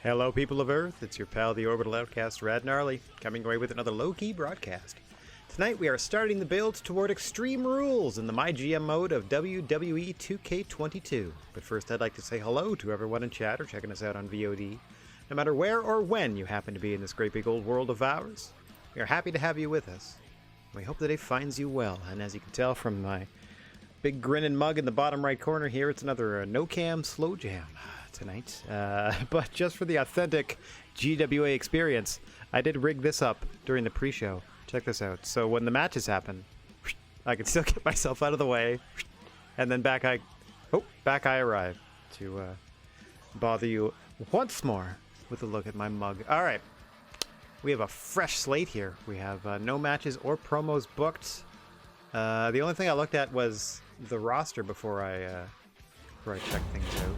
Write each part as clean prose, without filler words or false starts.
Hello, people of Earth. It's your pal, the Orbital Outcast, Rad Gnarly, coming away with another low-key broadcast. Tonight, we are starting the build toward Extreme Rules in the MyGM mode of WWE 2K22. But first, I'd like to say hello to everyone in chat or checking us out on VOD. No matter where or when you happen to be in this great big old world of ours, we are happy to have you with us. We hope the day finds you well, and as you can tell from my big grinning mug in the bottom right corner here, it's another no-cam slow jam tonight. But just for the authentic GWA experience, I did rig this up during the pre-show. Check this out. So when the matches happen, I can still get myself out of the way, and then back I arrive to bother you once more with a look at my mug. All right, we have a fresh slate here. We have no matches or promos booked. The only thing I looked at was the roster before I checked things out.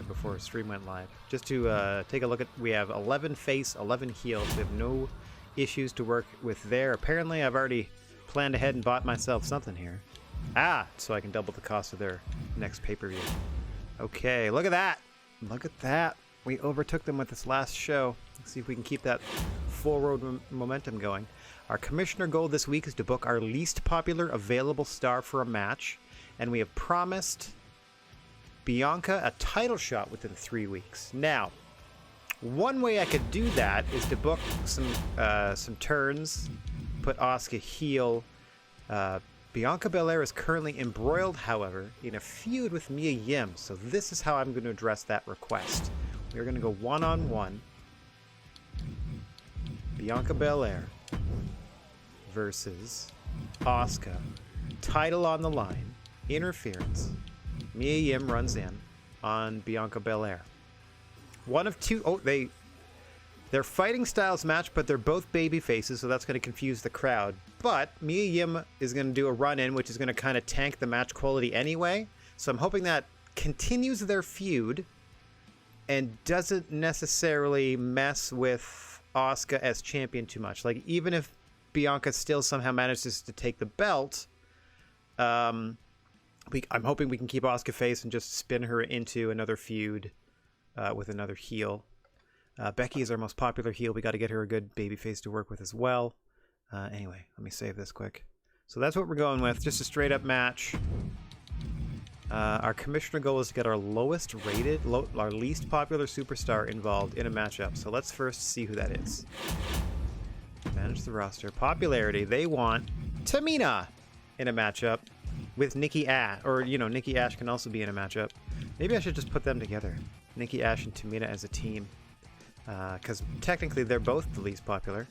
Before stream went live, just to take a look at. We have 11 face, 11 heels. We have no issues to work with there. Apparently, I've already planned ahead and bought myself something here. So I can double the cost of their next pay-per-view. Okay, look at that! Look at that! We overtook them with this last show. Let's see if we can keep that forward momentum going. Our commissioner goal this week is to book our least popular available star for a match, and we have promised Bianca a title shot within 3 weeks. Now, one way I could do that is to book some turns, put Asuka heel. Bianca Belair is currently embroiled, however, in a feud with Mia Yim, so this is how I'm going to address that request. We're going to go one-on-one. Bianca Belair versus Asuka. Title on the line. Interference. Mia Yim runs in on Bianca Belair. One of two. Oh, they're fighting styles match, but they're both baby faces, so that's going to confuse the crowd. But Mia Yim is going to do a run in, which is going to kind of tank the match quality anyway. So I'm hoping that continues their feud and doesn't necessarily mess with Asuka as champion too much. Like, even if Bianca still somehow manages to take the belt, I'm hoping we can keep Asuka face and just spin her into another feud with another heel. Becky is our most popular heel. We got to get her a good babyface to work with as well. Anyway, let me save this quick. So that's what we're going with. Just a straight up match. Our commissioner goal is to get our lowest rated, our least popular superstar involved in a matchup. So let's first see who that is. Manage the roster. Popularity. They want Tamina in a matchup with Nikki Ash, or, you know, Nikki Ash can also be in a matchup. Maybe I should just put them together. Nikki Ash and Tamina as a team. Because technically they're both the least popular.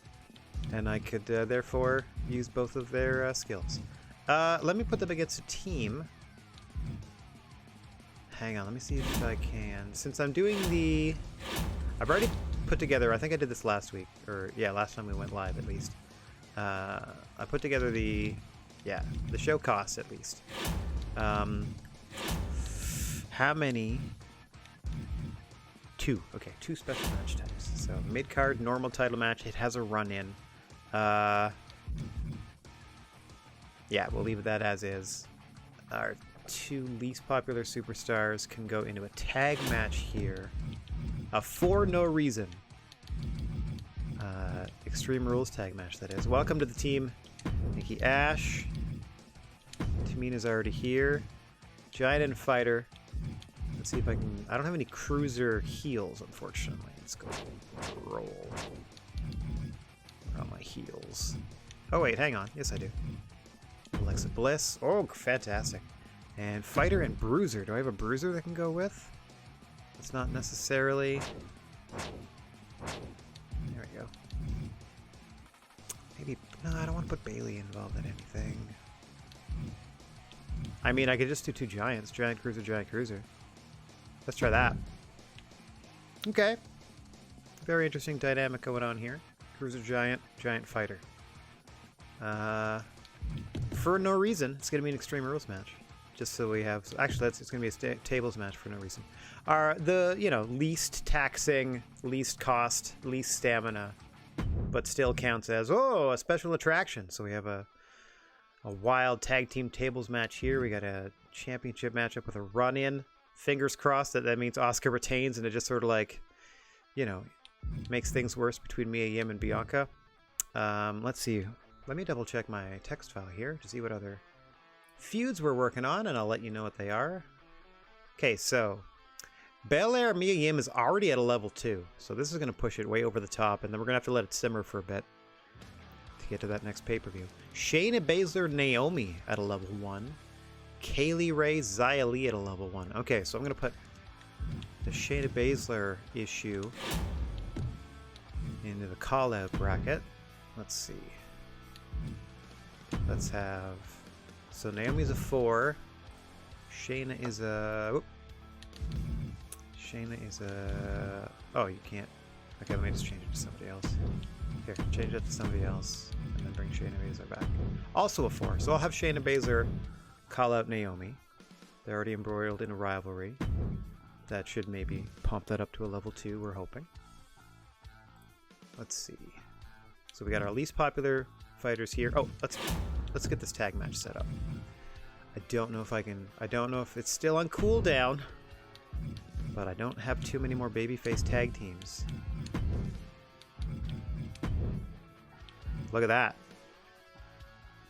And I could, therefore, use both of their skills. Let me put them against a team. Hang on, let me see if I can. Since I'm doing the... I've already put together, I think I did this last week. Or, yeah, last time we went live, at least. I put together the... Yeah, the show costs, at least. How many? 2. Okay, 2 special match types. So, mid-card, normal title match. It has a run-in. Yeah, we'll leave that as is. Our 2 least popular superstars can go into a tag match here. For no reason. Extreme Rules tag match, that is. Welcome to the team, Nikki Ash. Tamina's already here. Giant and Fighter. Let's see if I can... I don't have any cruiser heels, unfortunately. Let's go roll. Where are my heels? Oh, wait, hang on. Yes, I do. Alexa Bliss. Oh, fantastic. And Fighter and Bruiser. Do I have a Bruiser that can go with? It's not necessarily... There we go. Maybe... No, I don't want to put Bailey involved in anything. I mean, I could just do 2 giants. Giant Cruiser, Giant Cruiser. Let's try that. Okay. Very interesting dynamic going on here. Cruiser Giant, Giant Fighter. For no reason, it's going to be an Extreme Rules match. Just so we have... Actually, it's going to be a tables match for no reason. The, you know, least taxing, least cost, least stamina, but still counts as, a special attraction. So we have a wild tag team tables match here. We got a championship matchup with a run-in. Fingers crossed that means Oscar retains and it just sort of like, you know, makes things worse between Mia Yim and Bianca. Let's see. Let me double check my text file here to see what other feuds we're working on, and I'll let you know what they are. Okay, so Belair Mia Yim is already at a level 2, so this is going to push it way over the top, and then we're going to have to let it simmer for a bit to get to that next pay-per-view. Shayna Baszler Naomi at a level 1. Kaylee Ray Xia Li at a level 1. Okay, so I'm going to put the Shayna Baszler issue into the call-out bracket. Let's see. Let's have... So Naomi's a 4. Shayna is a... Whoop. Shayna is a... Oh, you can't... Okay, let me just change it to somebody else. Here, change it to somebody else. And then bring Shayna Baszler back. Also a 4. So I'll have Shayna Baszler call out Naomi. They're already embroiled in a rivalry. That should maybe pump that up to a level 2, we're hoping. Let's see. So we got our least popular fighters here. Oh, let's get this tag match set up. I don't know if I can... I don't know if it's still on cooldown, but I don't have too many more babyface tag teams. Look at that.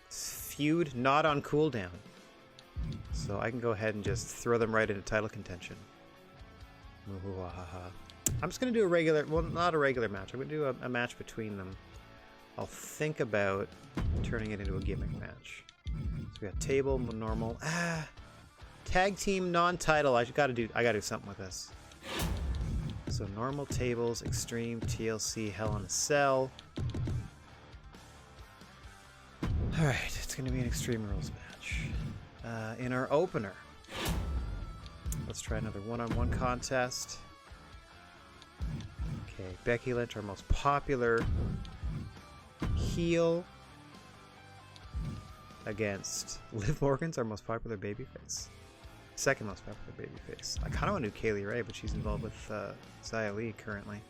Feud not on cooldown. So I can go ahead and just throw them right into title contention. I'm just going to do a regular... Well, not a regular match. I'm going to do a match between them. I'll think about turning it into a gimmick match. So we got table, normal. Tag team, non-title. I gotta do something with this. So normal tables, extreme, TLC, Hell in a Cell. Alright, it's gonna be an Extreme Rules match. In our opener, let's try another one-on-one contest. Okay, Becky Lynch, our most popular heel, against Liv Morgan's our most popular babyface. Second most popular babyface. I kind of want to do Kaylee Ray, but she's involved with Xia Li currently.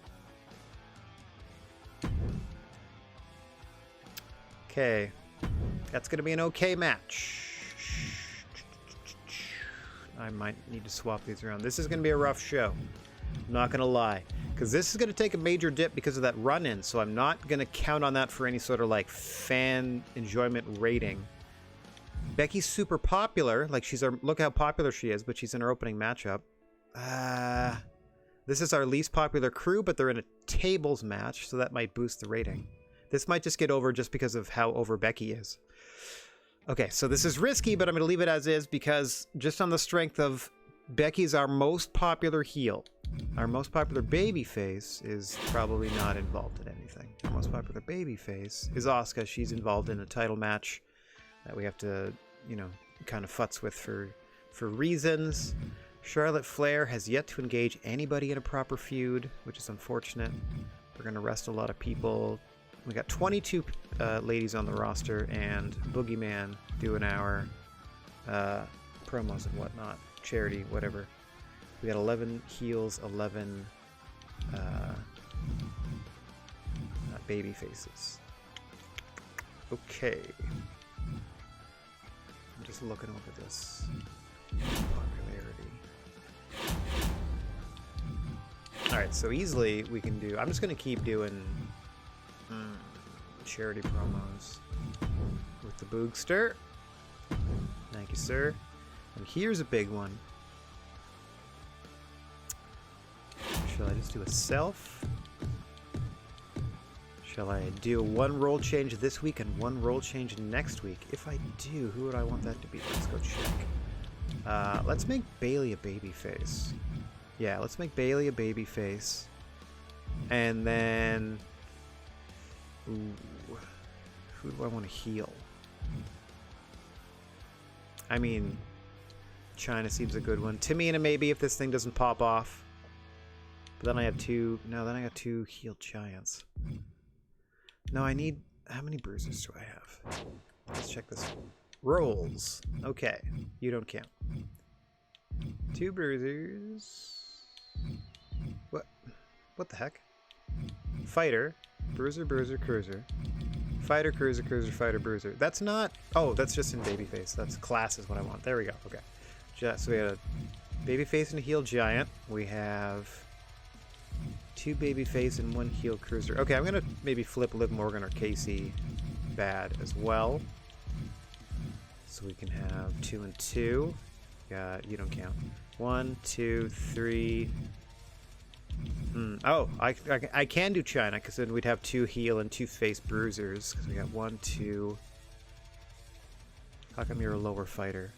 Okay. That's going to be an okay match. I might need to swap these around. This is going to be a rough show. I'm not going to lie. Because this is going to take a major dip because of that run-in, so I'm not going to count on that for any sort of like fan enjoyment rating. Becky's super popular. Like, she's our... Look how popular she is, but she's in her opening matchup. This is our least popular crew, but they're in a tables match, so that might boost the rating. This might just get over just because of how over Becky is. Okay, so this is risky, but I'm going to leave it as is because just on the strength of Becky's our most popular heel. Our most popular babyface is probably not involved in anything. Our most popular babyface is Asuka. She's involved in a title match that we have to, you know, kind of futz with for reasons. Charlotte Flair has yet to engage anybody in a proper feud, which is unfortunate. We're going to rest a lot of people. We got 22 ladies on the roster, and Boogeyman doing our promos and whatnot. Charity, whatever. We got 11 heels, 11 baby faces. Okay. I'm just looking over this popularity. Alright, so easily we can do... I'm just going to keep doing charity promos with the Boogster. Thank you, sir. And here's a big one. Shall I just do a self? Shall I do one role change this week and one role change next week? If I do, who would I want that to be? Let's go check. Let's make Bayley a babyface. Yeah, let's make Bayley a babyface. And then... Ooh, who do I want to heal? I mean, China seems a good one. Tamina maybe if this thing doesn't pop off. But then I have two... No, then I got two healed giants. No, I need... How many bruisers do I have? Let's check this. Rolls. Okay. You don't count. 2 bruisers. What? What the heck? Fighter. Bruiser, bruiser, cruiser. Fighter, cruiser, cruiser, fighter, bruiser. That's not... Oh, that's just in babyface. That's class is what I want. There we go. Okay. Just, so we got Babyface and a heal giant. We have 2 babyface and 1 heal cruiser. Okay, I'm gonna maybe flip Liv Morgan or Casey bad as well. So we can have 2 and 2. You don't count. 1, 2, 3. Oh, I can do China because then we'd have 2 heal and 2 face bruisers because we got 1, 2. How come you're a lower fighter?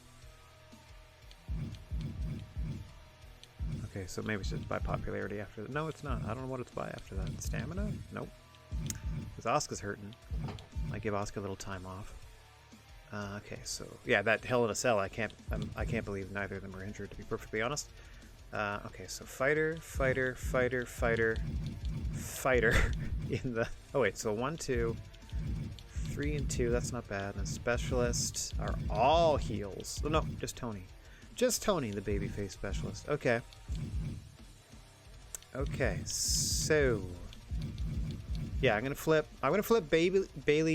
Okay, so maybe it's just by popularity after that. No, it's not. I don't know what it's by after that. Stamina? Nope. Because Asuka's hurting. I give Asuka a little time off. Okay, so yeah, that Hell in a Cell. I can't believe neither of them were injured, to be perfectly honest. Okay, so fighter, fighter, fighter, fighter, fighter. In the wait, so 1, 2, 3 and 2. That's not bad. And specialists are all heals. Oh, no, just Tony. Just Tony, the babyface specialist. Okay. Okay, so yeah, I'm gonna flip Bailey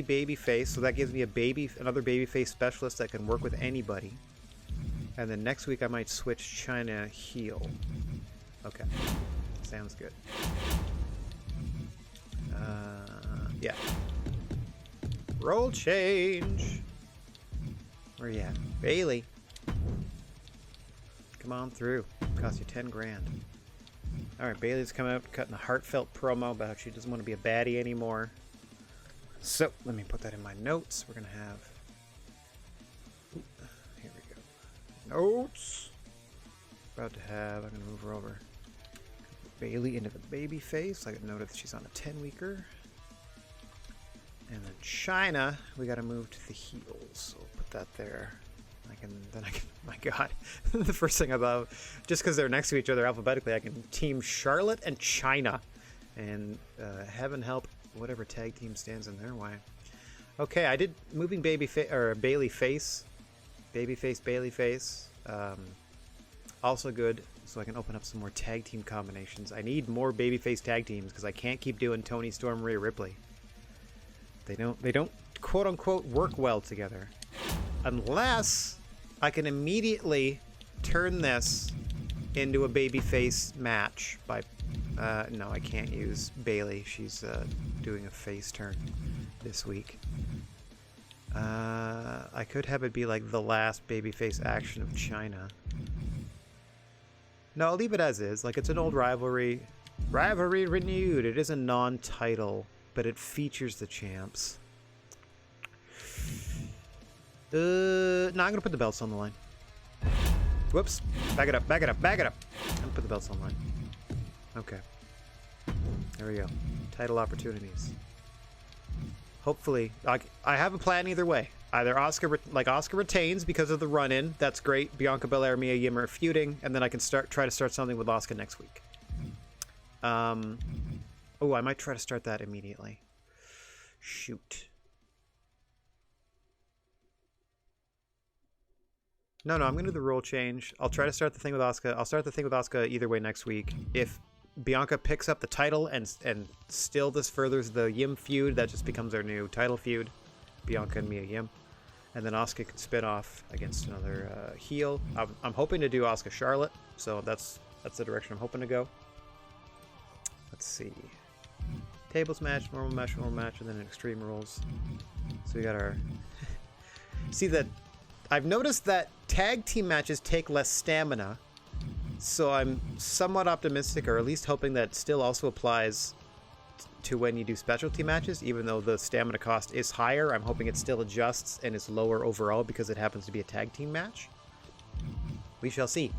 babyface, so that gives me another babyface specialist that can work with anybody. And then next week I might switch China heal. Okay, sounds good. Yeah. Roll change. Where you at, Bailey? Come on through. Cost you 10 grand. Alright, Bailey's coming out cutting a heartfelt promo about how she doesn't want to be a baddie anymore. So, let me put that in my notes. We're going to have... Here we go. Notes! About to have... I'm going to move her over. Bailey into the baby face. I got noted that she's on a 10-weeker. And then China, we got to move to the heels. So, we'll put that there. My God, the first thing about, just because they're next to each other alphabetically, I can team Charlotte and China, and heaven help whatever tag team stands in their way. Okay, I did moving Bailey face, Bailey face, also good, so I can open up some more tag team combinations. I need more babyface tag teams because I can't keep doing Toni Storm, Rhea Ripley. They don't quote unquote work well together. Unless I can immediately turn this into a babyface match by... no, I can't use Bailey. She's doing a face turn this week. I could have it be like the last babyface action of China. No, I'll leave it as is. Like, it's an old rivalry. Rivalry renewed. It is a non-title, but it features the champs. No, I'm gonna put the belts on the line. Whoops. Back it up, back it up, back it up. I'm gonna put the belts on the line. Okay. There we go. Title opportunities. Hopefully, I have a plan either way. Either Asuka retains because of the run-in. That's great. Bianca Belair, Mia Yim are feuding, and then I can try to start something with Asuka next week. Oh, I might try to start that immediately. Shoot. No, I'm going to do the role change. I'll try to start the thing with Asuka. I'll start the thing with Asuka either way next week. If Bianca picks up the title and still this furthers the Yim feud, that just becomes our new title feud. Bianca and Mia Yim. And then Asuka can spin off against another heel. I'm hoping to do Asuka Charlotte, so that's the direction I'm hoping to go. Let's see. Tables match, normal match, and then an Extreme Rules. So we got our... See that... I've noticed that tag team matches take less stamina, so I'm somewhat optimistic, or at least hoping that still also applies to when you do specialty matches, even though the stamina cost is higher. I'm hoping it still adjusts and is lower overall because it happens to be a tag team match. We shall see.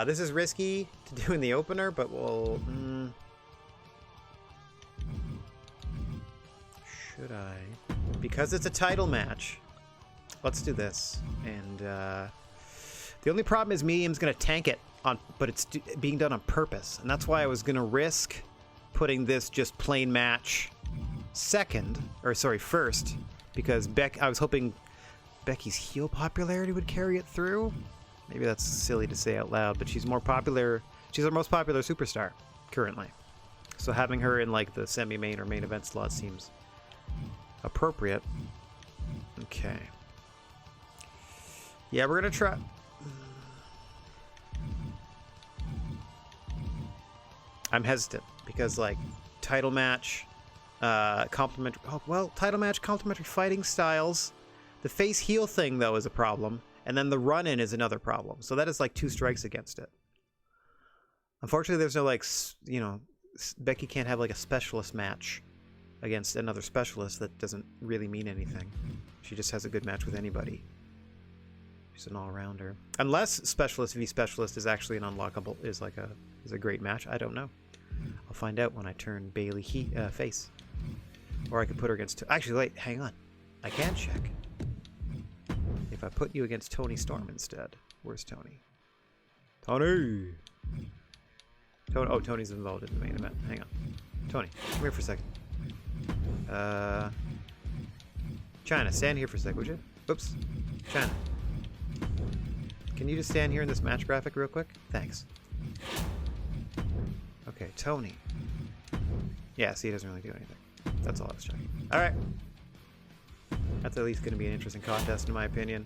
This is risky to do in the opener, but we'll... Should I? Because it's a title match. Let's do this. And the only problem is Medium's going to tank it, but it's being done on purpose. And that's why I was going to risk putting this just plain match first. Because I was hoping Becky's heel popularity would carry it through. Maybe that's silly to say out loud, but she's more popular. She's our most popular superstar currently. So having her in like the semi-main or main event slot seems appropriate. Okay. Yeah, we're gonna try. I'm hesitant because like title match, complementary. Oh well, title match, complementary fighting styles. The face heel thing though is a problem, and then the run in is another problem. So that is like 2 strikes against it. Unfortunately, there's no like Becky can't have like a specialist match against another specialist. That doesn't really mean anything. She just has a good match with anybody. She's an all-rounder. Unless specialist v specialist is actually an unlockable, is a great match. I don't know. I'll find out when I turn Bailey face. Or I could put her against... Actually, wait, hang on. I can check. If I put you against Tony Storm instead. Where's Tony? Tony! Oh, Tony's involved in the main event. Hang on. Tony, come here for a second. China, stand here for a sec, would you? Oops. China. Can you just stand here in this match graphic real quick? Thanks. Okay, Tony. Yeah, see, he doesn't really do anything. That's all I was checking. Alright. That's at least going to be an interesting contest, in my opinion.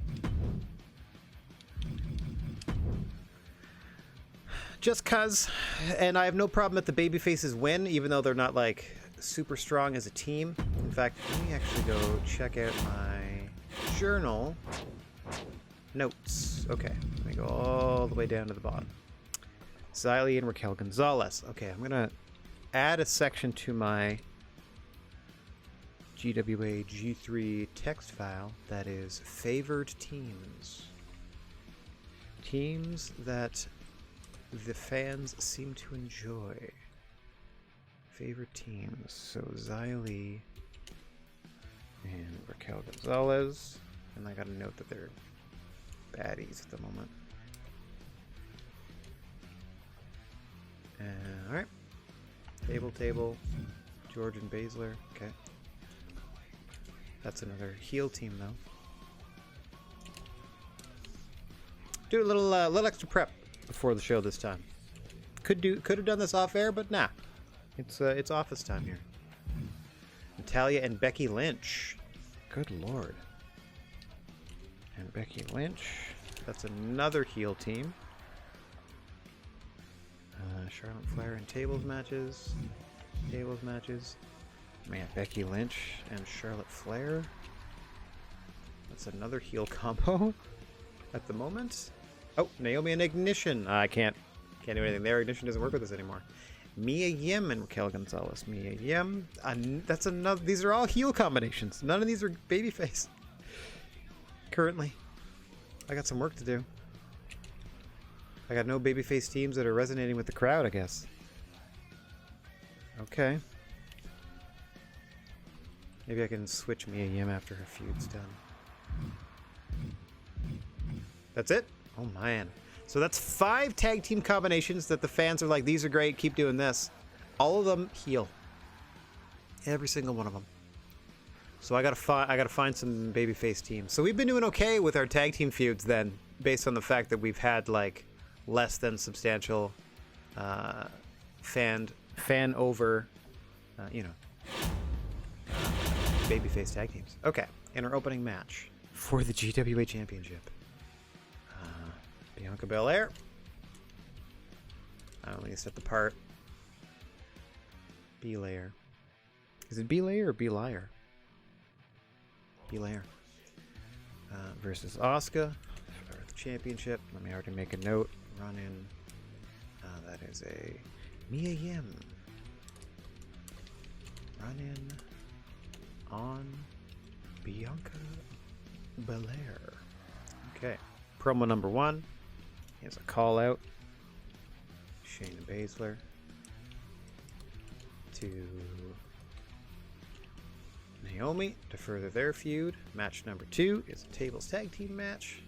Just cuz. And I have no problem that the babyfaces win, even though they're not, like, super strong as a team. In fact, let me actually go check out my journal. Notes. Okay, let me go all the way down to the bottom. Xylee and Raquel Gonzalez. Okay, I'm gonna add a section to my GWA G3 text file that is favored teams. Teams that the fans seem to enjoy. Favorite teams. So Xylee and Raquel Gonzalez. And I gotta note that they're baddies at the moment. Alright. Table. George and Baszler. Okay. That's another heel team, though. Do a little extra prep before the show this time. Could have done this off air, but nah. It's office time here. Natalya and Becky Lynch. Good lord. And Becky Lynch. That's another heel team. Charlotte Flair in tables matches. Man, Becky Lynch and Charlotte Flair. That's another heel combo at the moment. Oh, Naomi and Ignition. I can't do anything there. Ignition doesn't work with us anymore. Mia Yim and Raquel Gonzalez. Mia Yim. That's another. These are all heel combinations. None of these are babyface. Currently, I got some work to do. I got no babyface teams that are resonating with the crowd, I guess. Okay. Maybe I can switch Mia Yim after her feud's done. That's it? Oh, man. So that's 5 tag team combinations that the fans are like, these are great, keep doing this. All of them heel. Every single one of them. So I gotta find some babyface teams. So we've been doing okay with our tag team feuds then, based on the fact that we've had like less than substantial fan over, babyface tag teams. Okay, in our opening match for the GWA Championship, Bianca Belair. I only set the part. Belair. Is it Belair or Belair? Belair. Versus Asuka for the championship. Let me already make a note. Run in. That is a Mia Yim. Run in on Bianca Belair. Okay. Promo number 1. Here's a call out. Shayna Baszler to Naomi to further their feud. Match number 2 is a tables tag team match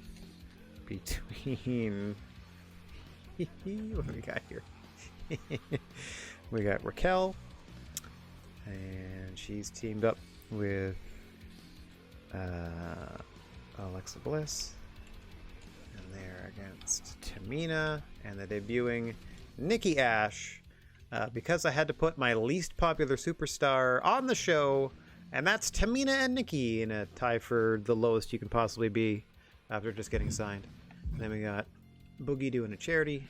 between what do we got here? We got Raquel, and she's teamed up with Alexa Bliss, and they're against Tamina, and they're debuting Nikki Ash, because I had to put my least popular superstar on the show, and that's Tamina and Nikki in a tie for the lowest you can possibly be after just getting signed. And then we got Boogie doing a charity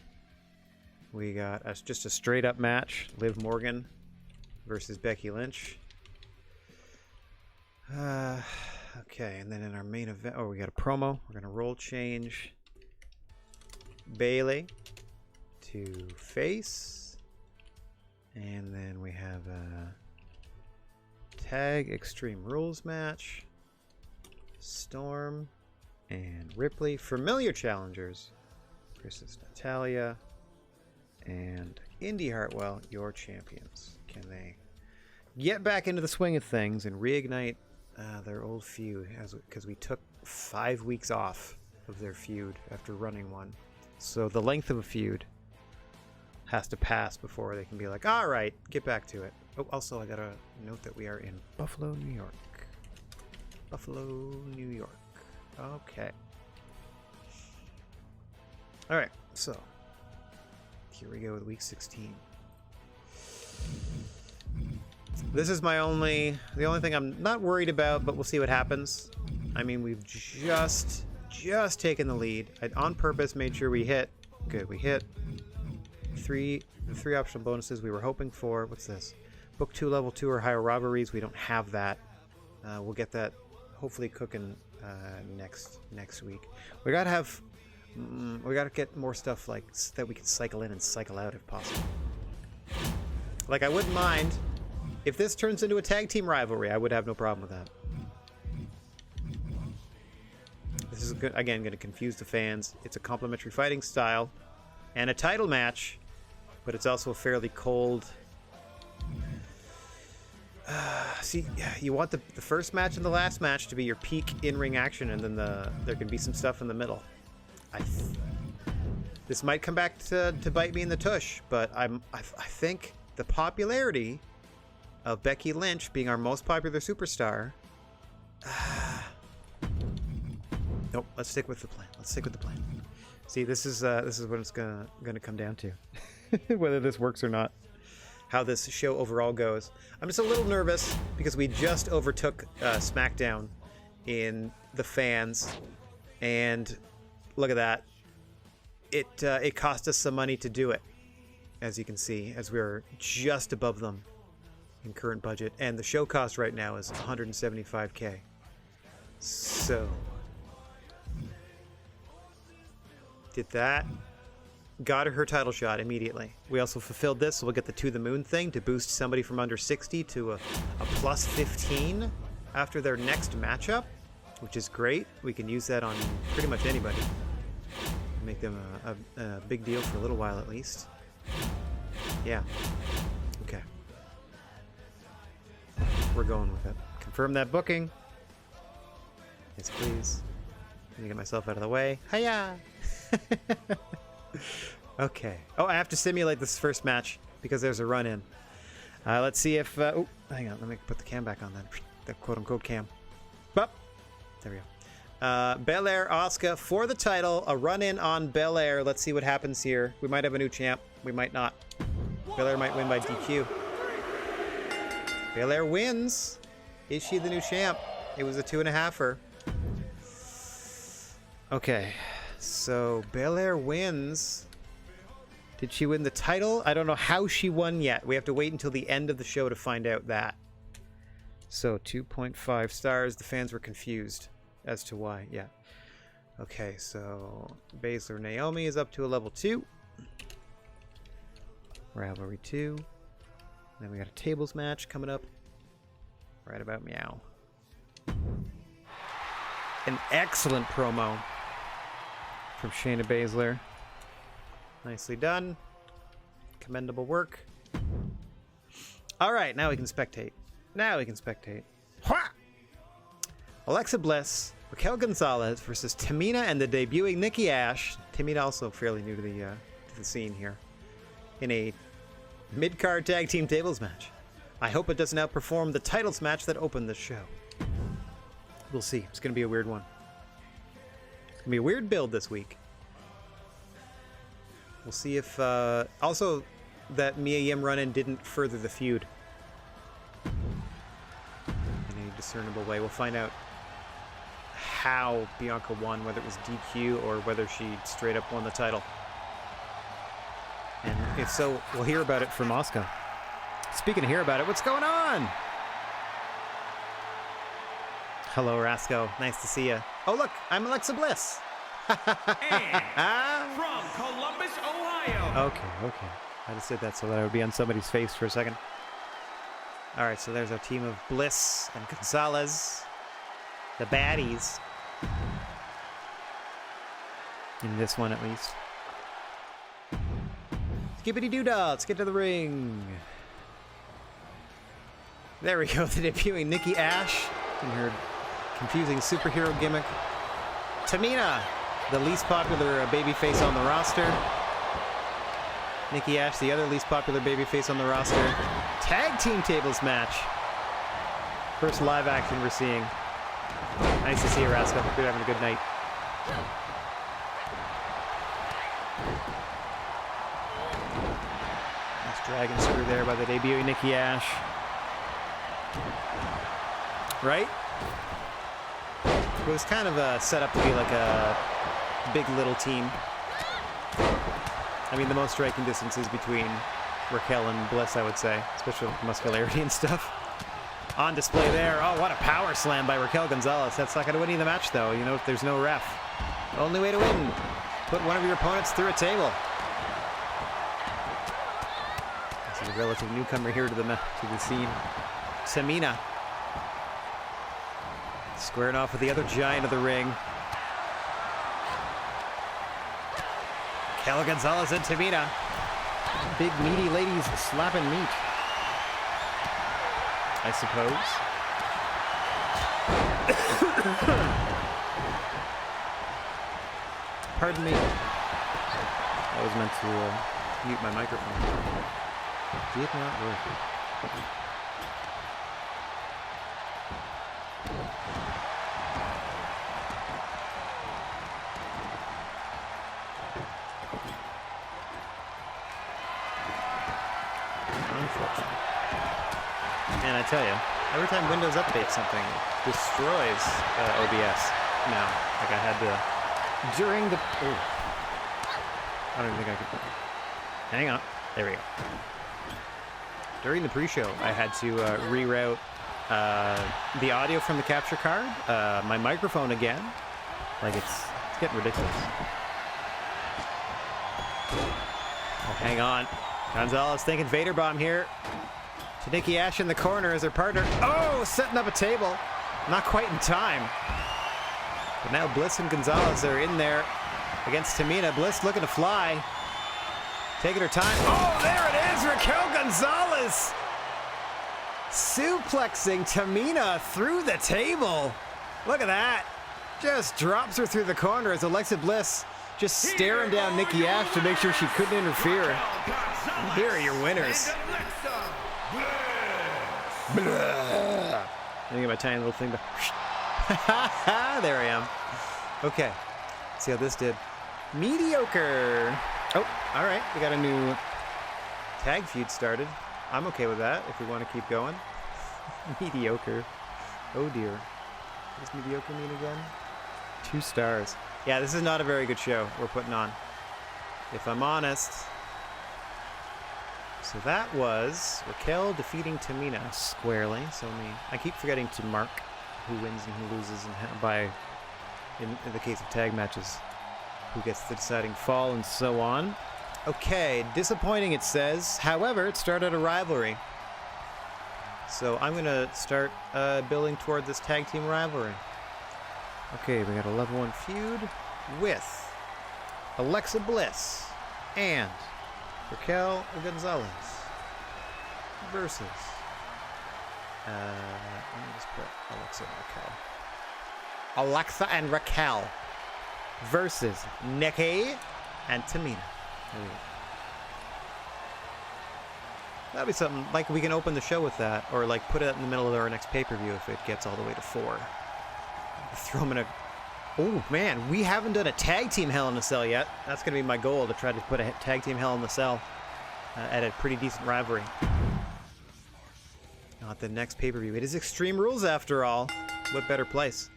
we got just a straight up match. Liv Morgan versus Becky Lynch. Okay, and then in our main event, we got a promo. We're gonna roll change Bayley to face, and then we have a tag Extreme Rules match. Storm and Ripley, familiar challengers, versus Natalia and Indy Hartwell, your champions. Can they get back into the swing of things and reignite their old feud? Because we took 5 weeks off of their feud after running one. So the length of a feud has to pass before they can be like, all right, get back to it. Oh, also, I got to note that we are in Buffalo, New York. Buffalo, New York. Okay. All right, so here we go with week 16. This is the only thing I'm not worried about, but we'll see what happens. I mean, we've just taken the lead. I on purpose made sure we hit. Good, we hit the three optional bonuses we were hoping for. What's this? Book 2 level 2 or higher rivalries. We don't have that. We'll get that hopefully cooking next week. We gotta get more stuff like that we can cycle in and cycle out if possible. Like, I wouldn't mind if this turns into a tag team rivalry. I would have no problem with that. This is again going to confuse the fans. It's a complementary fighting style and a title match, but it's also a fairly cold. See, you want the first match and the last match to be your peak in-ring action, and then there can be some stuff in the middle. This might come back to bite me in the tush, but I think the popularity of Becky Lynch being our most popular superstar. Nope. Let's stick with the plan. See, this is what it's gonna come down to, whether this works or not. How this show overall goes. I'm just a little nervous because we just overtook SmackDown in the fans, and look at that. It cost us some money to do it, as you can see, as we're just above them in current budget, and the show cost right now is $175K. So did that. Got her title shot immediately. We also fulfilled this, so we'll get the To The Moon thing to boost somebody from under 60 to a plus 15 after their next matchup, which is great. We can use that on pretty much anybody. Make them a big deal for a little while at least. Yeah. Okay. We're going with it. Confirm that booking. Yes, please. Let me get myself out of the way. Hiya! Okay. Oh, I have to simulate this first match because there's a run-in. Let's see if... oh, hang on. Let me put the cam back on then. The quote-unquote cam. Up. There we go. Belair, Asuka for the title. A run-in on Belair. Let's see what happens here. We might have a new champ. We might not. Belair might win by DQ. Belair wins. Is she the new champ? It was a 2.5-er. Okay. So, Belair wins. Did she win the title? I don't know how she won yet. We have to wait until the end of the show to find out that. So, 2.5 stars. The fans were confused as to why. Yeah. Okay, so Baszler Naomi is up to a level 2. Rivalry 2. Then we got a tables match coming up. Right about meow. An excellent promo from Shayna Baszler. Nicely done. Commendable work. All right, now we can spectate. Alexa Bliss, Raquel Gonzalez versus Tamina and the debuting Nikki Ash. Tamina also fairly new to the scene here. In a mid-card tag team tables match. I hope it doesn't outperform the titles match that opened the show. We'll see. It's going to be a weird one. It's going to be a weird build this week. We'll see if... also, that Mia Yim run-in didn't further the feud in any discernible way. We'll find out how Bianca won, whether it was DQ or whether she straight up won the title. And If so, we'll hear about it from Moscow. Speaking of hear about it, what's going on? Hello, Rasco. Nice to see you. Oh, look, I'm Alexa Bliss. And from Columbus, Ohio. Okay. I just did that so that I would be on somebody's face for a second. All right, so there's our team of Bliss and Gonzalez, the baddies. In this one, at least. Skippity-doo-dah, let's get to the ring. There we go, the debuting Nikki Ash in her confusing superhero gimmick. Tamina, the least popular babyface on the roster. Nikki Ash, the other least popular babyface on the roster. Tag team tables match. First live action we're seeing. Nice to see you, Rascal. Hope you're having a good night. Nice dragon screw there by the debuting Nikki Ash. Right? It was kind of set up to be like a big little team. I mean, the most striking distances between Raquel and Bliss, I would say, especially with muscularity and stuff. On display there. Oh, what a power slam by Raquel Gonzalez. That's not going to win you the match, though. You know, if there's no ref. Only way to win. Put one of your opponents through a table. This is a relative newcomer here to the scene. Tamina. Squaring off with the other giant of the ring. Raquel Gonzalez and Tamina. Big meaty ladies slapping meat, I suppose. Pardon me. I was meant to mute my microphone. Did not work. And I tell you, every time Windows updates something, it destroys OBS now. Like I had to, during the, oh, I don't even think I could, hang on, there we go. During the pre-show, I had to reroute the audio from the capture card, my microphone again. Like it's getting ridiculous. Oh, hang on. Gonzalez thinking Vader bomb here. To Nikki Ash in the corner as her partner. Oh, setting up a table. Not quite in time. But now Bliss and Gonzalez are in there against Tamina. Bliss looking to fly. Taking her time. Oh, there it is. Raquel Gonzalez suplexing Tamina through the table. Look at that. Just drops her through the corner as Alexa Bliss just staring down Nikki Ash to make sure she couldn't interfere. And here are your winners. Blah. I get my tiny little thing back. There I am. Okay. Let's see how this did. Mediocre. Oh, all right. We got a new tag feud started. I'm okay with that if we want to keep going. Mediocre. Oh dear. What does mediocre mean again? 2 stars. Yeah, this is not a very good show we're putting on, if I'm honest. So that was Raquel defeating Tamina squarely. So I keep forgetting to mark who wins and who loses, and by, in the case of tag matches, who gets the deciding fall and so on. Okay, disappointing it says. However, it started a rivalry. So I'm going to start building toward this tag team rivalry. Okay, we got a level 1 feud with Alexa Bliss and Raquel Gonzalez versus, let me just put Alexa and Raquel. Alexa and Raquel versus Nikki and Tamina. There we go. That'd be something, like we can open the show with that, or like put it in the middle of our next pay-per-view if it gets all the way to 4. Throw them in a... Oh man, we haven't done a tag team Hell in a Cell yet. That's going to be my goal, to try to put a tag team Hell in the Cell at a pretty decent rivalry. Not the next pay-per-view. It is Extreme Rules after all. What better place?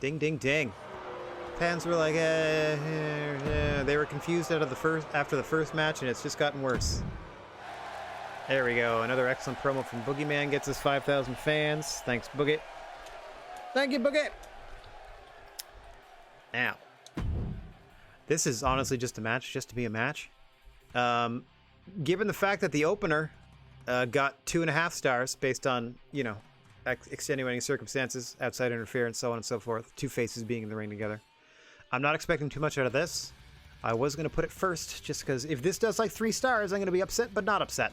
Ding, ding, ding. Fans were like, they were confused after the first match, and it's just gotten worse. There we go. Another excellent promo from Boogeyman gets us 5,000 fans. Thanks, Boogie. Thank you, Boogie. Now, this is honestly just a match, just to be a match. Given the fact that the opener got 2.5 stars based on, you know, extenuating circumstances, outside interference, so on and so forth, two faces being in the ring together. I'm not expecting too much out of this. I was going to put it first, just because if this does like 3 stars, I'm going to be upset, but not upset.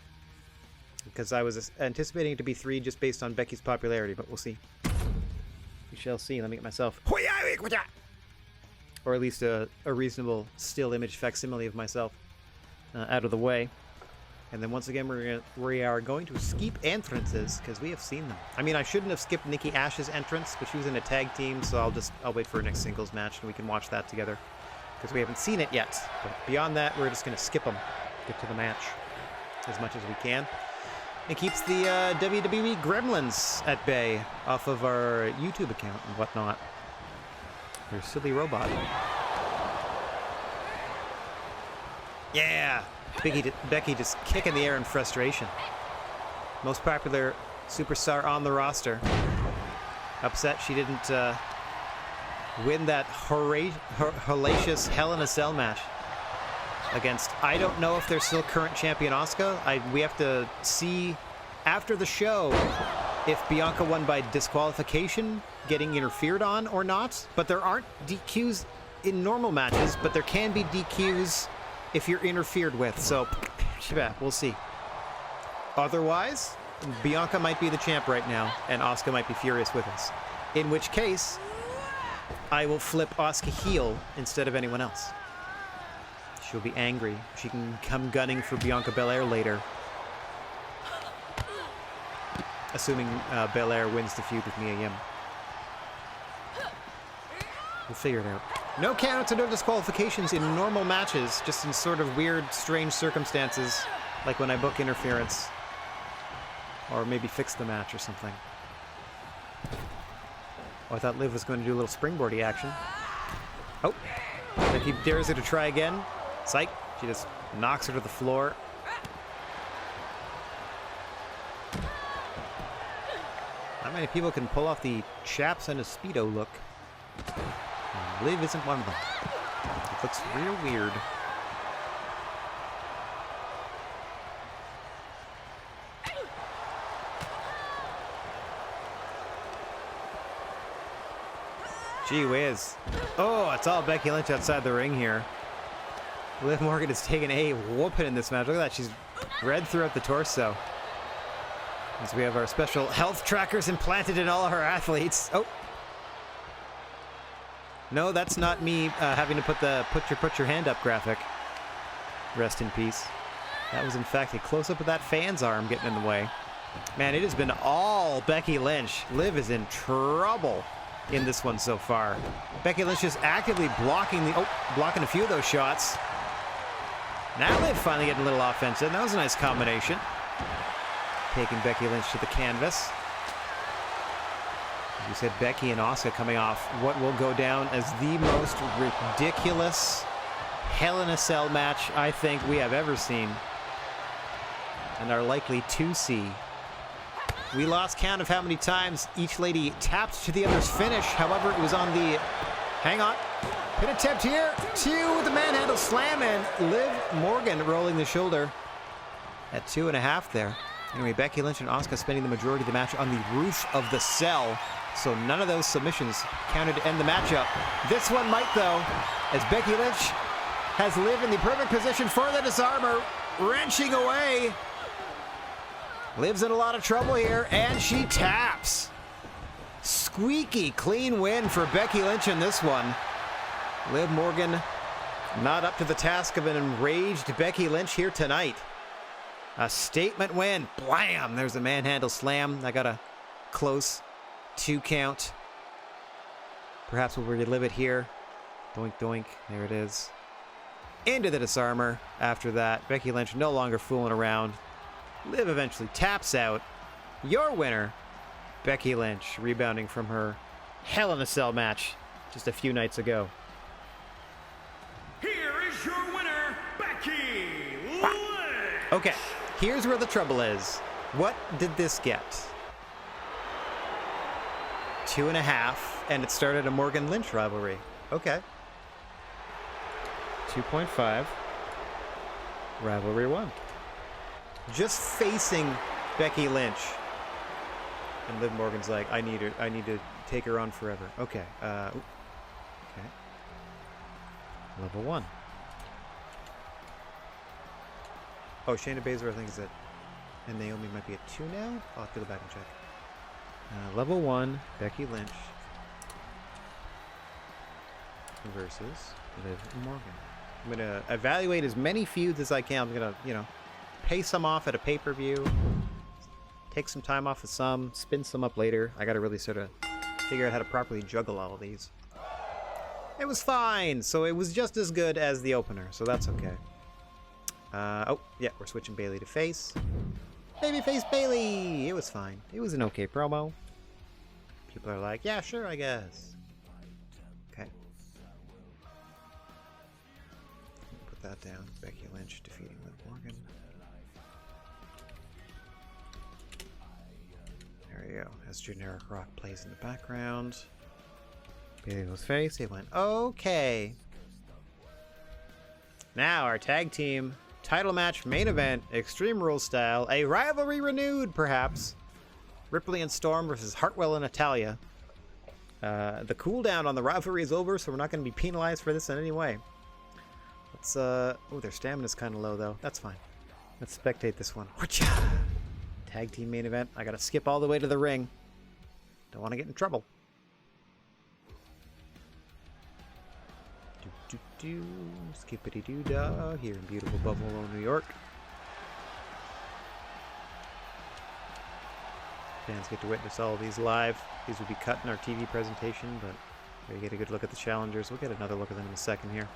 Because I was anticipating it to be 3 just based on Becky's popularity, but we'll see. We shall see. Let me get myself... Or at least a reasonable still image facsimile of myself out of the way. And then once again, we are going to skip entrances, because we have seen them. I mean, I shouldn't have skipped Nikki Ash's entrance, but she was in a tag team, so I'll wait for her next singles match, and we can watch that together. Because we haven't seen it yet. But beyond that, we're just going to skip them. Get to the match as much as we can. It keeps the WWE gremlins at bay off of our YouTube account and whatnot. They're silly robot. Yeah! Becky just kicking the air in frustration. Most popular superstar on the roster. Upset she didn't win that hellacious Hell in a Cell match against, I don't know if they're still current champion Asuka. We have to see after the show if Bianca won by disqualification, getting interfered on or not. But there aren't DQs in normal matches, but there can be DQs if you're interfered with. So, we'll see. Otherwise, Bianca might be the champ right now, and Asuka might be furious with us. In which case, I will flip Asuka heel instead of anyone else. She'll be angry. She can come gunning for Bianca Belair later. Assuming Belair wins the feud with Mia Yim. We'll figure it out. No counts and no disqualifications in normal matches, just in sort of weird, strange circumstances, like when I book interference. Or maybe fix the match or something. Oh, I thought Liv was going to do a little springboardy action. Oh, Becky dares her to try again. Psych. She just knocks her to the floor. Not many people can pull off the chaps and a Speedo look. And Liv isn't one of them. It looks real weird. Gee whiz. Oh, it's all Becky Lynch outside the ring here. Liv Morgan has taken a whooping in this match. Look at that. She's red throughout the torso. As we have our special health trackers implanted in all of our athletes. Oh. No, that's not me having to put the put your hand up graphic. Rest in peace. That was in fact a close-up of that fan's arm getting in the way. Man, it has been all Becky Lynch. Liv is in trouble in this one so far. Becky Lynch is actively blocking a few of those shots. Now Liv finally getting a little offensive. That was a nice combination. Taking Becky Lynch to the canvas. As you said, Becky and Asuka coming off what will go down as the most ridiculous Hell in a Cell match I think we have ever seen. And are likely to see. We lost count of how many times each lady tapped to the other's finish. However, it was on the... Hang on. Pin attempt here. 2 with the manhandle slam, and Liv Morgan rolling the shoulder at 2.5 there. Anyway, Becky Lynch and Asuka spending the majority of the match on the roof of the cell. So none of those submissions counted to end the matchup. This one might, though, as Becky Lynch has Liv in the perfect position for the disarmer, wrenching away. Liv's in a lot of trouble here, and she taps. Squeaky clean win for Becky Lynch in this one. Liv Morgan not up to the task of an enraged Becky Lynch here tonight. A statement win. Blam! There's a manhandle slam. I got a close 2 count. Perhaps we'll relive it here. Doink, doink. There it is. Into the disarmer. After that, Becky Lynch no longer fooling around. Liv eventually taps out. Your winner, Becky Lynch, rebounding from her Hell in a Cell match just a few nights ago. Okay, here's where the trouble is. What did this get? 2.5, and it started a Morgan Lynch rivalry. Okay. 2.5. Rivalry 1. Just facing Becky Lynch. And Liv Morgan's like, I need to take her on forever. Okay. Okay. Level 1. Oh, Shayna Baszler, I think, is it. And Naomi might be at 2 now? I'll have to go back and check. Level 1, Becky Lynch versus Liv Morgan. I'm going to evaluate as many feuds as I can. I'm going to, pay some off at a pay-per-view, take some time off of some, spin some up later. I got to really sort of figure out how to properly juggle all of these. It was fine, so it was just as good as the opener, so that's okay. Oh, yeah, we're switching Bayley to face. Babyface Bayley! It was fine. It was an okay promo. People are like, yeah, sure, I guess. Okay. Put that down. Becky Lynch defeating Liv Morgan. There we go. As generic rock plays in the background. Bayley goes face. He went, okay. Now our tag team title match main event, Extreme Rules style, a rivalry renewed, perhaps. Ripley and Storm versus Hartwell and Natalya. The cooldown on the rivalry is over, so we're not going to be penalized for this in any way. Let's, oh, their stamina's kind of low, though. That's fine. Let's spectate this one. Tag team main event. I got to skip all the way to the ring. Don't want to get in trouble. Skippity-doo-dah here in beautiful Buffalo, New York. Fans get to witness all of these live. These will be cut in our TV presentation, but here you get a good look at the challengers. We'll get another look at them in a second here.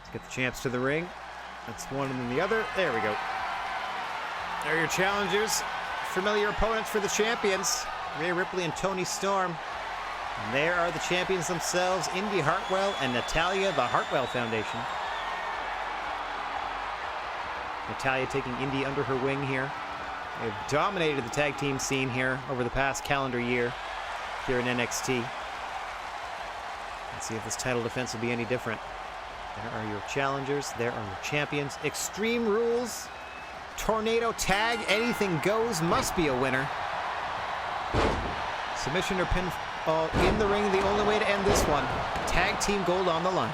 Let's get the champs to the ring. That's one and then the other. There we go. There are your challengers. Familiar opponents for the champions. Rhea Ripley and Toni Storm. And there are the champions themselves, Indi Hartwell and Natalya, the Hartwell Foundation. Natalya taking Indi under her wing here. They've dominated the tag team scene here over the past calendar year here in NXT. Let's see if this title defense will be any different. There are your challengers. There are your champions. Extreme Rules. Tornado tag. Anything goes. Must be a winner. Submission or pinfall in the ring. The only way to end this one. Tag team gold on the line.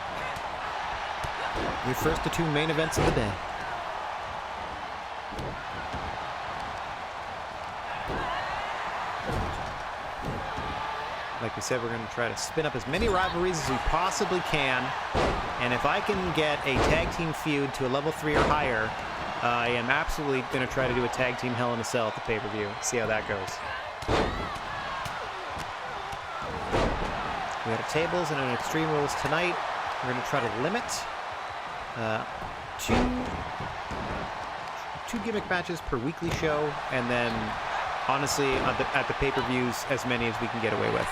Your first to 2 main events of the day. Like we said, we're going to try to spin up as many rivalries as we possibly can. And if I can get a tag team feud to a level 3 or higher, I am absolutely going to try to do a tag team Hell in a Cell at the pay-per-view. See how that goes. We got a tables and an Extreme Rules tonight. We're going to try to limit two gimmick matches per weekly show, and then honestly at the pay-per-views as many as we can get away with.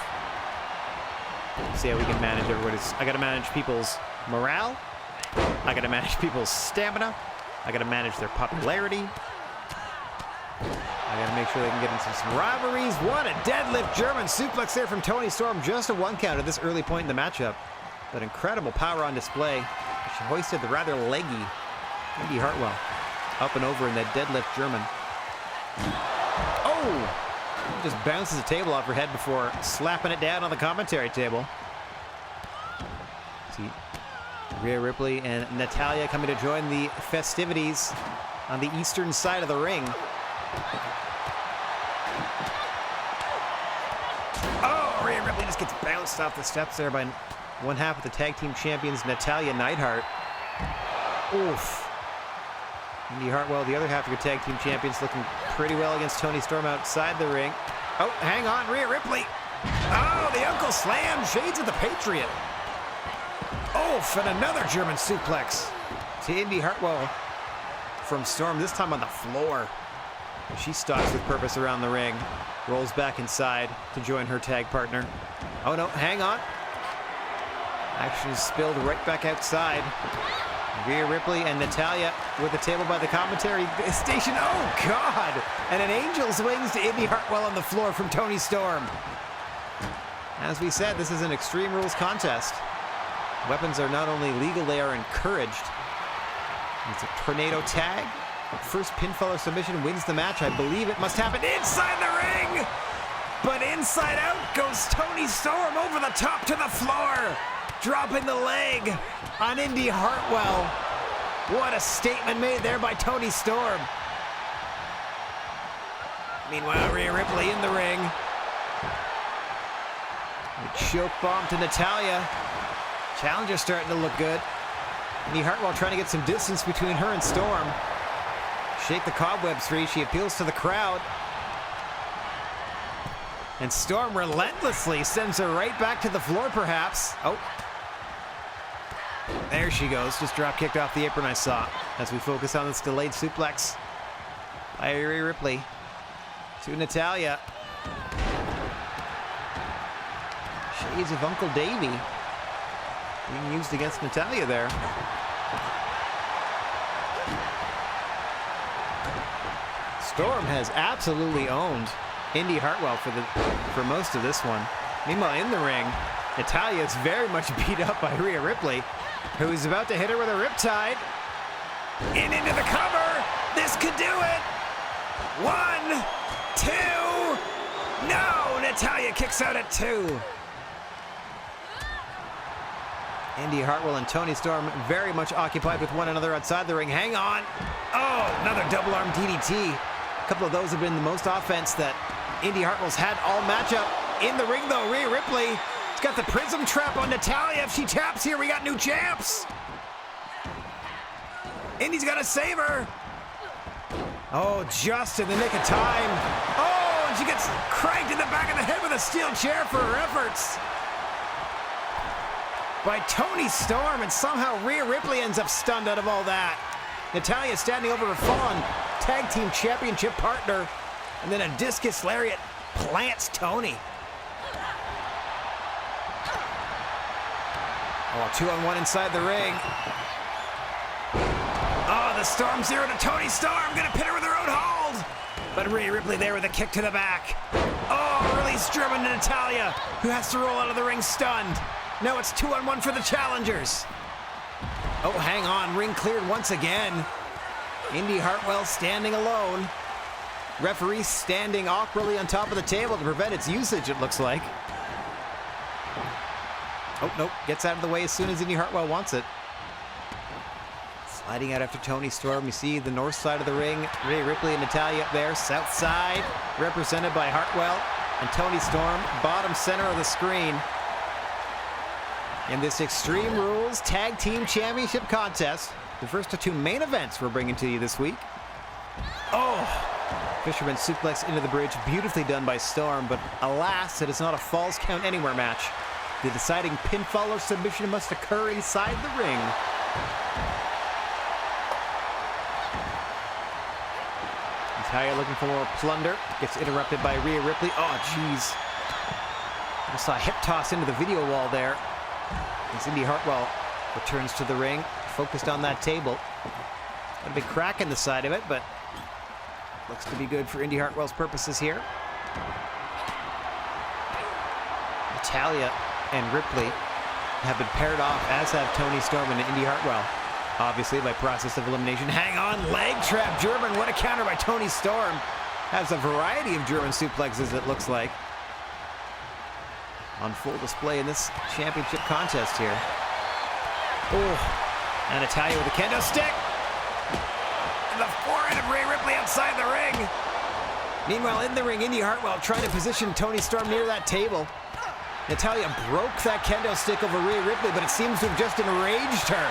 See how we can manage everybody's. I got to manage people's morale. I got to manage people's stamina. I got to manage their popularity. I got to make sure they can get into some rivalries. What a deadlift German suplex there from Toni Storm. Just a 1 count at this early point in the matchup. But incredible power on display. She hoisted the rather leggy Indi Hartwell up and over in that deadlift German. Oh! Just bounces the table off her head before slapping it down on the commentary table. See Rhea Ripley and Natalya coming to join the festivities on the eastern side of the ring. Oh, Rhea Ripley just gets bounced off the steps there by one half of the tag team champions, Natalya Neidhart. Oof. Indi Hartwell, the other half of your tag team champions, looking pretty well against Toni Storm outside the ring. Oh, hang on, Rhea Ripley. Oh, the Uncle Slam, shades of the Patriot. Oof, and another German suplex to Indi Hartwell from Storm, this time on the floor. She stalks with purpose around the ring, rolls back inside to join her tag partner. Oh no, hang on. Action is spilled right back outside. Rhea Ripley and Natalya with the table by the commentary station. Oh, God! And an angel's wings to Indy Hartwell on the floor from Toni Storm. As we said, this is an Extreme Rules contest. Weapons are not only legal, they are encouraged. It's a tornado tag. First pinfall or submission wins the match. I believe it must happen inside the ring! But inside out goes Toni Storm over the top to the floor, dropping the leg on Indy Hartwell. What a statement made there by Toni Storm. Meanwhile, Rhea Ripley in the ring. A choke bomb to Natalya. Challenger's starting to look good. Indy Hartwell trying to get some distance between her and Storm. Shake the cobwebs free. She appeals to the crowd. And Storm relentlessly sends her right back to the floor, perhaps. Oh. There she goes. Just drop kicked off the apron, I saw. As we focus on this delayed suplex by Rhea Ripley to Natalya. Shades of Uncle Davey being used against Natalya there. Storm has absolutely owned Indy Hartwell for most of this one. Meanwhile, in the ring, Natalya is very much beat up by Rhea Ripley, who's about to hit her with a riptide. In into the cover. This could do it. 1, 2. No, Natalya kicks out at 2. Indy Hartwell and Toni Storm very much occupied with one another outside the ring. Hang on. Oh, another double arm DDT. A couple of those have been the most offense that Indy Hartwell's had all matchup. In the ring, though, Rhea Ripley has got the prism trap on Natalya. If she taps here, we got new champs. Indy's got to save her. Oh, just in the nick of time. Oh, and she gets cranked in the back of the head with a steel chair for her efforts by Toni Storm, and somehow Rhea Ripley ends up stunned out of all that. Natalya standing over her fallen tag team championship partner, and then a discus lariat plants Toni. Oh, 2-on-1 inside the ring. Oh, the Storm Zero to Toni Storm, gonna pin her with her own hold. But Rhea Ripley there with a kick to the back. Oh, release German to Natalya, who has to roll out of the ring stunned. Now it's 2-on-1 for the challengers. Oh, hang on. Ring cleared once again. Indy Hartwell standing alone. Referee standing awkwardly on top of the table to prevent its usage, it looks like. Oh, nope. Gets out of the way as soon as Indy Hartwell wants it. Sliding out after Toni Storm. You see the north side of the ring. Rhea Ripley and Natalya up there. South side, represented by Hartwell and Toni Storm. Bottom center of the screen. In this Extreme Rules Tag Team Championship contest, the first of 2 main events we're bringing to you this week. Oh! Fisherman suplex into the bridge, beautifully done by Storm, but alas, it is not a Falls Count Anywhere match. The deciding pinfall or submission must occur inside the ring. Natalya looking for more plunder, gets interrupted by Rhea Ripley. Oh, jeez. I saw a hip toss into the video wall there. As Indy Hartwell returns to the ring, focused on that table. Got a big crack in the side of it, but looks to be good for Indy Hartwell's purposes here. Natalya and Ripley have been paired off, as have Toni Storm and Indy Hartwell. Obviously, by process of elimination. Hang on, leg trap German. What a counter by Toni Storm. Has a variety of German suplexes, it looks like, on full display in this championship contest here. Oh, and Natalya with a kendo stick. And the forehead of Rhea Ripley outside the ring. Meanwhile, in the ring, Indy Hartwell trying to position Toni Storm near that table. Natalya broke that kendo stick over Rhea Ripley, but it seems to have just enraged her.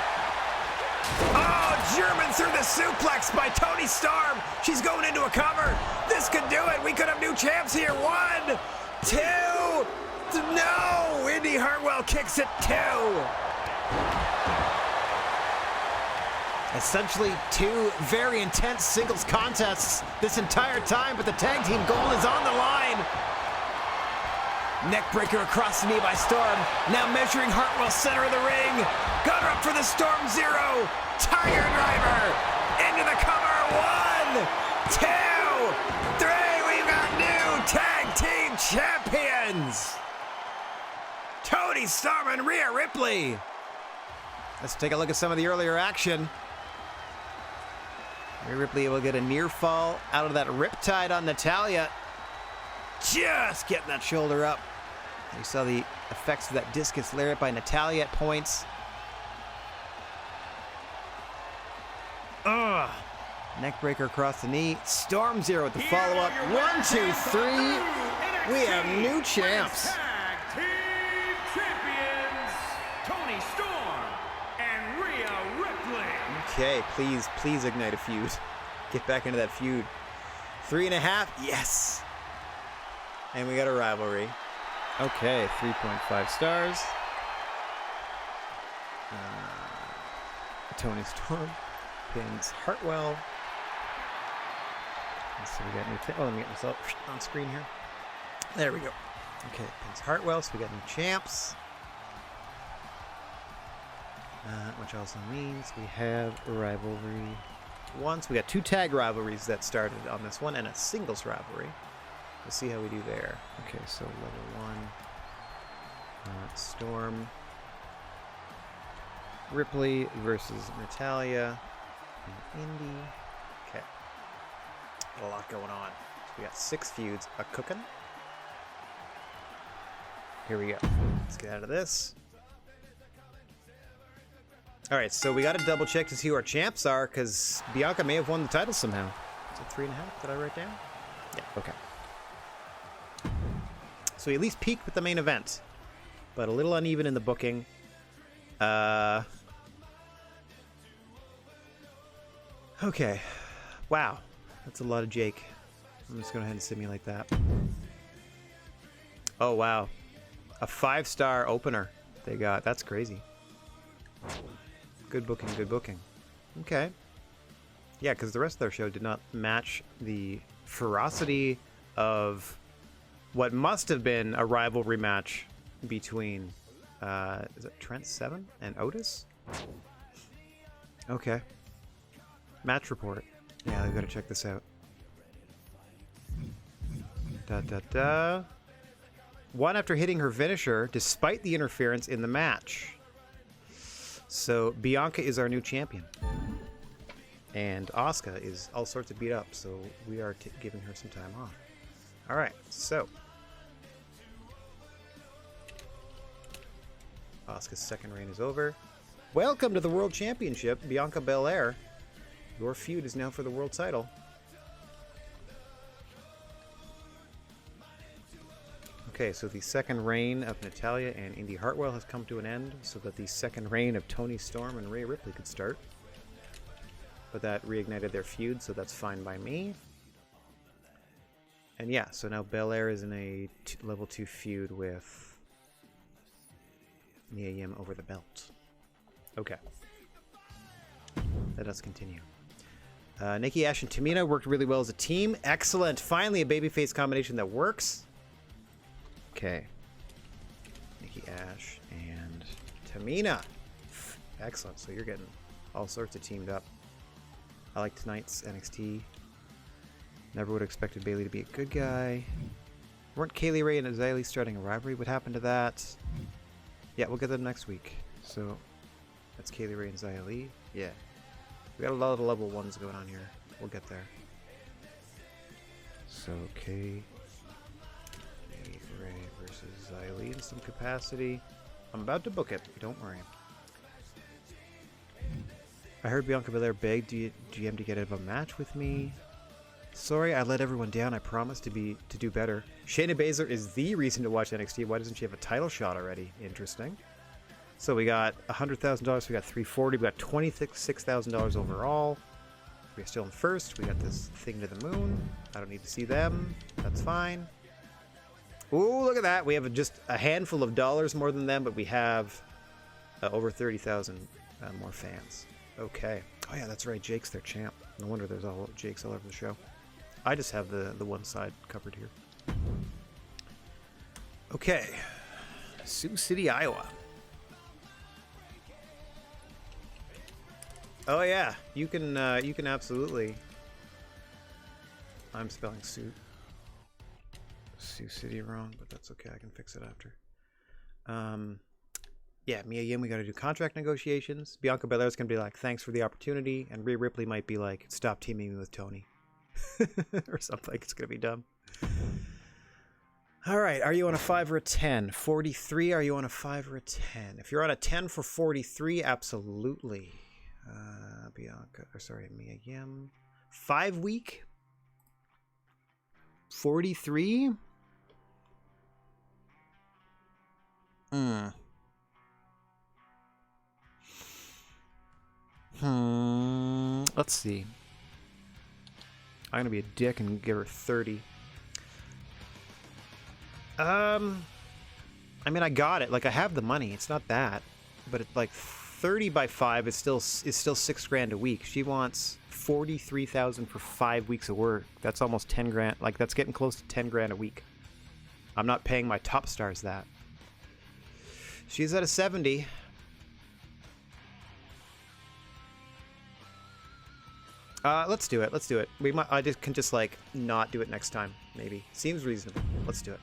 Oh, German through the suplex by Toni Storm. She's going into a cover. This could do it. We could have new champs here. 1, 2. No! Indy Hartwell kicks it 2. Essentially 2 very intense singles contests this entire time, but the tag team goal is on the line. Neckbreaker across the knee by Storm. Now measuring Hartwell center of the ring. Gunner up for the Storm Zero. Tiger Driver into the cover. 1, 2, 3. We've got new tag team champions. Tony Storm and Rhea Ripley. Let's take a look at some of the earlier action. Rhea Ripley will get a near fall out of that riptide on Natalya. Just getting that shoulder up. You saw the effects of that discus lariat by Natalya at points. Ugh. Neckbreaker across the knee. Storm Zero with the follow-up. 1, 2, 3. We have new champs. Tag Team Champions, Tony Storm and Rhea Ripley. Okay, please ignite a feud. Get back into that feud. 3.5. Yes. And we got a rivalry. Okay, 3.5 stars. Tony Storm pins Hartwell. So we got new. Let me get myself on screen here. There we go. Okay, pins Hartwell. So we got new champs. Which also means we have a rivalry. So we got 2 tag rivalries that started on this one and a singles rivalry. We'll see how we do there. Okay, so level 1. Storm. Ripley versus Natalya and Indy. Okay. A lot going on. So we got 6 feuds a-cooking. Here we go. Let's get out of this. All right, so we got to double check to see who our champs are because Bianca may have won the title somehow. Is it 3.5? Did I write down? Yeah, okay. So we at least peaked with the main event, but a little uneven in the booking. Okay. Wow. That's a lot of Jake. I'm just going to go ahead and simulate that. Oh, wow. A 5-star opener they got. That's crazy. Good booking, good booking. Okay. Yeah, because the rest of their show did not match the ferocity of what must have been a rivalry match between, is it Trent Seven and Otis? Okay. Match report. Yeah, we've got to check this out. Won after hitting her finisher despite the interference in the match. So Bianca is our new champion. And Asuka is all sorts of beat up, so we are giving her some time off. All right, so Asuka's second reign is over. Welcome to the World Championship, Bianca Belair. Your feud is now for the world title. Okay, so the second reign of Natalya and Indy Hartwell has come to an end, so that the second reign of Tony Storm and Rhea Ripley could start. But that reignited their feud, so that's fine by me. And yeah, so now Belair is in a level 2 feud with Mia Yim over the belt. Okay. Let us continue. Nikki Ash and Tamina worked really well as a team. Excellent. Finally, a babyface combination that works. Okay. Nikki Ash and Tamina. Excellent. So you're getting all sorts of teamed up. I like tonight's NXT. Never would have expected Bayley to be a good guy. Weren't Kaylee Ray and Xia starting a rivalry? What happened to that? Yeah, we'll get them next week. So that's Kaylee Ray and Xia Li. Yeah. We got a lot of level 1s going on here. We'll get there. So Kaylee Ray versus Xia Li in some capacity. I'm about to book it. Don't worry. I heard Bianca Belair beg GM to get out of a match with me. Sorry, I let everyone down. I promised to do better. Shayna Baszler is the reason to watch NXT. Why doesn't she have a title shot already? Interesting. So we got $100,000. We got $340,000. We got $26,000 overall. We're still in first. We got this thing to the moon. I don't need to see them. That's fine. Ooh, look at that. We have just a handful of dollars more than them, but we have over 30,000 more fans. Okay. Oh yeah, that's right. Jake's their champ. No wonder there's all Jakes all over the show. I just have the one side covered here. Okay. Sioux City, Iowa. Oh yeah, you can absolutely. I'm spelling Sioux City wrong, but that's okay. I can fix it after. Yeah, Mia Yim, we got to do contract negotiations. Bianca Belair's gonna be like, "Thanks for the opportunity," and Rhea Ripley might be like, "Stop teaming me with Tony," or something. It's gonna be dumb. All right, are you on a 5 or a 10? 43, are you on a 5 or a 10? If you're on a 10 for 43, absolutely. Bianca, or sorry, Mia Yim. 5 week? 43? Let's see. I'm gonna be a dick and give her 30. I mean, I got it. Like, I have the money. It's not that, but it's like 30 by 5 is still $6,000 a week. She wants 43,000 for 5 weeks of work. That's almost 10 grand. Like, that's getting close to 10 grand a week. I'm not paying my top stars that. She's at a 70. Let's do it. Let's do it. I can just like not do it next time. Maybe seems reasonable. Let's do it.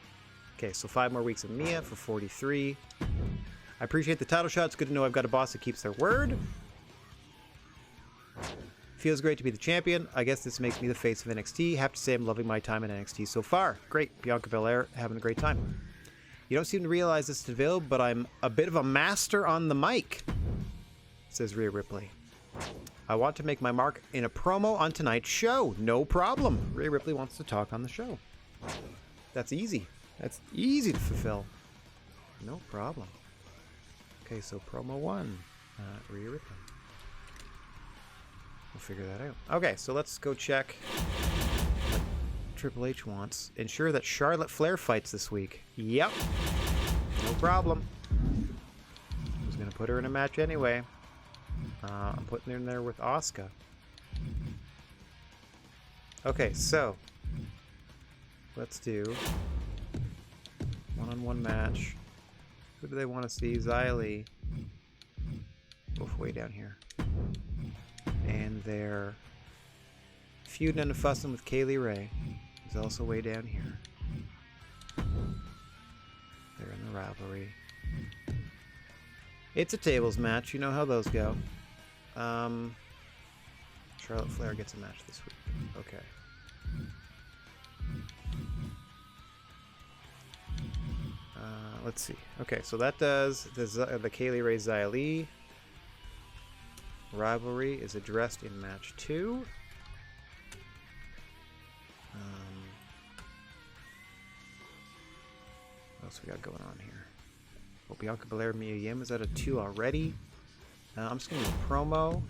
Okay, so 5 more weeks of Mia for 43. I appreciate the title shot. It's good to know I've got a boss that keeps their word. Feels great to be the champion. I guess this makes me the face of NXT. Have to say I'm loving my time in NXT so far. Great. Bianca Belair having a great time. You don't seem to realize this, DeVille, but I'm a bit of a master on the mic, says Rhea Ripley. I want to make my mark in a promo on tonight's show. No problem. Rhea Ripley wants to talk on the show. That's easy. That's easy to fulfill. No problem. Okay, so promo 1. Rhea Ripley. We'll figure that out. Okay, so let's go check what Triple H wants. Ensure that Charlotte Flair fights this week. Yep. No problem. I was going to put her in a match anyway. I'm putting her in there with Asuka. Okay, so let's do one-on-one match. Who do they want to see? Xia Li. Both way down here. And they're feuding and fussing with Kaylee Ray. Who's also way down here. They're in the rivalry. It's a tables match. You know how those go. Charlotte Flair gets a match this week. Okay. Let's see. Okay, so that does the Kaylee Ray Xia Li rivalry is addressed in match 2. What else we got going on here? Oh, Bianca Belair, Mia Yim is at a 2 already. I'm just going to do a promo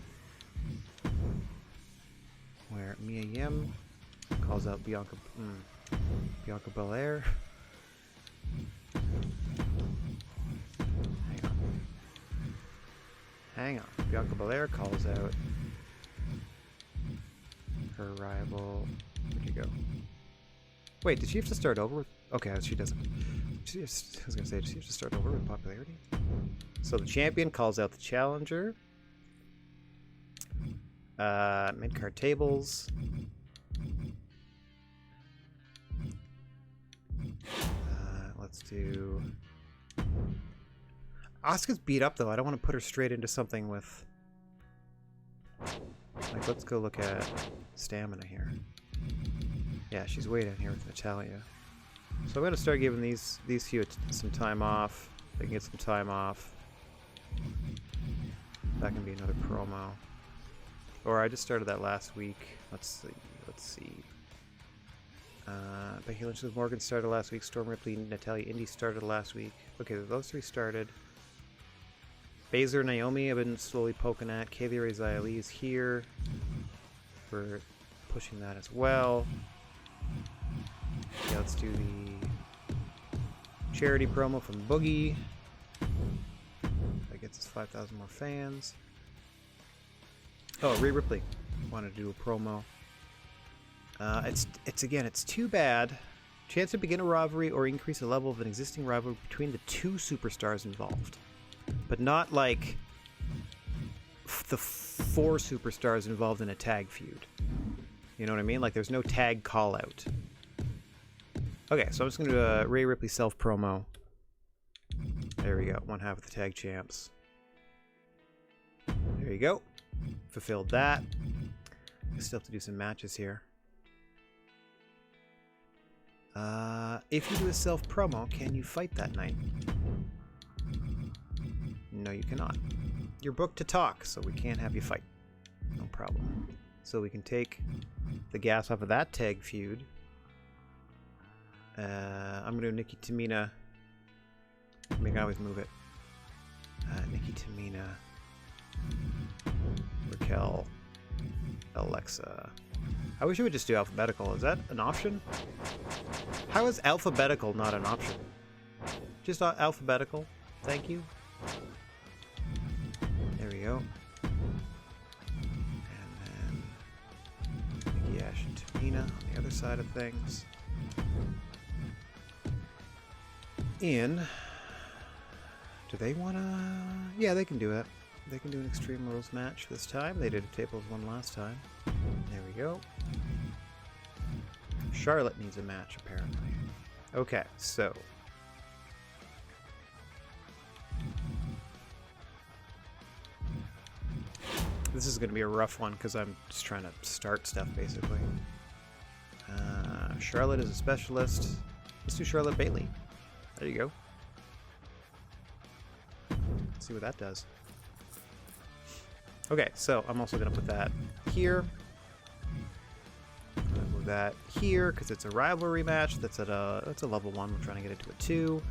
where Mia Yim calls out Bianca Belair. Hang on. Bianca Belair calls out her rival. Where'd you go? Wait, did she have to start over with? Okay, she doesn't. I was gonna say, does she have to start over with popularity? So the champion calls out the challenger. Mid-card tables. Let's do... Asuka's beat up, though. I don't want to put her straight into something with... Like, let's go look at stamina here. Yeah, she's way down here with Natalia. So I'm going to start giving these few some time off. They can get some time off. That can be another promo. Or I just started that last week. Let's see. Becky Lynch with Morgan started last week. Storm Ripley, Natalia Indy started last week. Okay, those 3 started. Baszler, Naomi, I've been slowly poking at. Kaylee Ray Xia Li is here. We're pushing that as well. Yeah, let's do the charity promo from Boogie. That gets us 5,000 more fans. Oh, Rhea Ripley wanted to do a promo. It's too bad Chance to begin a rivalry or increase the level of an existing rivalry between the two superstars involved. But not like the 4 superstars involved in a tag feud. You know what I mean? Like there's no tag call out. Okay, so I'm just going to do a Rhea Ripley self-promo. There we go. 1/2 of the tag champs. There you go. Fulfilled that. I still have to do some matches here. If you do a self-promo, can you fight that night? No, you cannot. You're booked to talk, so we can't have you fight. No problem. So we can take the gas off of that tag feud. I'm going to do Nikki Tamina. I can always move it. Nikki Tamina. Raquel. Alexa. I wish it would just do alphabetical. Is that an option? How is alphabetical not an option? Just alphabetical. Thank you. There we go. And then Nikki Ash and Tamina on the other side of things. Do they want to... Yeah, they can do it. They can do an Extreme Rules match this time. They did a tables one last time. There we go. Charlotte needs a match, apparently. Okay, so... This is going to be a rough one because I'm just trying to start stuff, basically. Charlotte is a specialist. Let's do Charlotte Bailey. There you go. Let's see what that does. Okay, so I'm also going to put that here. I'm going to move that here because it's a rivalry match. That's a level 1. We're trying to get it to a 2.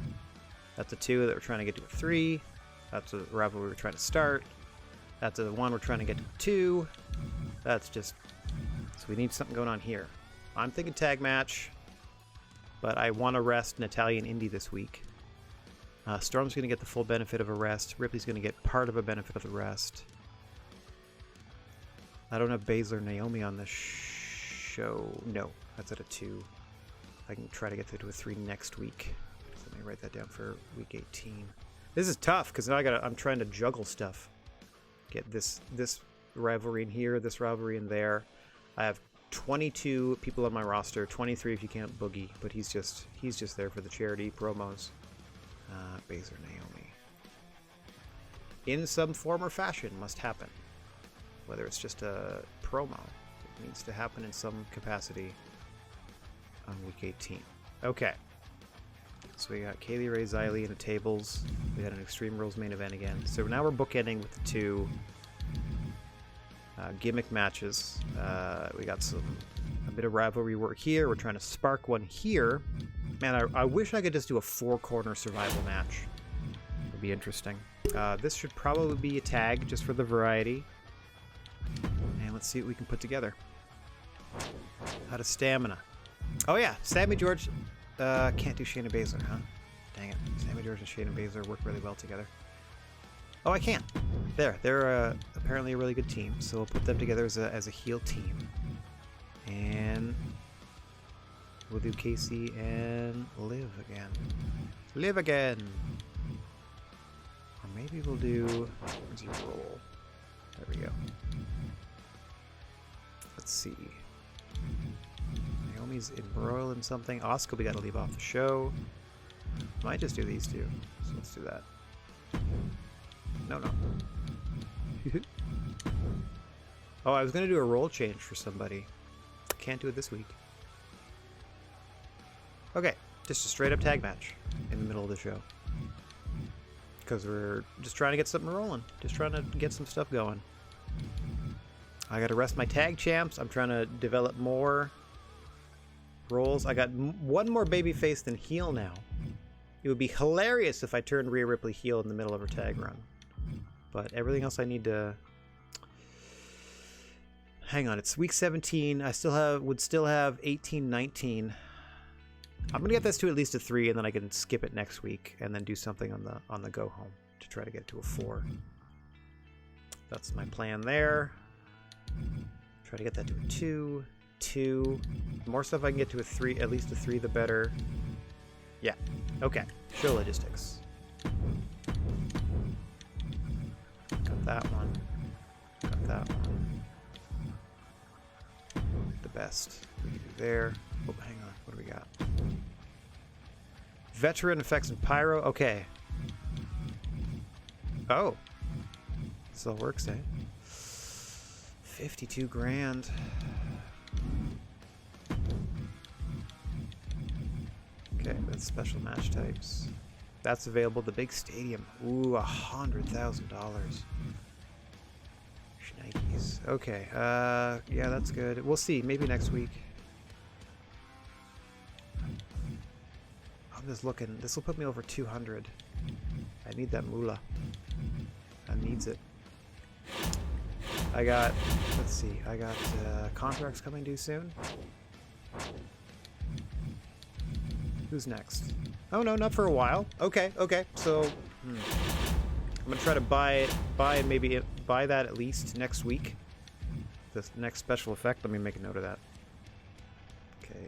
That's a 2 that we're trying to get to a 3. That's a rivalry we're trying to start. That's a 1 we're trying to get to a 2. That's just... So we need something going on here. I'm thinking tag match, but I want to rest Natalya and Indy this week. Storm's going to get the full benefit of a rest. Ripley's going to get part of a benefit of the rest. I don't have Baszler Naomi on this show. No, that's at a 2. I can try to get to a 3 next week. So let me write that down for week 18. This is tough because now I'm trying to juggle stuff. Get this rivalry in here, this rivalry in there. I have 22 people on my roster, 23 if you count Boogie, but he's just there for the charity promos. Baszler Naomi. In some form or fashion must happen. Whether it's just a promo, it needs to happen in some capacity on week 18. Okay. So we got Kaylee Ray Xylee in the tables. We had an Extreme Rules main event again. So now we're bookending with the 2 gimmick matches. We got a bit of rivalry work here. We're trying to spark one here. Man, I wish I could just do a 4-corner survival match. It would be interesting. This should probably be a tag just for the variety. And let's see what we can put together. Out of stamina. Oh yeah, Sammy George can't do Shayna Baszler, huh? Dang it. Sammy George and Shayna Baszler work really well together. Oh, I can. They're apparently a really good team, so we'll put them together as a heel team. And we'll do Casey and Liv again. Liv again! Or maybe we'll do... Where's your roll? There we go. Let's see. Naomi's embroiled in something. Asuka, we gotta leave off the show. Might just do these 2. So let's do that. No. Oh, I was gonna do a role change for somebody. Can't do it this week. Okay, just a straight up tag match in the middle of the show. Because we're just trying to get something rolling. Just trying to get some stuff going. I gotta rest my tag champs. I'm trying to develop more roles. I got one more babyface than heel now. It would be hilarious if I turned Rhea Ripley heel in the middle of her tag run. But everything else I need to... Hang on, it's week 17. I would still have 18, 19. I'm gonna get this to at least a 3, and then I can skip it next week, and then do something on the go home to try to get to a 4. That's my plan there. Try to get that to a 2. 2. The more stuff I can get to a 3, at least a 3, the better. Yeah. Okay. Show logistics. Got that one. Got that one. The best we can do there. Oh, hang on. What do we got? Veteran effects and pyro. Okay. Oh. Still works, eh? 52 grand. Okay, that's special match types. That's available at the big stadium. Ooh, $100,000. Shnikes. Okay, yeah, that's good. We'll see. Maybe next week. I'm just looking. This will put me over 200. I need that moolah. I needs it. I got, let's see, I got contracts coming due soon. Who's next? Oh no, not for a while. Okay, okay. So I'm gonna try to buy maybe buy that at least next week. The next special effect. Let me make a note of that. Okay.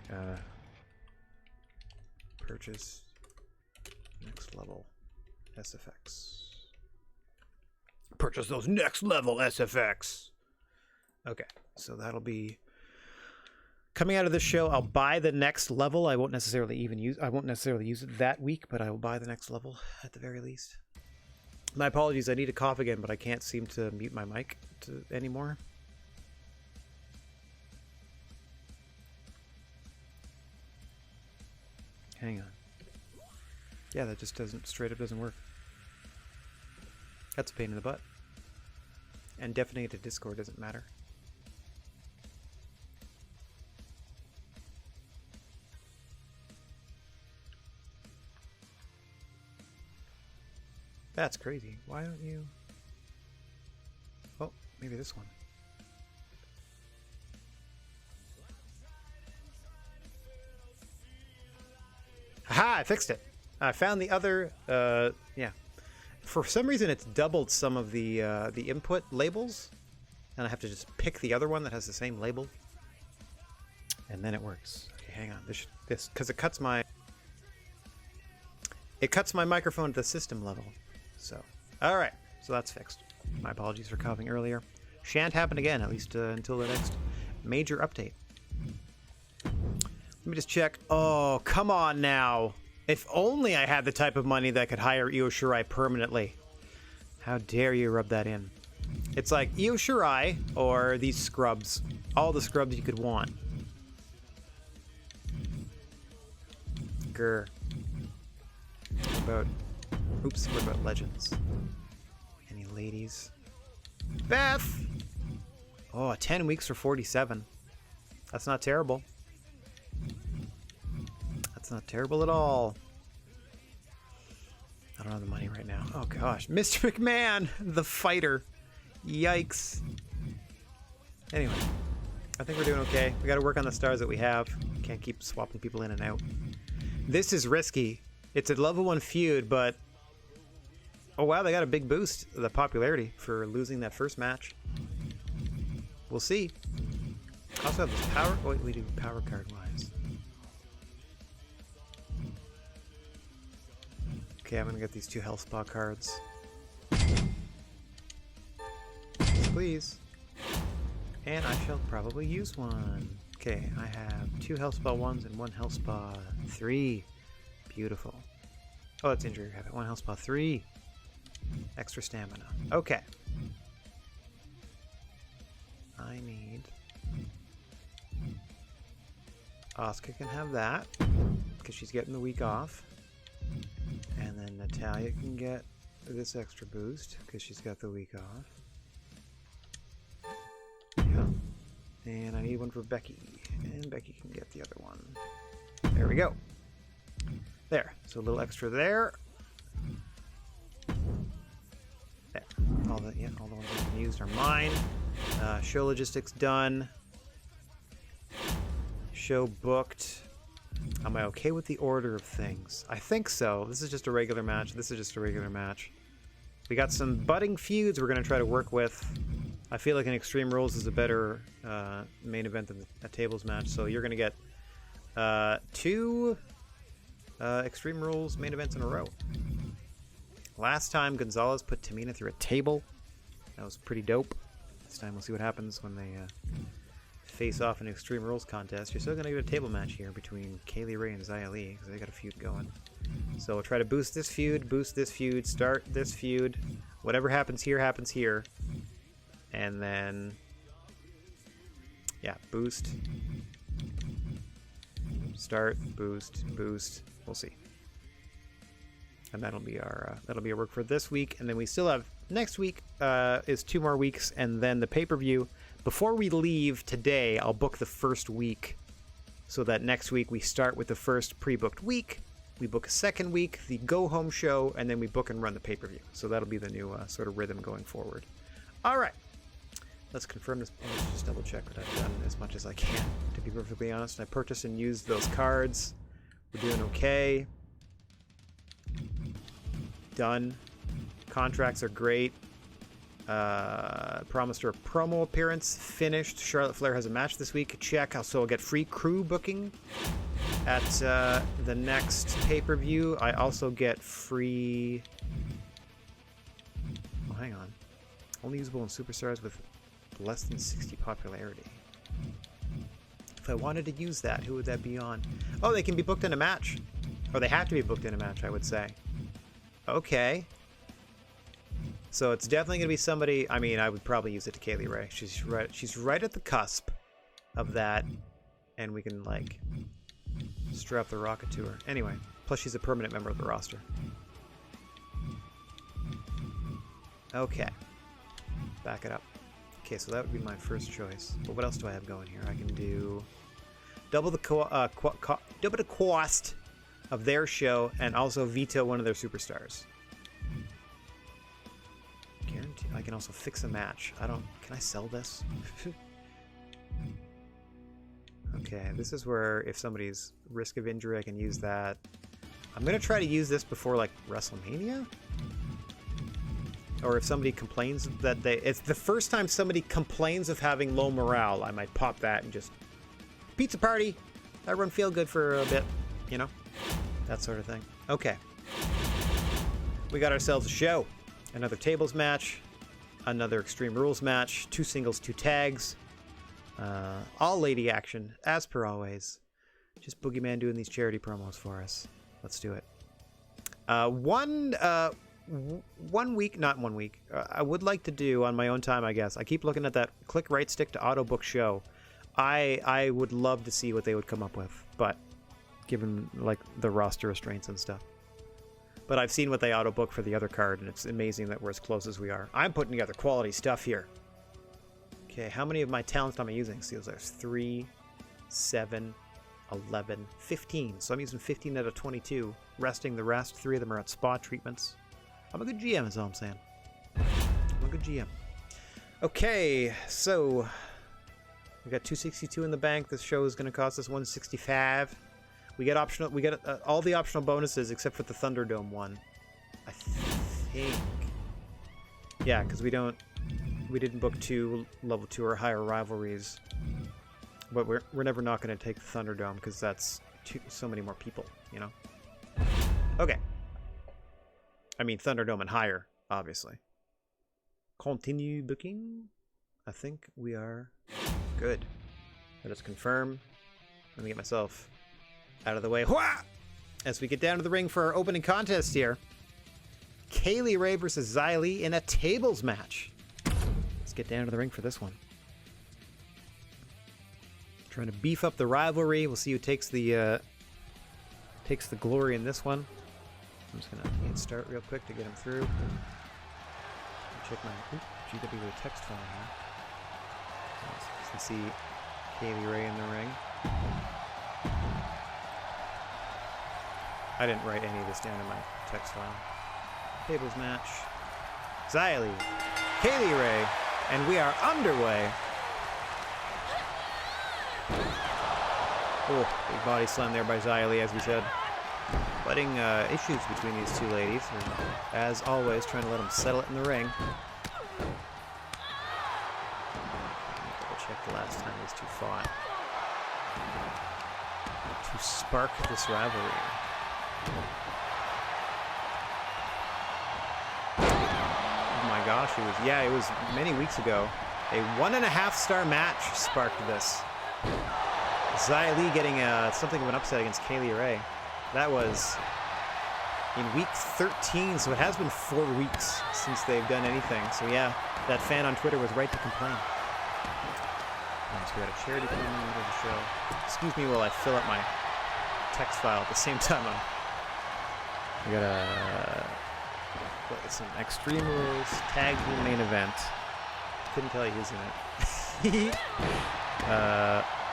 Purchase next level SFX. Purchase those next level SFX. Okay, so that'll be coming out of this show. I'll buy the next level. I won't necessarily use it that week, but I will buy the next level at the very least. My apologies, I need to cough again, but I can't seem to mute my mic anymore. Hang on. Yeah, that just straight up doesn't work. That's a pain in the butt. And deafening it to Discord doesn't matter. That's crazy. Why don't you... Oh, maybe this one. Aha! I fixed it. I found the other... yeah. For some reason, it's doubled some of the input labels, and I have to just pick the other one that has the same label, and then it works. Okay, hang on. This because it cuts my microphone at the system level. So, all right. So that's fixed. My apologies for coughing earlier. Shan't happen again, at least until the next major update. Let me just check. Oh, come on now. If only I had the type of money that could hire Io Shirai permanently. How dare you rub that in. It's like Io Shirai or these scrubs. All the scrubs you could want. Grr. What about legends? Any ladies? Beth! Oh, 10 weeks for 47. That's not terrible. That's not terrible at all. I don't have the money right now. Oh gosh. Mr. McMahon, the fighter. Yikes. Anyway, I think we're doing okay. We gotta work on the stars that we have. Can't keep swapping people in and out. This is risky. It's a level 1 feud, but... Oh wow, they got a big boost of the popularity for losing that first match. We'll see. Also have this power... Oh wait, we do power card-wise. Okay, I'm gonna get these 2 health spa cards. Please. And I shall probably use one. Okay, I have 2 health spa 1s and 1 health spa 3. Beautiful. Oh, that's injury habit. 1 health spa 3. Extra stamina. Okay. I need... Asuka can have that, because she's getting the week off. And then Natalia can get this extra boost, because she's got the week off. Yeah. And I need one for Becky. And Becky can get the other one. There we go. There. So a little extra there. There. All the ones I've used are mine. Show logistics done. Show booked. Am I okay with the order of things? I think so. This is just a regular match. This is just a regular match. We got some budding feuds we're going to try to work with. I feel like an Extreme Rules is a better main event than a tables match. So you're going to get 2 Extreme Rules main events in a row. Last time, Gonzalez put Tamina through a table. That was pretty dope. This time we'll see what happens when they face off in an Extreme Rules contest. You're still going to get a table match here between Kaylee Ray and Xia Li, because they got a feud going. So we'll try to boost this feud, start this feud. Whatever happens here. And then, yeah, boost. Start, boost. We'll see. And that'll be our work for this week. And then we still have next week is 2 more weeks, and then the pay-per-view. Before we leave today, I'll book the first week, so that next week we start with the first pre-booked week. We book a second week, the go-home show, and then we book and run the pay-per-view. So that'll be the new sort of rhythm going forward. All right. Let's confirm this. Let's just double check that I've done as much as I can, to be perfectly honest. I purchased and used those cards. We're doing okay. Done. Contracts are great. Promised her a promo appearance. Finished. Charlotte Flair has a match this week. Check. Also, I'll get free crew booking at the next pay-per-view. I also get free... Oh, hang on. Only usable in superstars with less than 60 popularity. If I wanted to use that, who would that be on? Oh, they can be booked in a match. Or they have to be booked in a match, I would say. Okay. So it's definitely going to be somebody... I mean, I would probably use it to Kaylee Ray. She's right at the cusp of that. And we can, like, strap the rocket to her. Anyway, plus she's a permanent member of the roster. Okay. Back it up. Okay, so that would be my first choice. But what else do I have going here? I can do double the cost of their show and also veto one of their superstars. Guarantee. I can also fix a match. Can I sell this? Okay, this is where if somebody's risk of injury, I can use that. I'm gonna try to use this before like WrestleMania. Or if somebody complains that it's the first time somebody complains of having low morale, I might pop that and just pizza party. Everyone feel good for a bit, you know, that sort of thing. Okay, we got ourselves a show. Another tables match, another Extreme Rules match, 2 singles, 2 tags, all lady action as per always. Just Boogeyman doing these charity promos for us. Let's do it. One week, not 1 week. I would like to do on my own time, I guess. I keep looking at that click right stick to auto book show. I would love to see what they would come up with, but given like the roster restraints and stuff. But I've seen what they auto book for the other card, and it's amazing that we're as close as we are. I'm putting together quality stuff here. Okay, how many of my talents am I using? See, there's 3, 7, 11, 15. So I'm using 15 out of 22, resting the rest. 3 of them are at spa treatments. I'm a good GM, is all I'm saying. I'm a good GM. Okay, so we got 262 in the bank. This show is going to cost us 165. We get optional. We get all the optional bonuses except for the Thunderdome one. I think. Yeah, because we didn't book 2 level 2 or higher rivalries. But we're never not going to take the Thunderdome because that's so many more people, you know. Okay. I mean, Thunderdome and higher, obviously. Continue booking. I think we are good. Let us confirm. Let me get myself out of the way. Hwah! As we get down to the ring for our opening contest here. Kaylee Ray versus Xia Li in a tables match. Let's get down to the ring for this one. Trying to beef up the rivalry. We'll see who takes the glory in this one. I'm just gonna hit start real quick to get him through. Check my GWA text file here. You can see Kaylee Ray in the ring. I didn't write any of this down in my text file. Tables match. Xia Li, Kaylee Ray, and we are underway. Oh, big body slam there by Xia Li, as we said. Budding issues between these two ladies. And, as always, trying to let them settle it in the ring. Check the last time these two fought. To spark this rivalry. Oh my gosh, it was many weeks ago. A 1.5-star match sparked this. Xia Li getting something of an upset against Kaylee Ray. That was in week 13, so it has been 4 weeks since they've done anything. So yeah, that fan on Twitter was right to complain. Nice, we got a charity cleaning into the show. Excuse me while I fill up my text file at the same time. We got some Extreme Rules tag team main event. Couldn't tell you who's in it.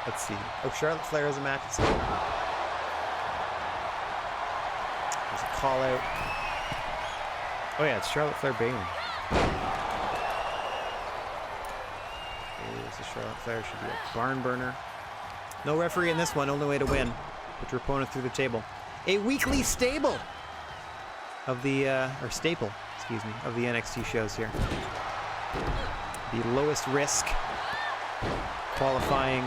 Let's see. Oh, Charlotte Flair has a match. There's a call out. Oh yeah, it's Charlotte Flair Bayley. There's the Charlotte Flair. Should be a barn burner. No referee in this one. Only way to win. Put your opponent through the table. A weekly stable of the or staple, excuse me, of the NXT shows here. The lowest risk qualifying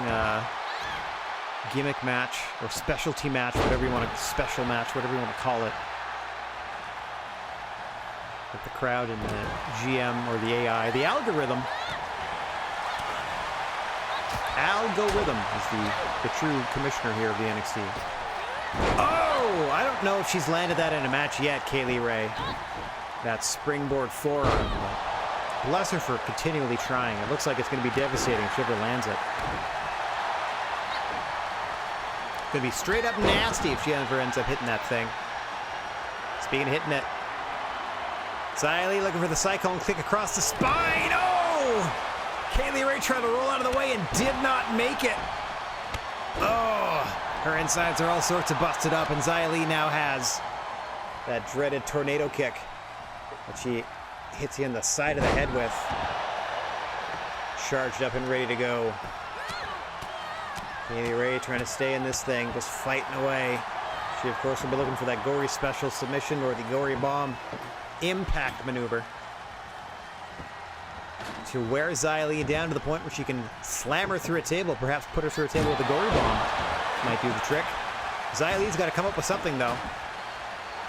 gimmick match or specialty match, whatever you want to, special match, whatever you want to call it. With the crowd and the GM or the AI, the algorithm. Algorithm is the true commissioner here of the NXT. Oh, I don't know if she's landed that in a match yet, Kaylee Ray. That springboard forearm. Bless her for continually trying. It looks like it's going to be devastating if she ever lands it. It's going to be straight up nasty if she ever ends up hitting that thing. Speaking of hitting it, Xia Li looking for the cyclone kick across the spine. Oh! Kaylee Ray tried to roll out of the way and did not make it. Oh! Her insides are all sorts of busted up, and Xia Li now has that dreaded tornado kick that she hits you in the side of the head with. Charged up and ready to go. Kaylee Ray trying to stay in this thing, just fighting away. She, of course, will be looking for that gory special submission or the gory bomb impact maneuver to wear Xia Li down to the point where she can slam her through a table, perhaps put her through a table with a gory bomb. Might do the trick. Xia Li's got to come up with something, though.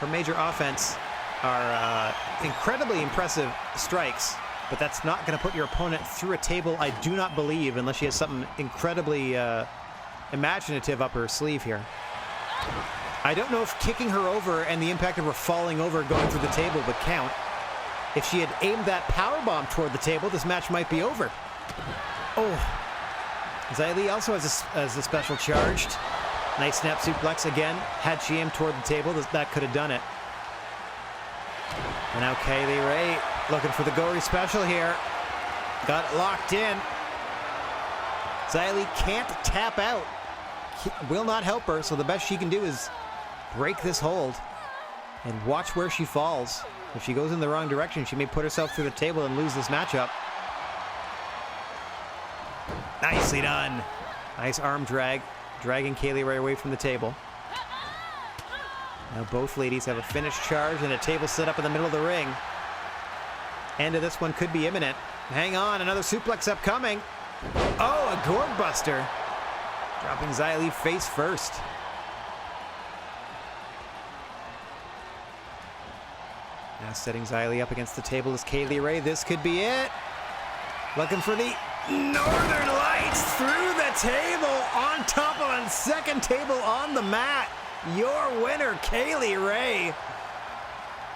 Her major offense are incredibly impressive strikes, but that's not going to put your opponent through a table, I do not believe, unless she has something incredibly imaginative up her sleeve here. I don't know if kicking her over and the impact of her falling over going through the table would count. If she had aimed that powerbomb toward the table, this match might be over. Oh. Xia Li also has a special charged. Nice snap suplex again. Had she aimed toward the table, that could have done it. And now Kaylee Ray looking for the gory special here. Got it locked in. Xia Li can't tap out. Will not help her, so the best she can do is break this hold and watch where she falls. If she goes in the wrong direction, she may put herself through the table and lose this matchup. Nicely done. Nice arm drag, dragging Kaylee Ray away from the table. Now both ladies have a finished charge and a table set up in the middle of the ring. End of this one could be imminent. Hang on, another suplex upcoming. Oh, a gourd buster. Dropping Xia Li face first. Now setting Xia Li up against the table is Kaylee Ray. This could be it. Looking for the Northern Lights through the table, on top of a second table on the mat. Your winner, Kaylee Ray.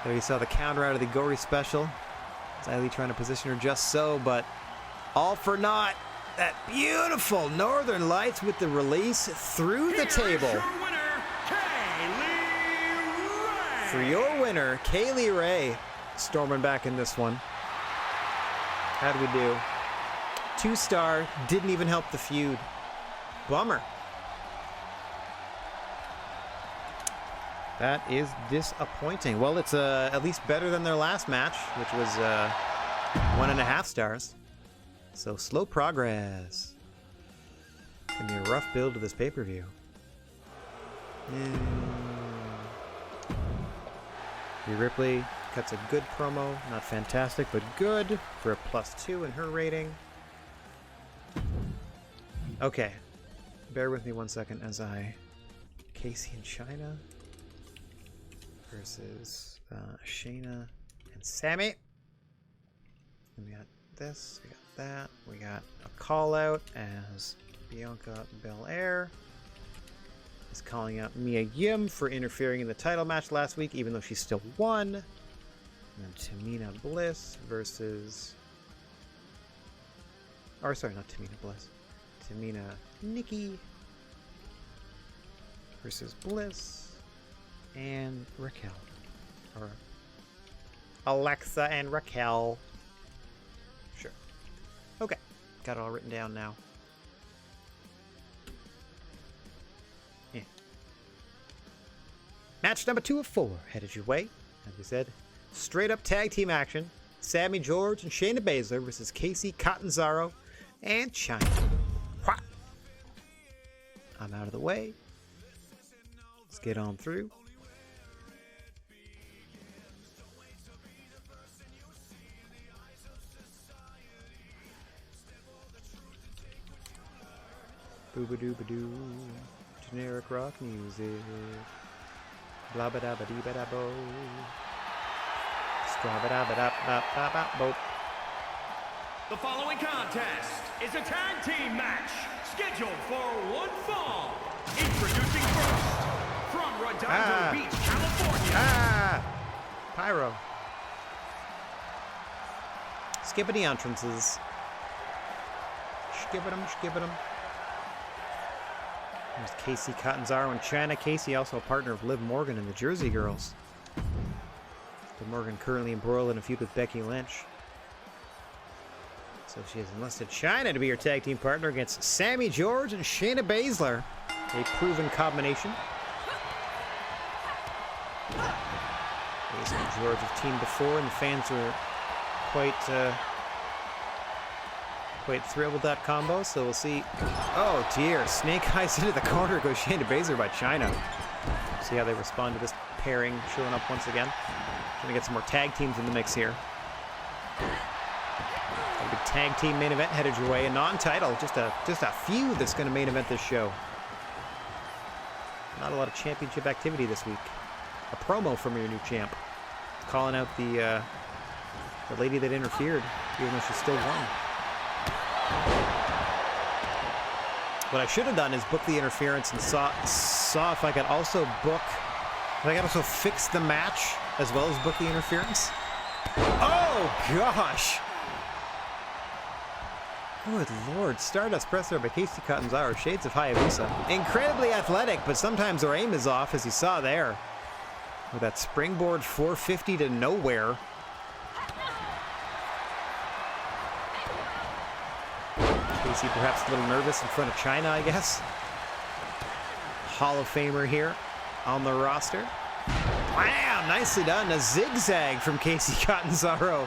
There you saw the counter out of the gory special. Xia Li trying to position her just so, but all for naught. That beautiful Northern Lights with the release through the table. For your winner, Kaylee Ray, storming back in this one. How'd we do? 2-star, didn't even help the feud. Bummer. That is disappointing. Well, it's at least better than their last match, which was 1.5 stars. So slow progress. It's gonna be a rough build to this pay-per-view. Rhea Ripley cuts a good promo, not fantastic, but good for a +2 in her rating. Okay. Bear with me 1 second as I... Casey and China versus Shayna and Sammy. And we got this, we got that, we got a call out as Bianca Belair is calling out Mia Yim for interfering in the title match last week, even though she still won. And then Tamina Bliss versus... Or sorry, not Tamina Bliss. Tamina Nikki versus Bliss and Raquel. Or Alexa and Raquel. Sure. Okay. Got it all written down now. Yeah. Match number 2 of 4 headed your way. As we said, straight up tag team action. Sammy George and Shayna Baszler versus Casey Catanzaro and China. I'm out of the way. Let's get on through. Boo-ba-doo-ba-doo. Generic rock music. Blah-ba-da-ba-dee-ba-da-bo. Stra-ba-da-ba-da-ba-ba-ba-bo. The following contest is a tag team match scheduled for one fall. Introducing first, from Redondo Beach, California. Pyro. Skippity entrances. Skip-a-dum. There's Casey Catanzaro and China. Casey, also a partner of Liv Morgan and the Jersey Girls. Liv Morgan currently embroiled in a feud with Becky Lynch. So she has enlisted China to be her tag team partner against Sammy George and Shayna Baszler. A proven combination. Baszler and George have teamed before, and the fans were quite thrilled with that combo. So we'll see. Oh dear! Snake eyes into the corner goes Shayna Baszler by China. See how they respond to this pairing showing up once again. Trying to get some more tag teams in the mix here. A big tag team main event headed your way, a non-title, just a feud that's going to main event this show. Not a lot of championship activity this week. A promo from your new champ, calling out the lady that interfered, even though she still won. What I should have done is book the interference and saw if I could also fix the match as well as book the interference. Oh gosh! Good lord, Stardust presser by Casey Catanzaro, shades of Hayabusa. Incredibly athletic, but sometimes her aim is off, as you saw there. With that springboard 450 to nowhere. Casey perhaps a little nervous in front of China, I guess. Hall of Famer here on the roster. Wow, nicely done. A zigzag from Casey Catanzaro.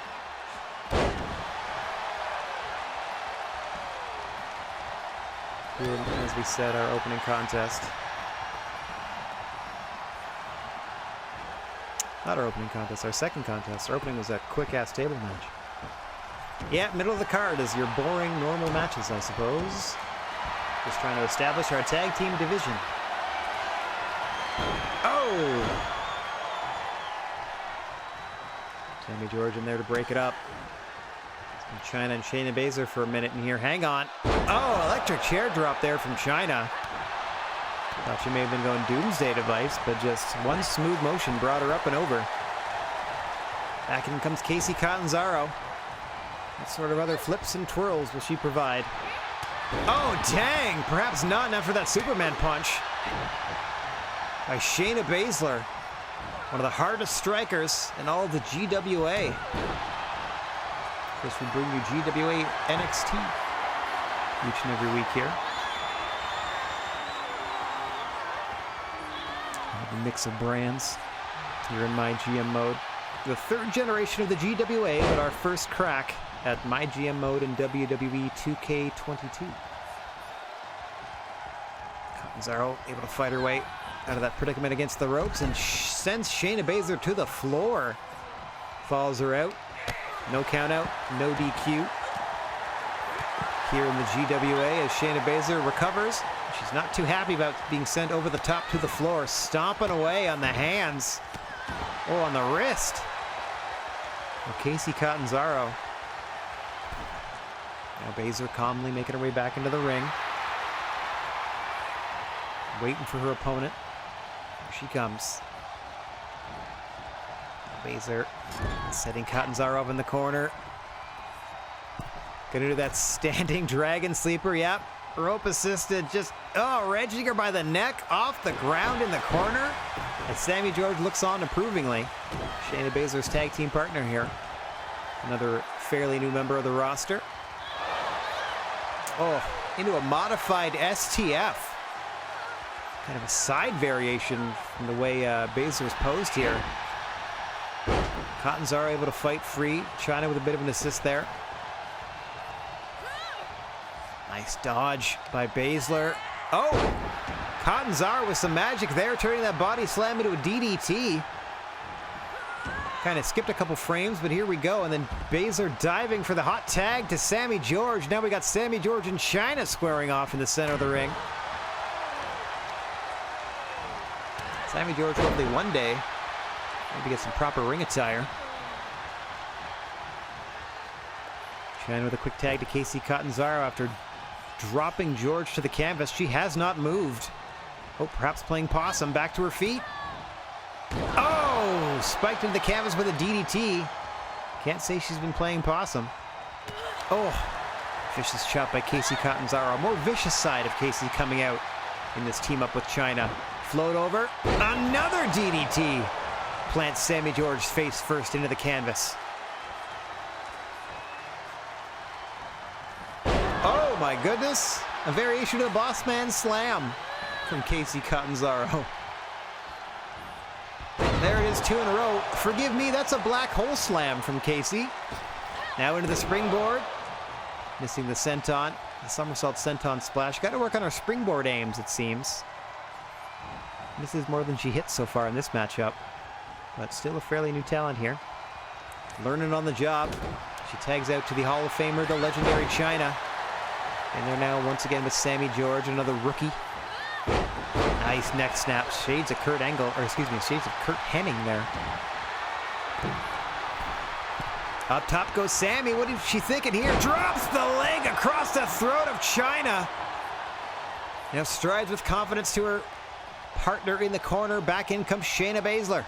As we said, our opening contest. Not our opening contest, our second contest. Our opening was that quick-ass table match. Yeah, middle of the card is your boring, normal matches, I suppose. Just trying to establish our tag team division. Oh! Sammy George in there to break it up. China and Shayna Baszler for a minute in here. Hang on. Oh, electric chair drop there from China. Thought she may have been going doomsday device, but just one smooth motion brought her up and over. Back in comes Casey Catanzaro. What sort of other flips and twirls will she provide? Oh, dang! Perhaps not enough for that Superman punch. By Shayna Baszler. One of the hardest strikers in all of the GWA. Of course, we bring you GWA NXT each and every week here. A mix of brands here in my GM mode. The third generation of the GWA, but our first crack at my GM mode in WWE 2K22. Catanzaro able to fight her way out of that predicament against the ropes and sends Shayna Baszler to the floor. Follows her out. No count out, no DQ. here in the GWA as Shayna Baszler recovers. She's not too happy about being sent over the top to the floor, stomping away on the hands. Oh, on the wrist. Well, Casey Catanzaro. Now Baszler calmly making her way back into the ring. Waiting for her opponent. Here she comes. Baszler setting Catanzaro up in the corner. Gonna do that standing dragon sleeper. Yep. Rope assisted. Just, wedging her by the neck off the ground in the corner. And Sammy George looks on approvingly. Shayna Baszler's tag team partner here. Another fairly new member of the roster. Oh, into a modified STF. Kind of a side variation from the way Baszler's posed here. Catanzaro able to fight free. Chyna with a bit of an assist there. Nice dodge by Baszler. Oh! Catanzaro with some magic there, turning that body slam into a DDT. Kind of skipped a couple frames, but here we go. And then Baszler diving for the hot tag to Sammy George. Now we got Sammy George and Chyna squaring off in the center of the ring. Sammy George hopefully one day maybe get some proper ring attire. Chyna with a quick tag to Casey Catanzaro after dropping George to the canvas. She has not moved. Oh, perhaps playing possum. Back to her feet. Oh! Spiked into the canvas with a DDT. Can't say she's been playing possum. Oh! Vicious chop by Casey Catanzaro. More vicious side of Casey coming out in this team up with Chyna. Float over. Another DDT. Plants Sammy George's face first into the canvas. Oh my goodness. A variation of the Boss Man Slam from Casey Catanzaro. There it is, 2 in a row. Forgive me, that's a black hole slam from Casey. Now into the springboard. Missing the senton. The somersault senton splash. Got to work on her springboard aims, it seems. Misses more than she hits so far in this matchup. But still a fairly new talent here. Learning on the job. She tags out to the Hall of Famer, the legendary Chyna. And they're now once again with Sammy George, another rookie. Nice neck snap. Shades of Kurt Angle, or excuse me, shades of Kurt Hennig there. Up top goes Sammy. What is she thinking here? Drops the leg across the throat of Chyna. Now strides with confidence to her partner in the corner. Back in comes Shayna Baszler.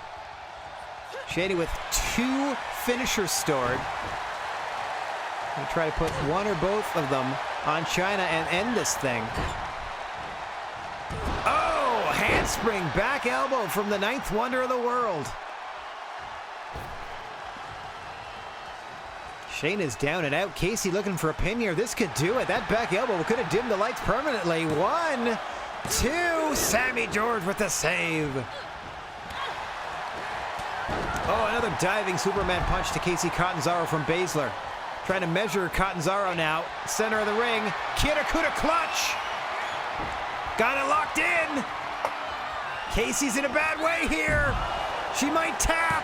Shayna with 2 finishers stored. Gonna try to put one or both of them on Chyna and end this thing. Oh, handspring back elbow from the 9th wonder of the world. Shayna's down and out. Casey looking for a pin here. This could do it. That back elbow could have dimmed the lights permanently. 1, 2. Sammy George with the save. Oh, another diving Superman punch to Casey Catanzaro from Baszler. Trying to measure Catanzaro now. Center of the ring. Kirakuda clutch. Got it locked in. Casey's in a bad way here. She might tap.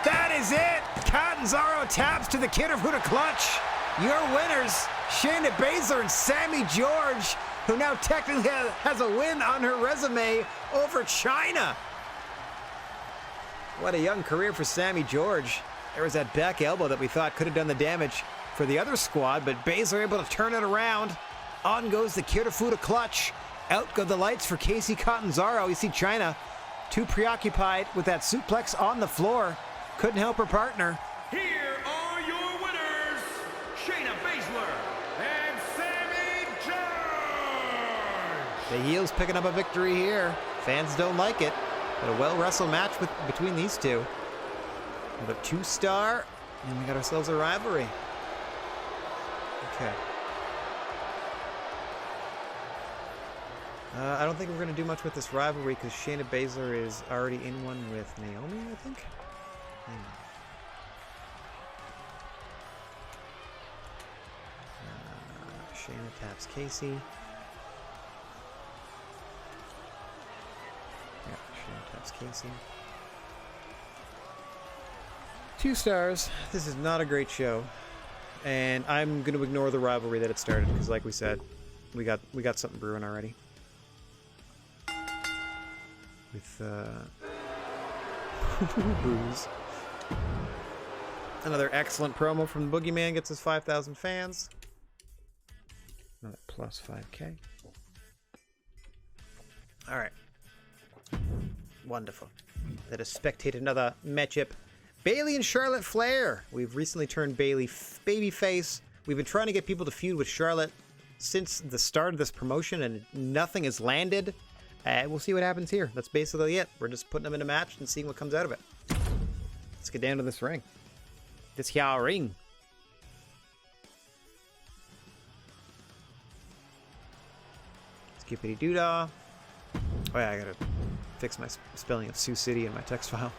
That is it. Catanzaro taps to the Kirakuda clutch. Your winners, Shayna Baszler and Sammy George, who now technically has a win on her resume over Chyna. What a young career for Sammy George. There was that back elbow that we thought could have done the damage for the other squad, but Baszler able to turn it around. On goes the Kirakuda clutch. Out go the lights for Casey Catanzaro. You see Chyna too preoccupied with that suplex on the floor. Couldn't help her partner. Here are your winners, Shayna Baszler and Sammy George. The heels picking up a victory here. Fans don't like it, but a well-wrestled match between these two. With a 2-star, and we got ourselves a rivalry. Okay. I don't think we're going to do much with this rivalry because Shayna Baszler is already in one with Naomi, I think. Shayna taps Casey. Yeah, Shayna taps Casey. 2 stars. This is not a great show. And I'm going to ignore the rivalry that it started, because like we said, we got something brewing already. With, booze. Another excellent promo from the Boogeyman gets us 5,000 fans. Another plus 5K. Alright. Wonderful. Let us spectate another matchup. Bayley and Charlotte Flair. We've recently turned Bayley babyface. We've been trying to get people to feud with Charlotte since the start of this promotion, and nothing has landed. We'll see what happens here. That's basically it. We're just putting them in a match and seeing what comes out of it. Let's get down to this ring. This here ring. Skippity doodah. Oh yeah, I gotta fix my spelling of Sioux City in my text file.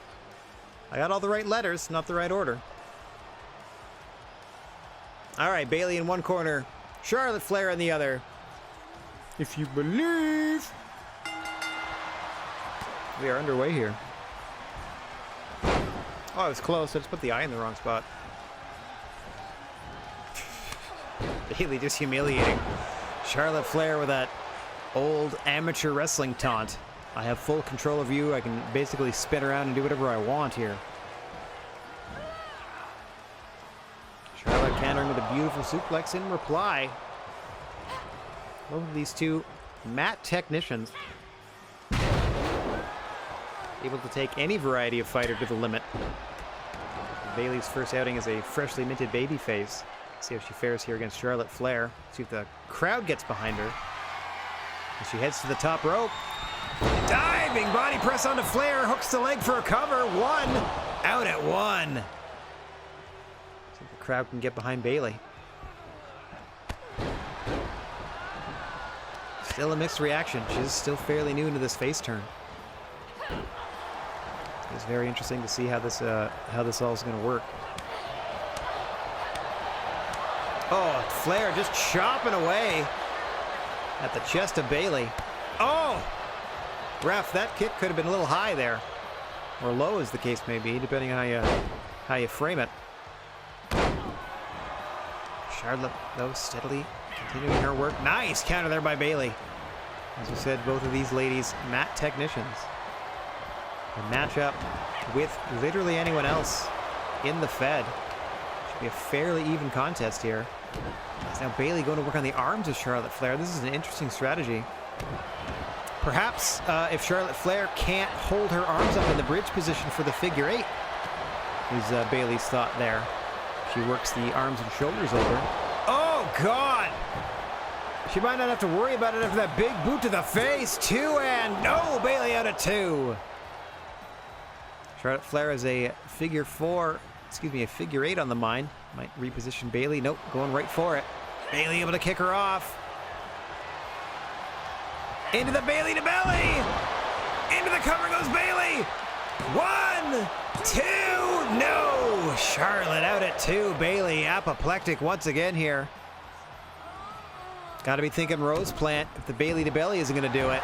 I got all the right letters, not the right order. Alright, Bayley in one corner, Charlotte Flair in the other. If you believe. We are underway here. Oh, I was close. I just put the eye in the wrong spot. Bayley just humiliating Charlotte Flair with that old amateur wrestling taunt. I have full control of you. I can basically spin around and do whatever I want here. Charlotte countering with a beautiful suplex in reply. Both of these two mat technicians able to take any variety of fighter to the limit. Bayley's first outing as a freshly minted babyface. See how she fares here against Charlotte Flair. See if the crowd gets behind her. As she heads to the top rope. Diving body press onto Flair. Hooks the leg for a cover. One. Out at one. See if the crowd can get behind Bayley. Still a mixed reaction. She's still fairly new into this face turn. It's very interesting to see how this all is going to work. Oh, Flair just chopping away at the chest of Bayley. Oh! Ref, that kick could have been a little high there. Or low, as the case may be, depending on how you frame it. Charlotte, though, steadily continuing her work. Nice counter there by Bayley. As we said, both of these ladies, mat technicians. A matchup with literally anyone else in the Fed. Should be a fairly even contest here. It's now Bayley going to work on the arms of Charlotte Flair. This is an interesting strategy. Perhaps if Charlotte Flair can't hold her arms up in the bridge position for the figure eight, is Bayley's thought there. She works the arms and shoulders over. Oh, God! She might not have to worry about it after that big boot to the face. Two and no, Bayley out at two. Charlotte Flair has a figure eight on the mind. Might reposition Bayley. Nope, going right for it. Bayley able to kick her off. Into the Bayley to belly. Into the cover goes Bayley. 1, 2, no. Charlotte out at two. Bayley apoplectic once again here. Got to be thinking Rose Plant if the Bayley to belly isn't going to do it.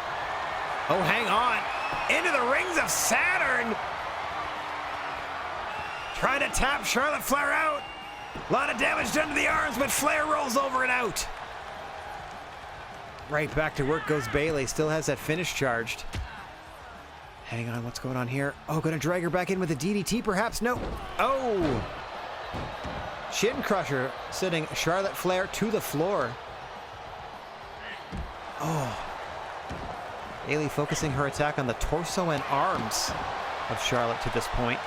Oh, hang on. Into the rings of Saturn. Trying to tap Charlotte Flair out. A lot of damage done to the arms, but Flair rolls over and out. Right back to work goes Bayley. Still has that finish charged. Hang on, what's going on here? Oh, gonna drag her back in with a DDT perhaps? No. Oh! Shin crusher sending Charlotte Flair to the floor. Oh. Bayley focusing her attack on the torso and arms of Charlotte to this point.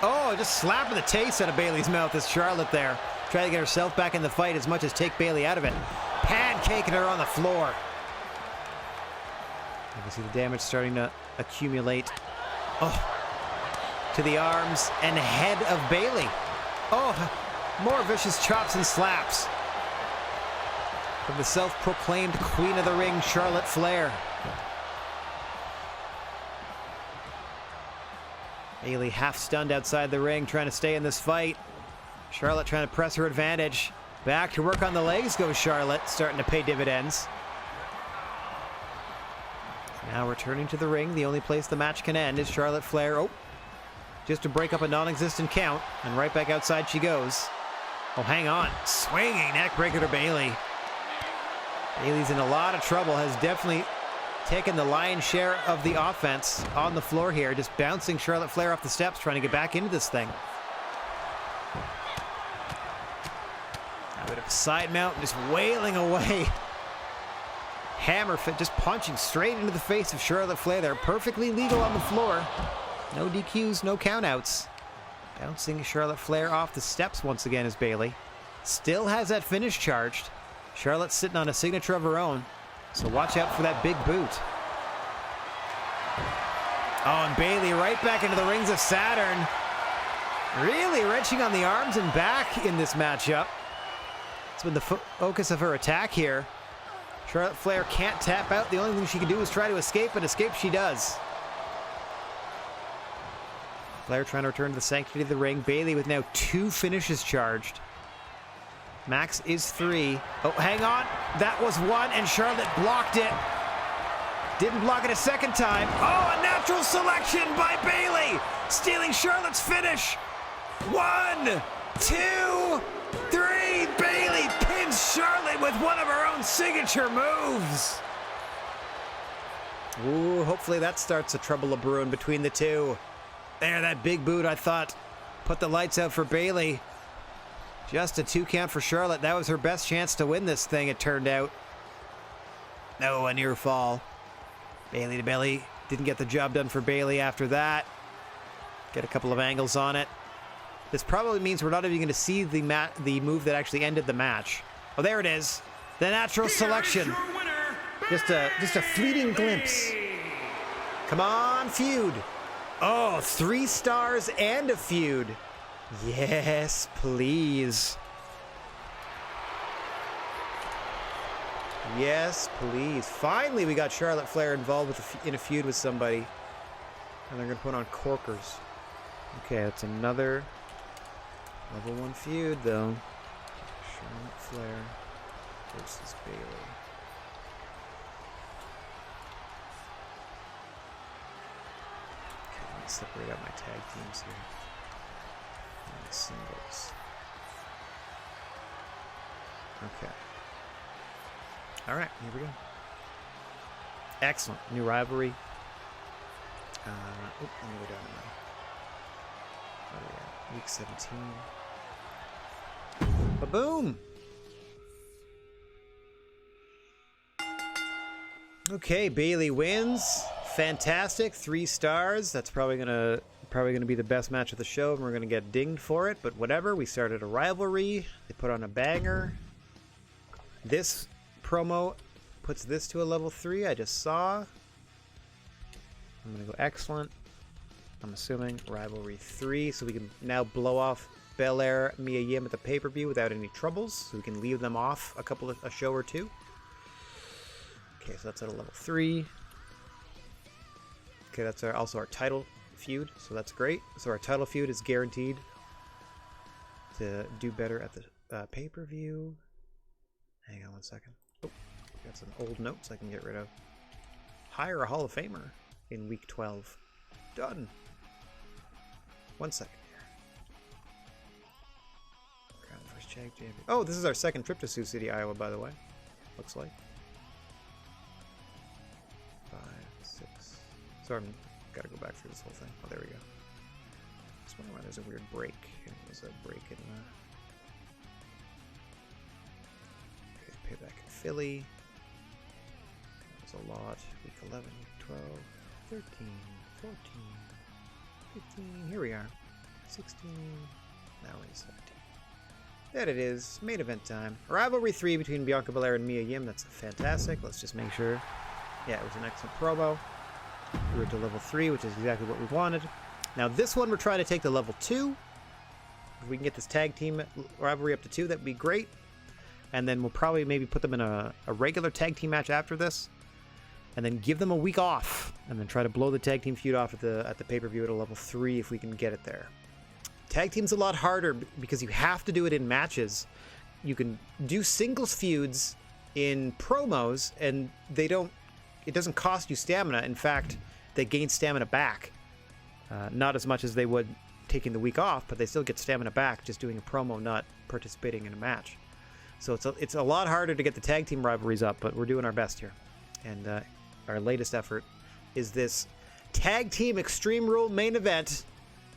Oh, just slapping the taste out of Bayley's mouth is Charlotte there. Trying to get herself back in the fight as much as take Bayley out of it. Pancaking her on the floor. You can see the damage starting to accumulate. Oh, to the arms and head of Bayley. Oh, more vicious chops and slaps from the self-proclaimed queen of the ring, Charlotte Flair. Bayley half stunned outside the ring, trying to stay in this fight. Charlotte trying to press her advantage. Back to work on the legs goes Charlotte, starting to pay dividends. Now returning to the ring, the only place the match can end is Charlotte Flair. Oh, just to break up a non-existent count, and right back outside she goes. Oh, hang on. Swinging neckbreaker to Bayley. Bayley's in a lot of trouble, has definitely taken the lion's share of the offense on the floor here, just bouncing Charlotte Flair off the steps, trying to get back into this thing. A bit of a side mount, just wailing away. Hammer fit, just punching straight into the face of Charlotte Flair there. Perfectly legal on the floor. No DQs, no countouts. Bouncing Charlotte Flair off the steps once again is Bayley. Still has that finish charged. Charlotte's sitting on a signature of her own, so watch out for that big boot. Oh, and Bayley right back into the rings of Saturn. Really wrenching on the arms and back in this matchup. It's been the focus of her attack here. Charlotte Flair can't tap out. The only thing she can do is try to escape, and escape she does. Flair trying to return to the sanctity of the ring. Bayley with now 2 finishes charged. Max is 3. Oh, hang on. That was 1, and Charlotte blocked it. Didn't block it a second time. Oh, a natural selection by Bayley, stealing Charlotte's finish. 1, 2, 3. Bayley pins Charlotte with one of her own signature moves. Ooh, hopefully that starts a trouble of brewing between the two. There, that big boot, I thought, put the lights out for Bayley. Just a 2 count for Charlotte. That was her best chance to win this thing, it turned out. No, a near fall. Bayley to belly. Didn't get the job done for Bayley after that. Get a couple of angles on it. This probably means we're not even going to see the move that actually ended the match. Oh, there it is. The natural selection. Just a fleeting glimpse. Come on, feud. Oh, 3 stars and a feud. Yes, please. Yes, please. Finally, we got Charlotte Flair involved in a feud with somebody. And they're going to put on corkers. Okay, that's another level 1 feud, though. Charlotte Flair versus Bayley. Separate out my tag teams here. And the singles. Okay. Alright, here we go. Excellent. New rivalry. Let me go down to what are we at? Week 17. Ba-boom! Okay, Bayley wins. Fantastic, 3 stars. That's probably gonna be the best match of the show, and we're gonna get dinged for it. But whatever. We started a rivalry. They put on a banger. This promo puts this to a level 3. I just saw. I'm gonna go excellent. I'm assuming rivalry 3, so we can now blow off Belair, Mia Yim at the pay-per-view without any troubles. So we can leave them off a show or 2. Okay, so that's at a level 3. Okay, that's also our title feud, so that's great. So our title feud is guaranteed to do better at the pay-per-view. Hang on one second. Oh, got some old notes I can get rid of. Hire a Hall of Famer in week 12. Done. 1 second here. Crown first check, oh, this is our second trip to Sioux City, Iowa, by the way. Looks like. 5, 6. Sorry, I've got to go back through this whole thing. Oh, there we go. I just wonder why there's a weird break. There's a break in okay, payback in Philly. That was a lot. Week 11, week 12, 13, 14, 15. Here we are. 16. Now we're in 17. There it is. Main event time. Rivalry 3 between Bianca Belair and Mia Yim. That's fantastic. Let's just make sure. Yeah, it was an excellent promo. We were to level 3, which is exactly what we wanted. Now this one we're trying to take to level 2. If we can get this tag team rivalry up to 2, that'd be great. And then we'll probably maybe put them in a regular tag team match after this. And then give them a week off. And then try to blow the tag team feud off at the pay-per-view at a level 3 if we can get it there. Tag team's a lot harder because you have to do it in matches. You can do singles feuds in promos and it doesn't cost you stamina. In fact, they gain stamina back. Not as much as they would taking the week off, but they still get stamina back just doing a promo, not participating in a match. So it's a lot harder to get the tag team rivalries up, but we're doing our best here. And our latest effort is this tag team Extreme Rule main event.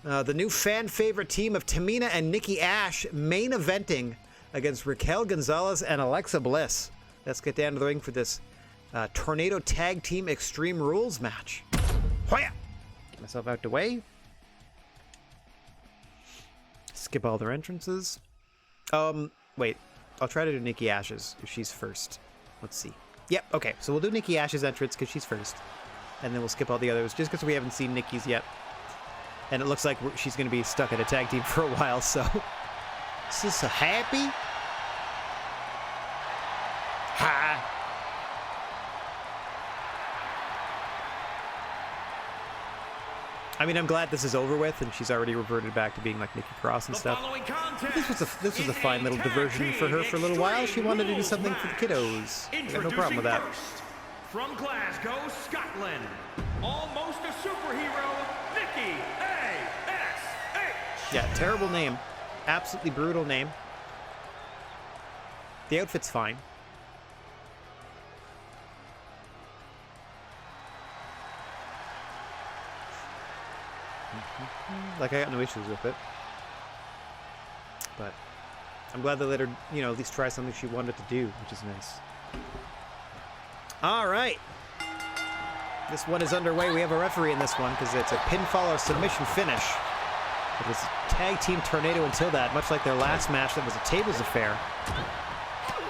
The new fan favorite team of Tamina and Nikki Ash main eventing against Raquel Gonzalez and Alexa Bliss. Let's get down to the ring for this Tornado Tag Team Extreme Rules match. Hoya! Get myself out the way. Skip all their entrances. Wait. I'll try to do Nikki Ash's if she's first. Let's see. Yep, okay. So we'll do Nikki Ash's entrance because she's first. And then we'll skip all the others just because we haven't seen Nikki's yet. And it looks like she's going to be stuck in a tag team for a while, so... Is this a happy? Ha! I mean, I'm glad this is over with, and she's already reverted back to being like Nikki Cross and stuff. This was a fine little diversion for her for a little while. She wanted to do something for the kiddos. I got no problem with that. From Glasgow, Scotland, almost a superhero, Nikki A.S.H. Yeah, terrible name. Absolutely brutal name. The outfit's fine. Like, I got no issues with it. But I'm glad they let her, you know, at least try something she wanted to do, which is nice. All right. This one is underway. We have a referee in this one because it's a pinfall or submission finish. It was tag team tornado until that, much like their last match that was a tables affair.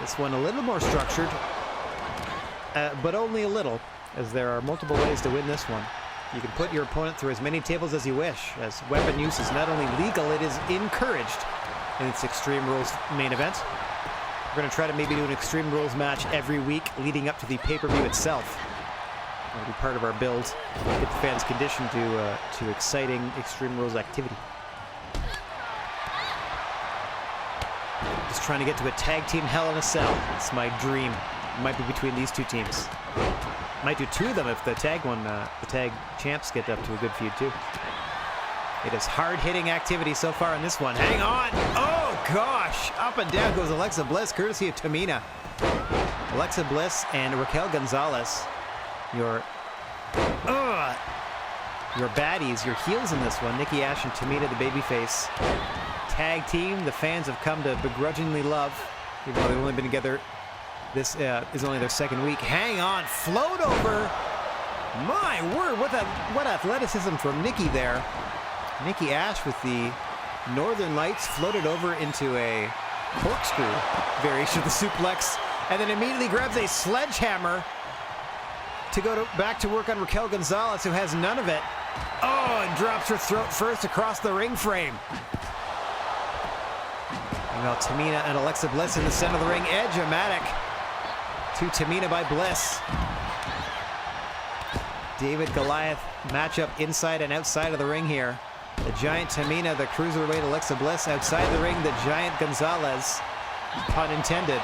This one a little more structured, but only a little, as there are multiple ways to win this one. You can put your opponent through as many tables as you wish, as weapon use is not only legal, it is encouraged in its Extreme Rules main event. We're going to try to maybe do an Extreme Rules match every week leading up to the pay-per-view itself. That'll be part of our build, get the fans conditioned to exciting Extreme Rules activity. Just trying to get to a tag team Hell in a Cell. It's my dream. It might be between these two teams. Might do two of them if the tag champs get up to a good feud too. It is hard-hitting activity so far in this one. Hang on! Oh gosh! Up and down goes Alexa Bliss, courtesy of Tamina. Alexa Bliss and Raquel Gonzalez, your baddies, your heels in this one. Nikki Ash and Tamina, the babyface tag team. The fans have come to begrudgingly love, even though they've only been together. This is only their second week. Hang on, float over. My word, what athleticism from Nikki there. Nikki Ash with the Northern Lights floated over into a corkscrew variation of the suplex, and then immediately grabs a sledgehammer to go back to work on Raquel Gonzalez, who has none of it. Oh, and drops her throat first across the ring frame. Well, Tamina and Alexa Bliss in the center of the ring. Edge-o-matic to Tamina by Bliss. David Goliath matchup inside and outside of the ring here. The giant Tamina, the cruiserweight Alexa Bliss. Outside the ring, the giant Gonzalez. Pun intended.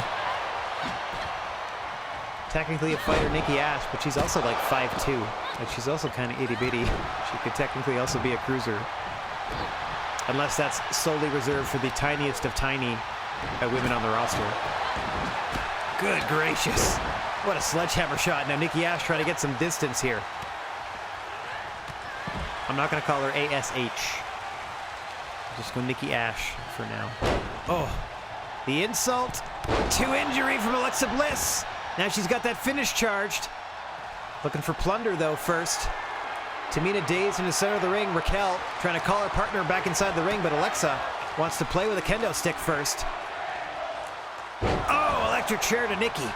Technically a fighter, Nikki Ash, but she's also like 5'2". Like, she's also kind of itty-bitty. She could technically also be a cruiser. Unless that's solely reserved for the tiniest of tiny women on the roster. Good gracious. What a sledgehammer shot. Now Nikki Ash trying to get some distance here. I'm not going to call her ASH. Just go Nikki Ash for now. Oh, the insult to injury from Alexa Bliss. Now she's got that finish charged. Looking for plunder though first. Tamina dazed in the center of the ring. Raquel trying to call her partner back inside the ring, but Alexa wants to play with a kendo stick first. Oh, electric chair to Nikki.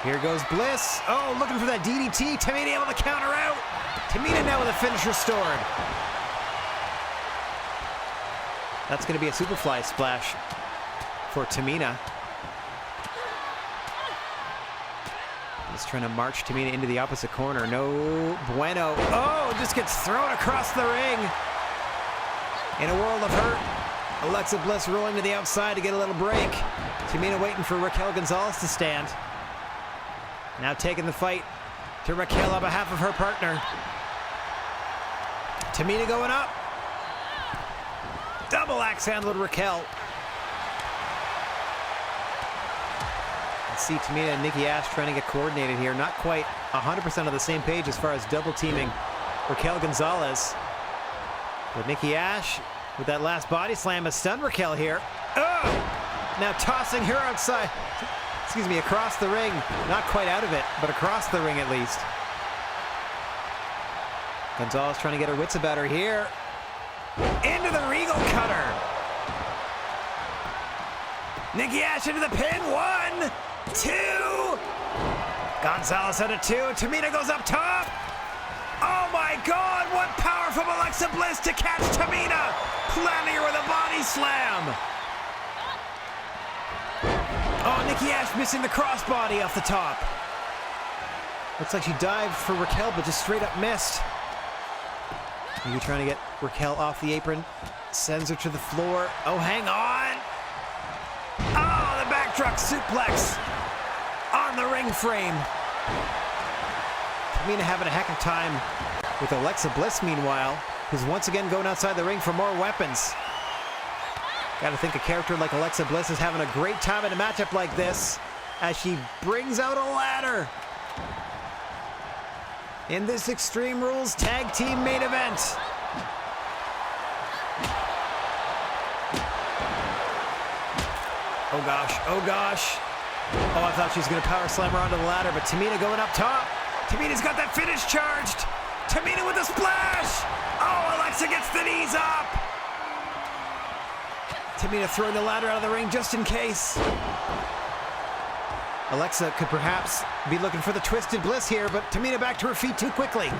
Here goes Bliss. Oh, looking for that DDT. Tamina able to counter out. Tamina now with a finish restored. That's going to be a Superfly splash for Tamina. Just trying to march Tamina into the opposite corner. No bueno. Oh, just gets thrown across the ring. In a world of hurt. Alexa Bliss rolling to the outside to get a little break. Tamina waiting for Raquel Gonzalez to stand. Now taking the fight to Raquel on behalf of her partner. Tamina going up. Double axe handled Raquel. Let's see Tamina and Nikki Ash trying to get coordinated here. Not quite 100% on the same page as far as double teaming Raquel Gonzalez. But Nikki Ash, with that last body slam, has stunned Raquel here. Oh! Now tossing her outside. Excuse me, across the ring. Not quite out of it, but across the ring at least. Gonzalez trying to get her wits about her here. Into the Regal Cutter. Nikki Ash into the pin. 1, 2. Gonzalez out of 2. Tamina goes up top. Oh my God, what power from Alexa Bliss to catch Tamina. Planting her with a body slam. Oh, Nikki Ash missing the crossbody off the top. Looks like she dived for Raquel, but just straight up missed. Maybe trying to get Raquel off the apron. Sends her to the floor. Oh, hang on. Oh, the backdrop suplex on the ring frame. Tamina having a heck of a time with Alexa Bliss, meanwhile, who's once again going outside the ring for more weapons. Gotta think a character like Alexa Bliss is having a great time in a matchup like this as she brings out a ladder in this Extreme Rules Tag Team main event. Oh gosh, oh gosh. Oh, I thought she was gonna power slam her onto the ladder, but Tamina going up top. Tamina's got that finish charged. Tamina with a splash. Oh, Alexa gets the knees up. Tamina throwing the ladder out of the ring just in case. Alexa could perhaps be looking for the Twisted Bliss here, but Tamina back to her feet too quickly.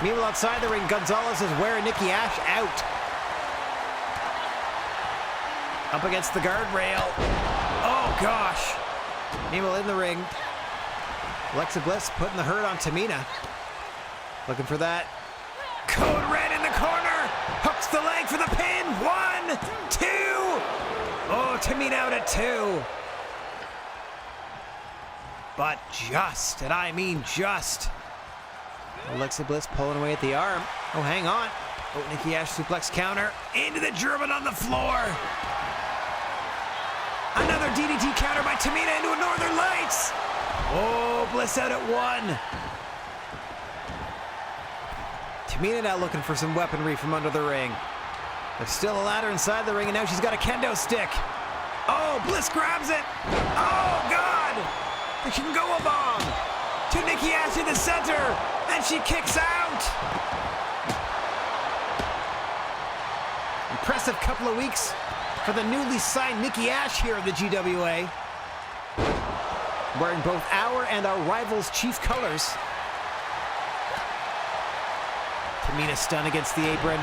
Meanwhile, outside the ring, Gonzalez is wearing Nikki Ash out. Up against the guardrail. Oh, gosh. Meanwhile, in the ring, Alexa Bliss putting the hurt on Tamina. Looking for that. Code Red in the corner. Hooks the leg for the pin. 1, 2. Oh, Tamina out at 2. But just, and I mean just. Alexa Bliss pulling away at the arm. Oh, hang on. Oh, Nikki Ash suplex counter. Into the German on the floor. Another DDT counter by Tamina into a Northern Lights. Oh, Bliss out at 1. Tamina now looking for some weaponry from under the ring. There's still a ladder inside the ring, and now she's got a kendo stick. Oh, Bliss grabs it. Oh, God. The Shingo bomb to Nikki Ash in the center, and she kicks out. Impressive couple of weeks for the newly signed Nikki Ash here in the GWA. Wearing both our and our rivals' chief colors. Tamina stunned against the apron.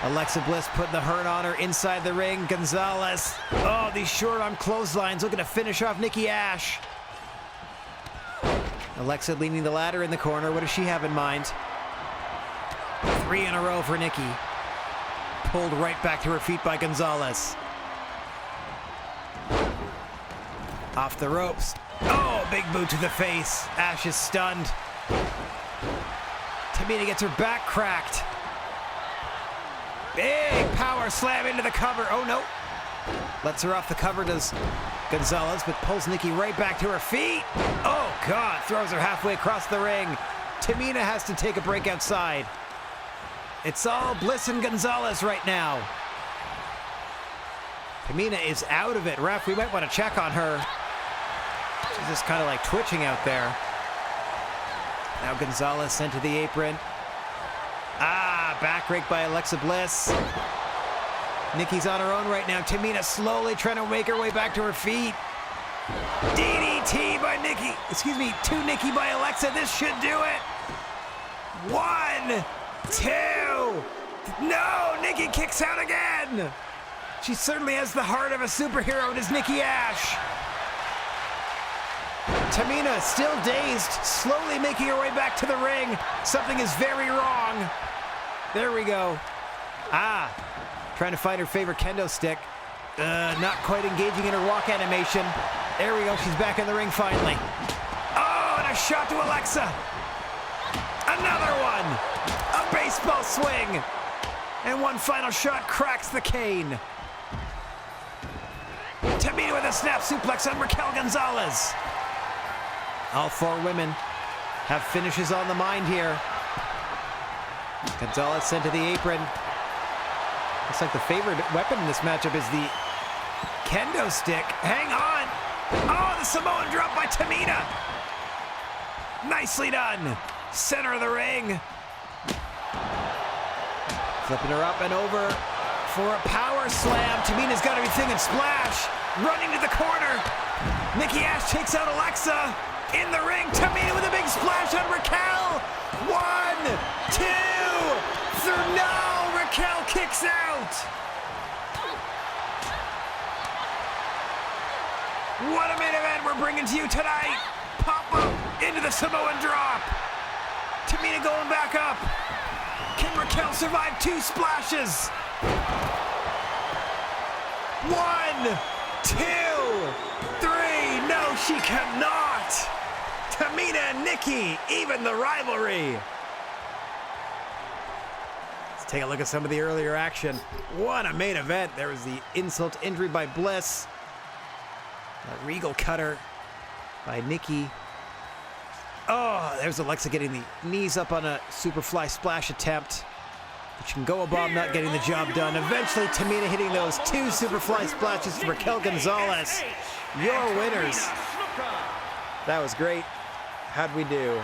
Alexa Bliss putting the hurt on her inside the ring. Gonzalez. Oh, these short arm clotheslines looking to finish off Nikki Ash. Alexa leaning the ladder in the corner. What does she have in mind? 3 in a row for Nikki. Pulled right back to her feet by Gonzalez. Off the ropes. Oh, big boot to the face. Ash is stunned. Tamina gets her back cracked. Big power slam into the cover. Oh, no. Lets her off the cover, does Gonzalez, but pulls Nikki right back to her feet. Oh, God. Throws her halfway across the ring. Tamina has to take a break outside. It's all Bliss and Gonzalez right now. Tamina is out of it. Ref, we might want to check on her. She's just kind of like twitching out there. Now Gonzalez sent to the apron. Ah, back rake by Alexa Bliss. Nikki's on her own right now. Tamina slowly trying to make her way back to her feet. DDT by Nikki. Excuse me, to Nikki by Alexa. This should do it. 1, 2. No, Nikki kicks out again. She certainly has the heart of a superhero. It is Nikki Ash. Tamina, still dazed, slowly making her way back to the ring. Something is very wrong. There we go. Ah, trying to find her favorite kendo stick. Not quite engaging in her walk animation. There we go, she's back in the ring finally. Oh, and a shot to Alexa. Another one. A baseball swing. And one final shot cracks the cane. Tamina with a snap suplex on Raquel Gonzalez. All four women have finishes on the mind here. Gonzalez sent to the apron. Looks like the favorite weapon in this matchup is the kendo stick. Hang on. Oh, the Samoan drop by Tamina. Nicely done. Center of the ring. Flipping her up and over for a power slam. Tamina's got everything and splash. Running to the corner. Nikki Ash takes out Alexa. In the ring, Tamina with a big splash on Raquel. 1, 2, 3. No, Raquel kicks out. What a main event we're bringing to you tonight. Pop up into the Samoan drop. Tamina going back up. Can Raquel survive 2 splashes? 1, 2, 3. No, she cannot. Tamina and Nikki, even the rivalry. Let's take a look at some of the earlier action. What a main event. There was the insult injury by Bliss. A regal cutter by Nikki. Oh, there's Alexa getting the knees up on a Superfly splash attempt. But she can go above not getting the job done. Eventually, Tamina hitting those 2 Superfly splashes to Raquel Gonzalez. Your winners. That was great. How'd we do?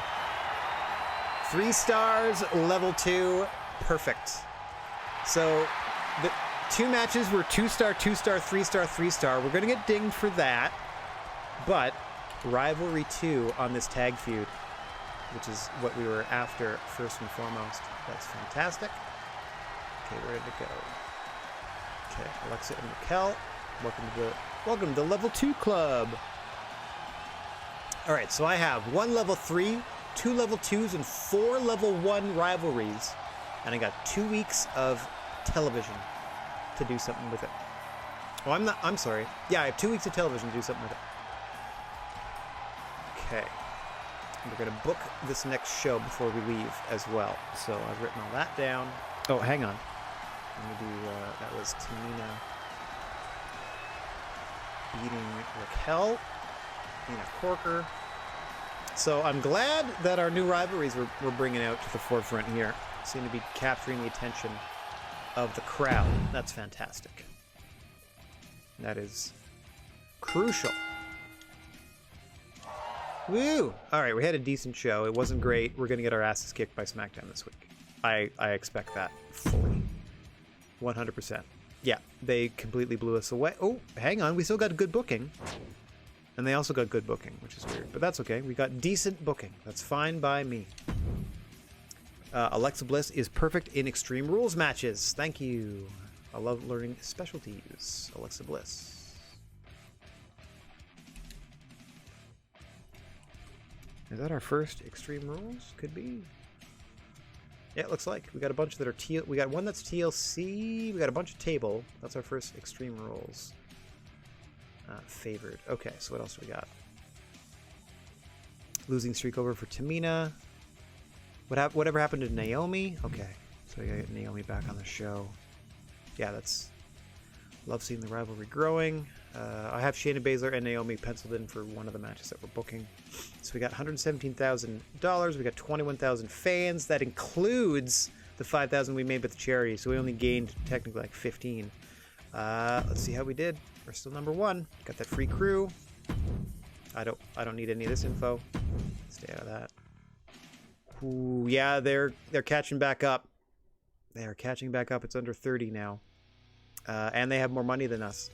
3 stars, level 2, perfect. So the 2 matches were 2-star, 2-star, 3-star, 3-star. We're gonna get dinged for that, but Rivalry 2 on this tag feud, which is what we were after first and foremost. That's fantastic. Okay, we're ready to go. Okay, Alexa and Raquel, welcome to the level 2 club. All right, so I have 1 level 3, 2 level 2s, and 4 level 1 rivalries, and I got 2 weeks of television to do something with it. Oh, I'm sorry. Yeah, I have 2 weeks of television to do something with it. Okay. We're going to book this next show before we leave as well. So I've written all that down. Oh, hang on. Let me do, that was Tamina beating Raquel. Nina Corker. So I'm glad that our new rivalries we're bringing out to the forefront here. Seem to be capturing the attention of the crowd. That's fantastic. That is crucial. Woo! All right, we had a decent show. It wasn't great. We're going to get our asses kicked by SmackDown this week. I expect that fully. 100%. Yeah, they completely blew us away. Oh, hang on. We still got good booking. And they also got good booking, which is weird. But that's okay. We got decent booking. That's fine by me. Alexa Bliss is perfect in Extreme Rules matches. Thank you. I love learning specialties. Alexa Bliss. Is that our first Extreme Rules? Could be. Yeah, it looks like. We got a bunch that are TL. We got one that's TLC. We got a bunch of table. That's our first Extreme Rules. Favored. Okay, so what else do we got? Losing streak over for Tamina. Whatever happened to Naomi? Okay, so we gotta get Naomi back on the show. Yeah, that's... Love seeing the rivalry growing. I have Shayna Baszler and Naomi penciled in for one of the matches that we're booking. So we got $117,000. We got 21,000 fans. That includes the 5,000 we made with the charity. So we only gained technically like 15. Let's see how we did. We're still number 1. Got that free crew. I don't need any of this info. Stay out of that. Ooh, yeah, they're catching back up. They're catching back up. It's under 30 now. And they have more money than us.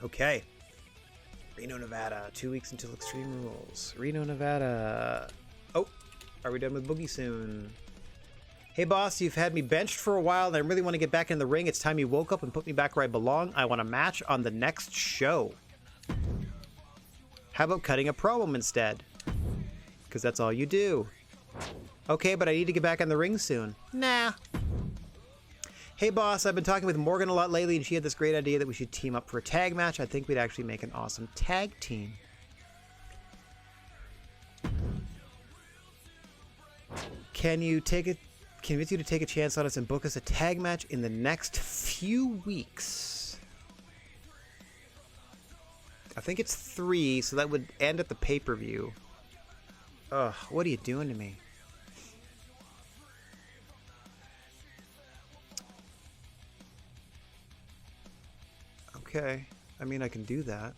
Okay. Reno, Nevada. 2 weeks until Extreme Rules. Reno, Nevada. Oh, are we done with Boogie soon? Hey, boss, you've had me benched for a while, and I really want to get back in the ring. It's time you woke up and put me back where I belong. I want a match on the next show. How about cutting a promo instead? Because that's all you do. Okay, but I need to get back in the ring soon. Nah. Hey, boss, I've been talking with Morgan a lot lately, and she had this great idea that we should team up for a tag match. I think we'd actually make an awesome tag team. Can you convince you to take a chance on us and book us a tag match in the next few weeks? I think it's 3, so that would end at the pay-per-view. Ugh, what are you doing to me? Okay, I mean, I can do that.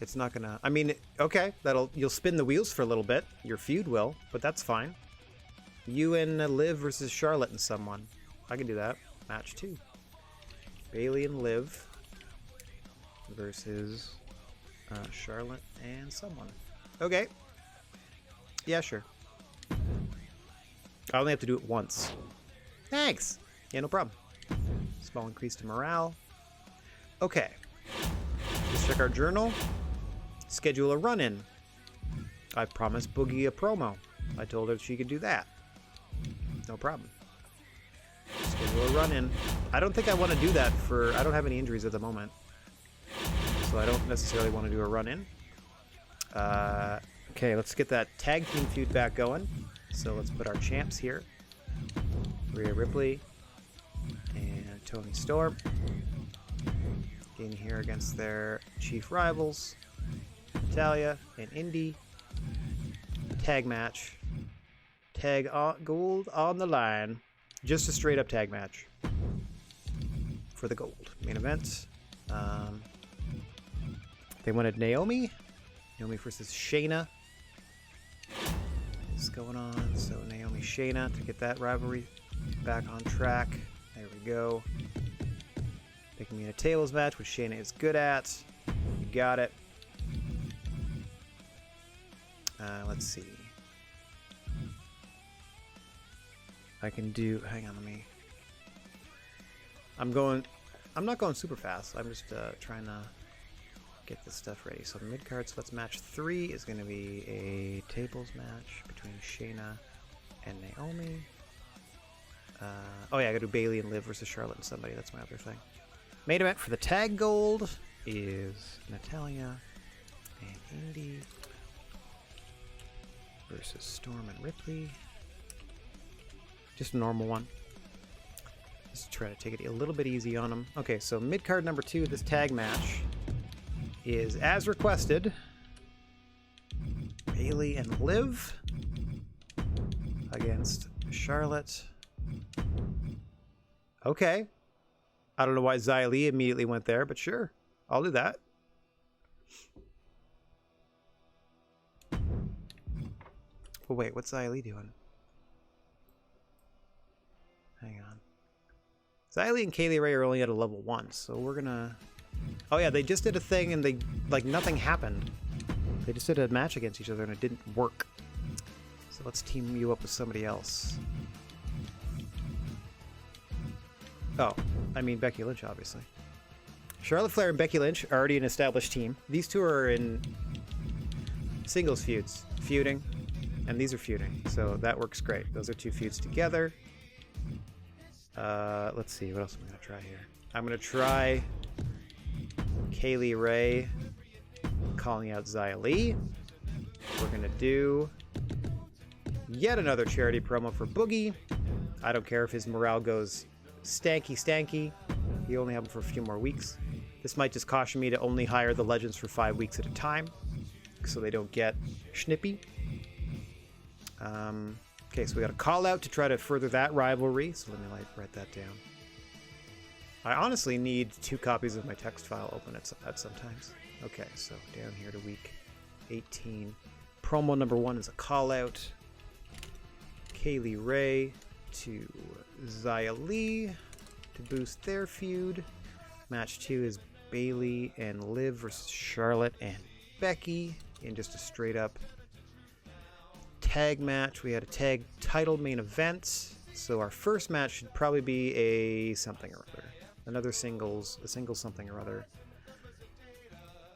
It's not gonna... I mean, okay, you'll spin the wheels for a little bit. Your feud will, but that's fine. You and Liv versus Charlotte and someone. I can do that. Match 2. Bailey and Liv versus Charlotte and someone. Okay. Yeah, sure. I only have to do it once. Thanks. Yeah, no problem. Small increase to morale. Okay. Let's check our journal. Schedule a run-in. I promised Boogie a promo. I told her she could do that. No problem. Schedule a run-in. I don't think I want to do that for... I don't have any injuries at the moment. So I don't necessarily want to do a run-in. Okay, let's get that tag team feud back going. So let's put our champs here. Rhea Ripley and Toni Storm in here against their chief rivals, Natalya and Indy. Tag match. Tag gold on the line. Just a straight up tag match for the gold. Main event. They wanted Naomi. Naomi versus Shayna. What's going on? So Naomi Shayna to get that rivalry back on track. There we go. Picking me in a tables match, which Shayna is good at. You got it. Let's see. I can do... Hang on, I'm not going super fast. I'm just trying to get this stuff ready. So mid-card, so let's match 3 is going to be a tables match between Shayna and Naomi. Oh yeah, I gotta do Bailey and Liv versus Charlotte and somebody. That's my other thing. Main event for the tag gold is Natalya and Indy versus Storm and Ripley. Just a normal one. Just try to take it a little bit easy on them. Okay, so mid-card number 2, this tag match is as requested. Bailey and Liv against Charlotte. Okay. I don't know why Xia Li immediately went there, but sure. I'll do that. Well, wait, what's Xia Li doing? Hang on. Xia Li and Kaylee Ray are only at a level 1, so we're gonna... Oh yeah, they just did a thing and they... Like, nothing happened. They just did a match against each other and it didn't work. So let's team you up with somebody else. Oh, I mean Becky Lynch, obviously. Charlotte Flair and Becky Lynch are already an established team. These two are in singles feuds. Feuding. And these are feuding. So that works great. Those are 2 feuds together. Let's see. What else am I going to try here? I'm going to try Kaylee Ray calling out Xia Li. We're going to do yet another charity promo for Boogie. I don't care if his morale goes stanky. You only have him for a few more weeks. This might just caution me to only hire the legends for 5 weeks at a time, so they don't get schnippy. Okay, so we got a call out to try to further that rivalry. So let me write that down. I honestly need 2 copies of my text file open at sometimes. Okay, so down here to week 18. Promo number 1 is a call out. Kaylee Ray to Xia Li to boost their feud. Match 2 is Bailey and Liv versus Charlotte and Becky in just a straight up tag match. We had a tag title main event. So our first match should probably be a something or other. A single something or other.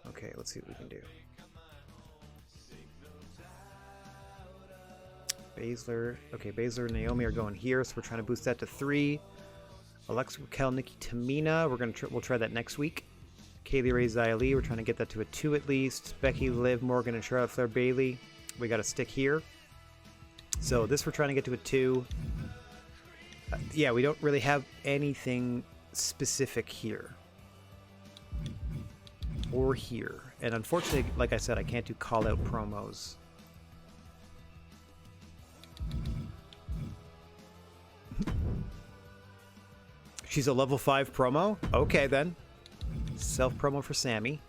Okay, let's see what we can do. Baszler. Okay, Baszler and Naomi are going here, so we're trying to boost that to 3. Alexa Raquel, Nikki Tamina. We'll try that next week. Kaylee Ray, Xia Li. We're trying to get that to a 2 at least. Becky, Liv, Morgan, and Charlotte Flair, Bailey. We got to stick here. So this we're trying to get to a 2. Yeah, we don't really have anything specific here. Or here. And unfortunately, like I said, I can't do call-out promos. She's a level 5 promo? Okay, then. Self-promo for Sammy.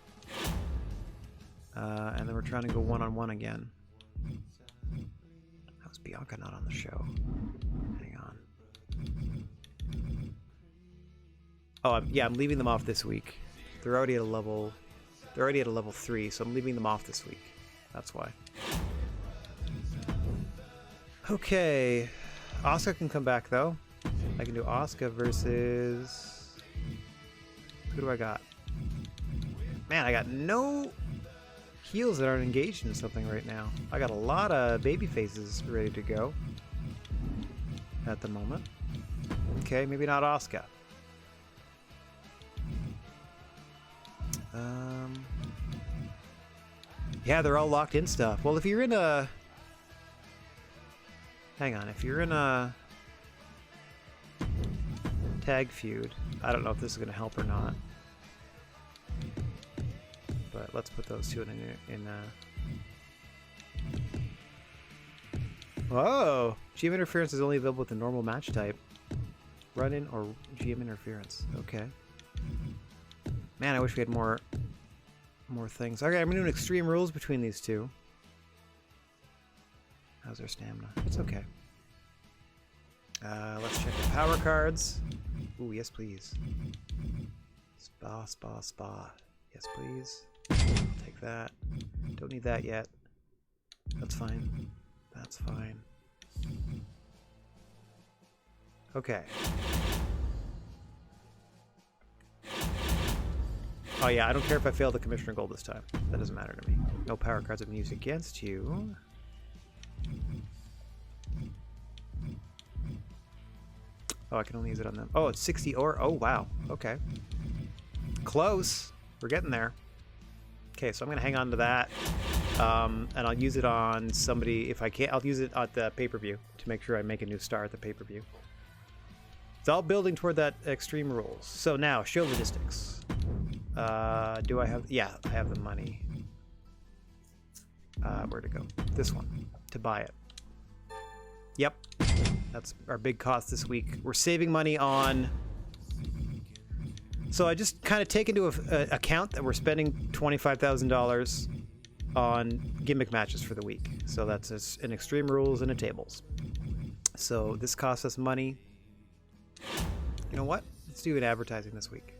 And then we're trying to go one-on-one again. How's Bianca not on the show? Hang on. Oh, yeah, I'm leaving them off this week. They're already at a level... They're already at a level 3, so I'm leaving them off this week. That's why. Okay. Asuka can come back, though. I can do Asuka versus... Who do I got? Man, I got no heels that aren't engaged in something right now. I got a lot of baby faces ready to go at the moment. Okay, maybe not Asuka. Yeah, they're all locked in stuff. Well, if you're in a... Hang on, if you're in a tag feud, I don't know if this is going to help or not. But let's put those two in Whoa! GM interference is only available with the normal match type. Run-in or GM interference. Okay. Man, I wish we had more things. Okay, I'm doing extreme rules between these two. How's their stamina? It's okay. Let's check the power cards. Ooh, yes please. Spa, spa, spa. Yes please. I'll take that. Don't need that yet. That's fine. That's fine. Okay. Oh yeah, I don't care if I fail the Commissioner Gold this time. That doesn't matter to me. No power cards have been used against you. Oh, I can only use it on them. Oh, it's 60 or... Oh, wow. Okay. Close. We're getting there. Okay, so I'm going to hang on to that. And I'll use it on somebody. If I can't, I'll use it at the pay-per-view to make sure I make a new star at the pay-per-view. It's all building toward that Extreme Rules. So now, show logistics. Do I have... Yeah, I have the money. Where to go? This one. To buy it. Yep. That's our big cost this week. We're saving money on... So I just kind of take into account that we're spending $25,000 on gimmick matches for the week. So that's an Extreme Rules and a tables. So this costs us money. You know what? Let's do an advertising this week.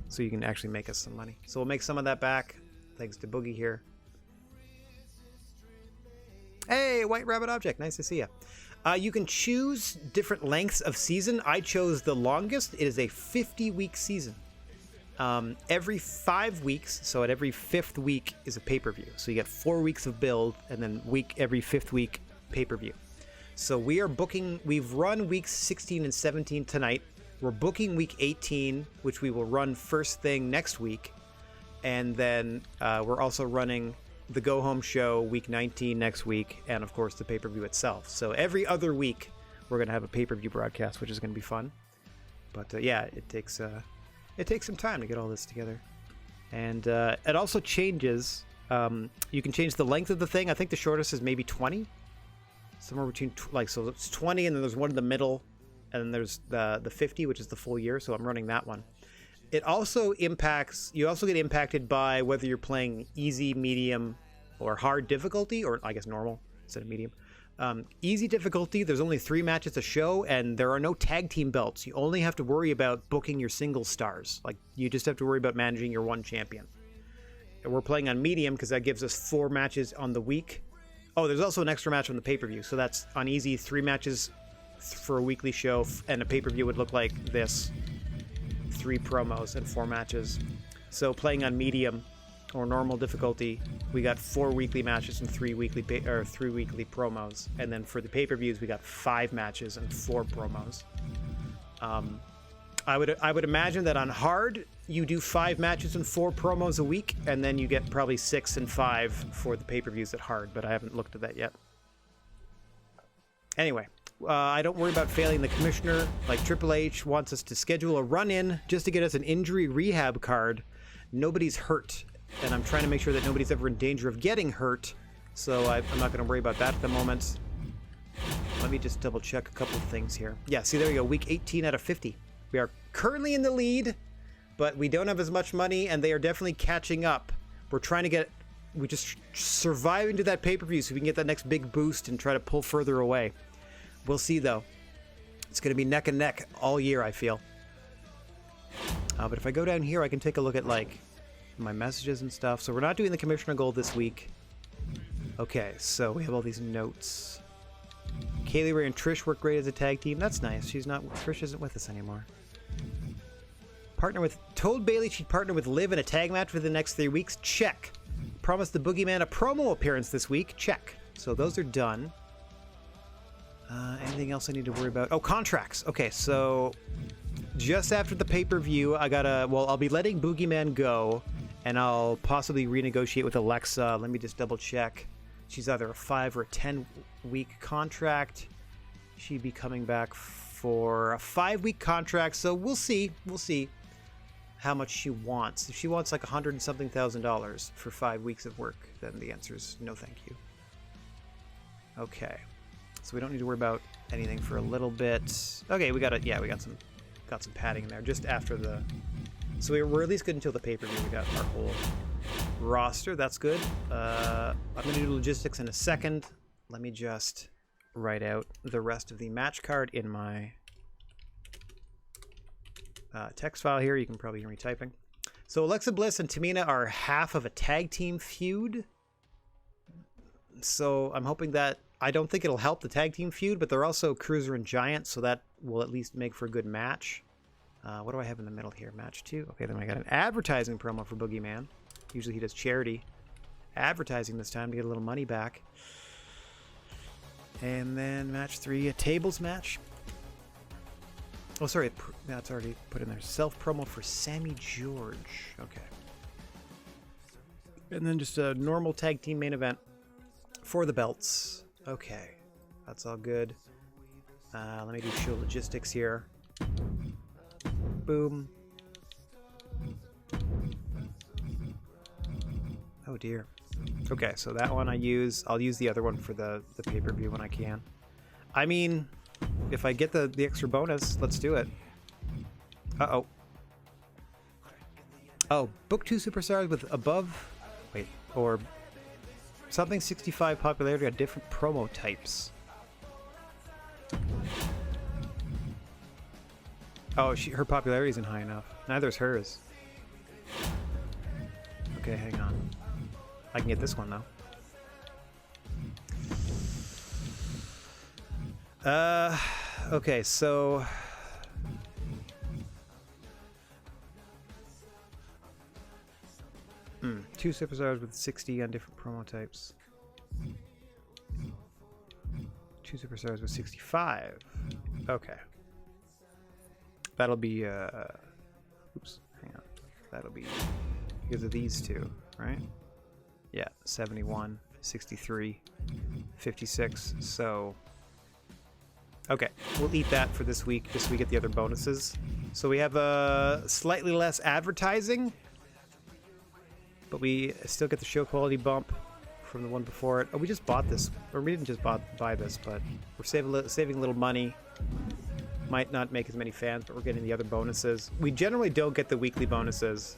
So you can actually make us some money. So we'll make some of that back. Thanks to Boogie here. Hey, White Rabbit Object. Nice to see you. You can choose different lengths of season. I chose the longest. It is a 50-week season. Every 5 weeks, so at every 5th week is a pay-per-view. So you get 4 weeks of build, and then every 5th week pay-per-view. So we are booking, we've run weeks 16 and 17 tonight. We're booking week 18, which we will run first thing next week. And then we're also running the Go Home Show week 19 next week, and of course the pay-per-view itself. So every other week we're going to have a pay-per-view broadcast, which is going to be fun. But yeah, it takes some time to get all this together. And it also changes. You can change the length of the thing. I think the shortest is maybe 20. Somewhere between, so it's 20, and then there's one in the middle, and then there's the 50, which is the full year, so I'm running that one. It also impacts, you also get impacted by whether you're playing easy, medium, or hard difficulty, or I guess normal instead of medium. Easy difficulty, there's only 3 matches a show, and there are no tag team belts. You only have to worry about booking your single stars. Like, you just have to worry about managing your one champion. And we're playing on medium because that gives us 4 matches on the week. Oh, there's also an extra match on the pay-per-view. So that's on easy, 3 matches for a weekly show, and a pay-per-view would look like this. 3 promos and 4 matches. So playing on medium or normal difficulty, we got 4 weekly matches and 3 weekly promos. And then for the pay-per-views, we got 5 matches and 4 promos. I would imagine that on hard, you do 5 matches and 4 promos a week, and then you get probably 6 and 5 for the pay-per-views at hard, but I haven't looked at that yet. Anyway, I don't worry about failing the commissioner. Like Triple H wants us to schedule a run-in just to get us an injury rehab card. Nobody's hurt, and I'm trying to make sure that nobody's ever in danger of getting hurt. So I'm not going to worry about that at the moment. Let me just double check a couple of things here. Yeah, see, there you go. Week 18 out of 50. We are currently in the lead, but we don't have as much money, and they are definitely catching up. We're trying to get... We just survive into that pay-per-view so we can get that next big boost and try to pull further away. We'll see, though. It's going to be neck and neck all year, I feel. But if I go down here, I can take a look at, like, my messages and stuff. So we're not doing the Commissioner Gold this week. Okay, so we have all these notes. Kaylee Ray and Trish work great as a tag team. That's nice. Trish isn't with us anymore. Told Bailey she'd partner with Liv in a tag match for the next 3 weeks. Check. Promised the Boogeyman a promo appearance this week. Check. So those are done. Anything else I need to worry about? Oh, contracts. Okay, so just after the pay-per-view, I'll be letting Boogeyman go, and I'll possibly renegotiate with Alexa. Let me just double check. She's either a 5 or a 10-week contract. She'd be coming back for a 5-week contract, so we'll see. We'll see how much she wants. If she wants like $100 and something thousand for 5 weeks of work, then the answer is no thank you. Okay. So we don't need to worry about anything for a little bit. Okay, we got some padding in there just after the... So we're at least good until the pay-per-view. We got our whole roster. That's good. I'm going to do logistics in a second. Let me just write out the rest of the match card in my text file here. You can probably hear me typing. So Alexa Bliss and Tamina are half of a tag team feud. So I'm hoping that... I don't think it'll help the tag team feud, but they're also Cruiser and Giant, so that will at least make for a good match. What do I have in the middle here? Match 2. Okay, then I got an advertising promo for Boogeyman. Usually he does charity. Advertising this time to get a little money back. And then match 3, a tables match. Oh, sorry, that's already put in there. Self-promo for Sammy George. Okay. And then just a normal tag team main event for the belts. Okay, that's all good. Let me do show logistics here. Boom. Oh dear. Okay, so that one I'll use the other one for the pay-per-view when I can. I mean, if I get the extra bonus, let's do it. Uh-oh. Oh, book 2 superstars with or something 65 popularity on different promo types. Oh, her popularity isn't high enough. Neither is hers. Okay, hang on. I can get this one though. Okay, so 2 superstars with 60 on different promo types. 2 superstars with 65. Okay. That'll be, oops, hang on. That'll be because of these two, right? Yeah, 71, 63, 56. So, okay, we'll eat that for this week, just so we get the other bonuses. So we have slightly less advertising, but we still get the show quality bump from the one before it. Oh, we just bought this, or we didn't just buy this, but we're saving a little money. Might not make as many fans, but we're getting the other bonuses. We generally don't get the weekly bonuses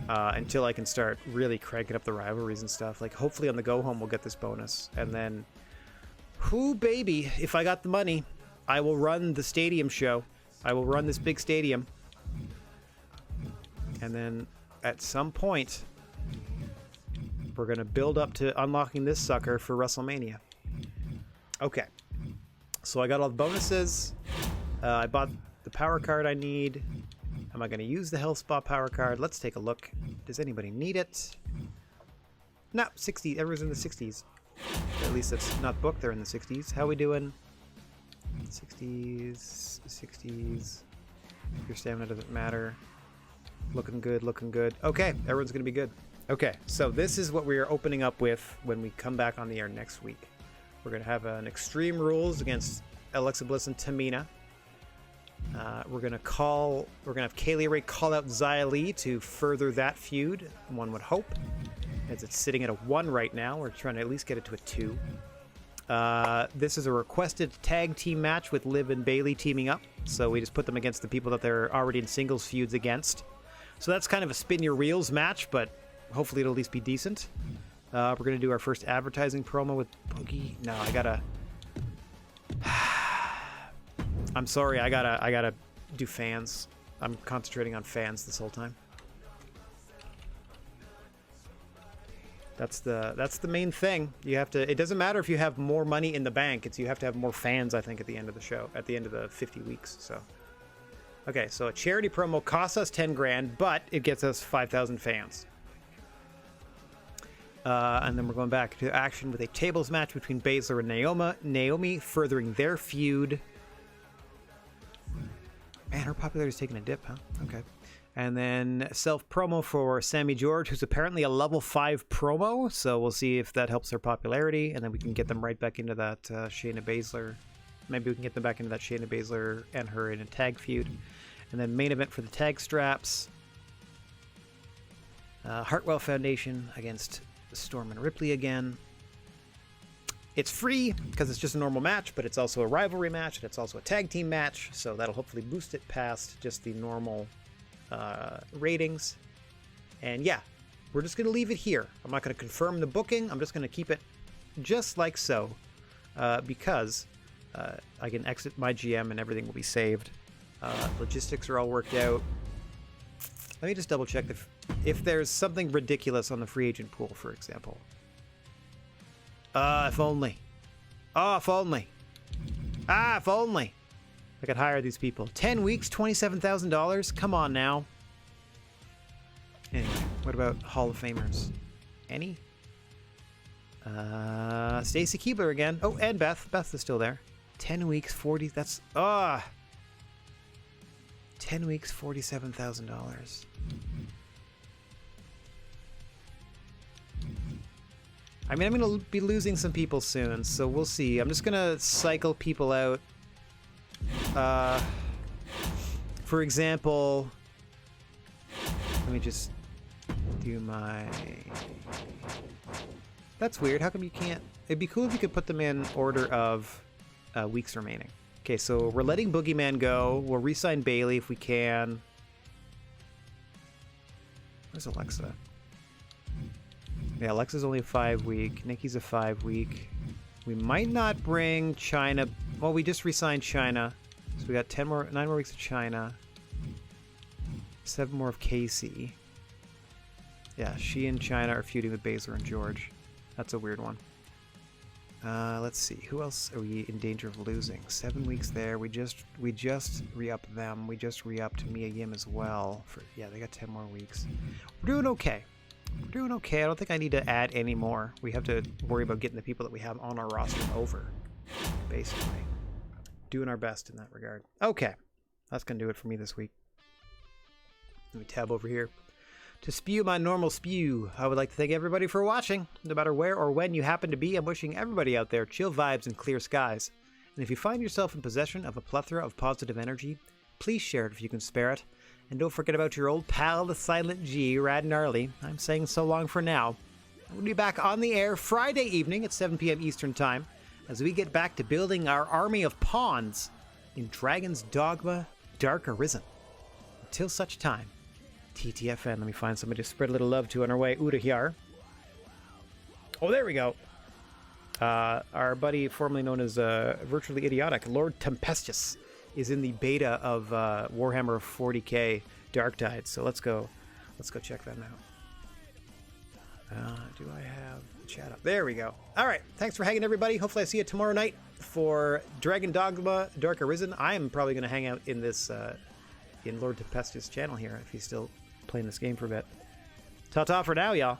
until I can start really cranking up the rivalries and stuff. Like, hopefully on the go home we'll get this bonus, and then, whoo baby, if I got the money, I will run the stadium show. I will run this big stadium, and then at some point we're gonna build up to unlocking this sucker for WrestleMania. Okay, so I got all the bonuses. I bought the power card I need. Am I gonna use the health spa power card? Let's take a look. Does anybody need it? No, 60. Everyone's in the 60s. At least it's not booked. They're in the 60s. How we doing? 60s, 60s. Your stamina doesn't matter. Looking good, looking good. Okay, everyone's gonna be good. Okay, so this is what we are opening up with when we come back on the air next week. We're going to have an Extreme Rules against Alexa Bliss and Tamina. We're going to have Kaylee Ray call out Xia Li to further that feud, one would hope. As it's sitting at a 1 right now. We're trying to at least get it to a 2. This is a requested tag team match with Liv and Bayley teaming up. So we just put them against the people that they're already in singles feuds against. So that's kind of a spin your reels match, but hopefully it'll at least be decent. We're going to do our first advertising promo with Boogie. No, I gotta... I'm sorry, I gotta do fans. I'm concentrating on fans this whole time. That's the main thing. You have to. It doesn't matter if you have more money in the bank. You have to have more fans. I think at the end of the show, at the end of the 50 weeks. So, okay. So a charity promo costs us 10 grand, but it gets us 5,000 fans. And then we're going back to action with a tables match between Baszler and Naomi, furthering their feud. Man, her popularity is taking a dip, huh? Okay. And then self-promo for Sammy George, who's apparently a level 5 promo. So we'll see if that helps their popularity. And then we can get them right back into that Shayna Baszler. Maybe we can get them back into that Shayna Baszler and her in a tag feud. And then main event for the tag straps. Hartwell Foundation against Storm and Ripley again. It's free because it's just a normal match, but it's also a rivalry match and it's also a tag team match. So that'll hopefully boost it past just the normal ratings. And yeah, we're just going to leave it here. I'm not going to confirm the booking. I'm just going to keep it just like so because I can exit my GM and everything will be saved. Logistics are all worked out. Let me just double check if there's something ridiculous on the free agent pool, for example. If only. Oh, if only. If only. I could hire these people. 10 weeks, $27,000? Come on now. Anyway, what about Hall of Famers? Any? Stacy Keebler again. Oh, and Beth. Beth is still there. 10 weeks, 40. That's... 10 weeks, $47,000. I mean, I'm going to be losing some people soon, so we'll see. I'm just going to cycle people out. For example, let me just do my... That's weird. How come you can't... It'd be cool if you could put them in order of weeks remaining. Okay, so we're letting Boogeyman go. We'll re-sign Bayley if we can. Where's Alexa? Yeah, Alexa's only a 5-week. Nikki's a 5-week. We might not bring China. Well, we just re-signed China. So we got 9 more weeks of China. 7 more of Casey. Yeah, she and China are feuding with Baszler and George. That's a weird one. Let's see. Who else are we in danger of losing? 7 weeks there. We just re-upped them. We just re-upped Mia Yim as well. Yeah, they got 10 more weeks. We're doing okay. We're doing okay. I don't think I need to add any more. We have to worry about getting the people that we have on our roster over, basically. Doing our best in that regard. Okay. That's going to do it for me this week. Let me tab over here. To spew my normal spew, I would like to thank everybody for watching. No matter where or when you happen to be, I'm wishing everybody out there chill vibes and clear skies. And if you find yourself in possession of a plethora of positive energy, please share it if you can spare it. And don't forget about your old pal, the Silent G, Rad Gnarly. I'm saying so long for now. We'll be back on the air Friday evening at 7 p.m. Eastern Time as we get back to building our army of pawns in Dragon's Dogma Dark Arisen. Until such time, TTFN. Let me find somebody to spread a little love to on our way. Udahir. Oh, there we go. Our buddy, formerly known as Virtually Idiotic, Lord Tempestuous, is in the beta of Warhammer 40k Dark Tide. So let's go check them out. Do I have chat up? There we go. All right. Thanks for hanging, everybody. Hopefully I see you tomorrow night for Dragon Dogma Dark Arisen. I am probably going to hang out in this in Lord Tempestuous channel here if he's still playing this game for a bit. Ta-ta for now, y'all.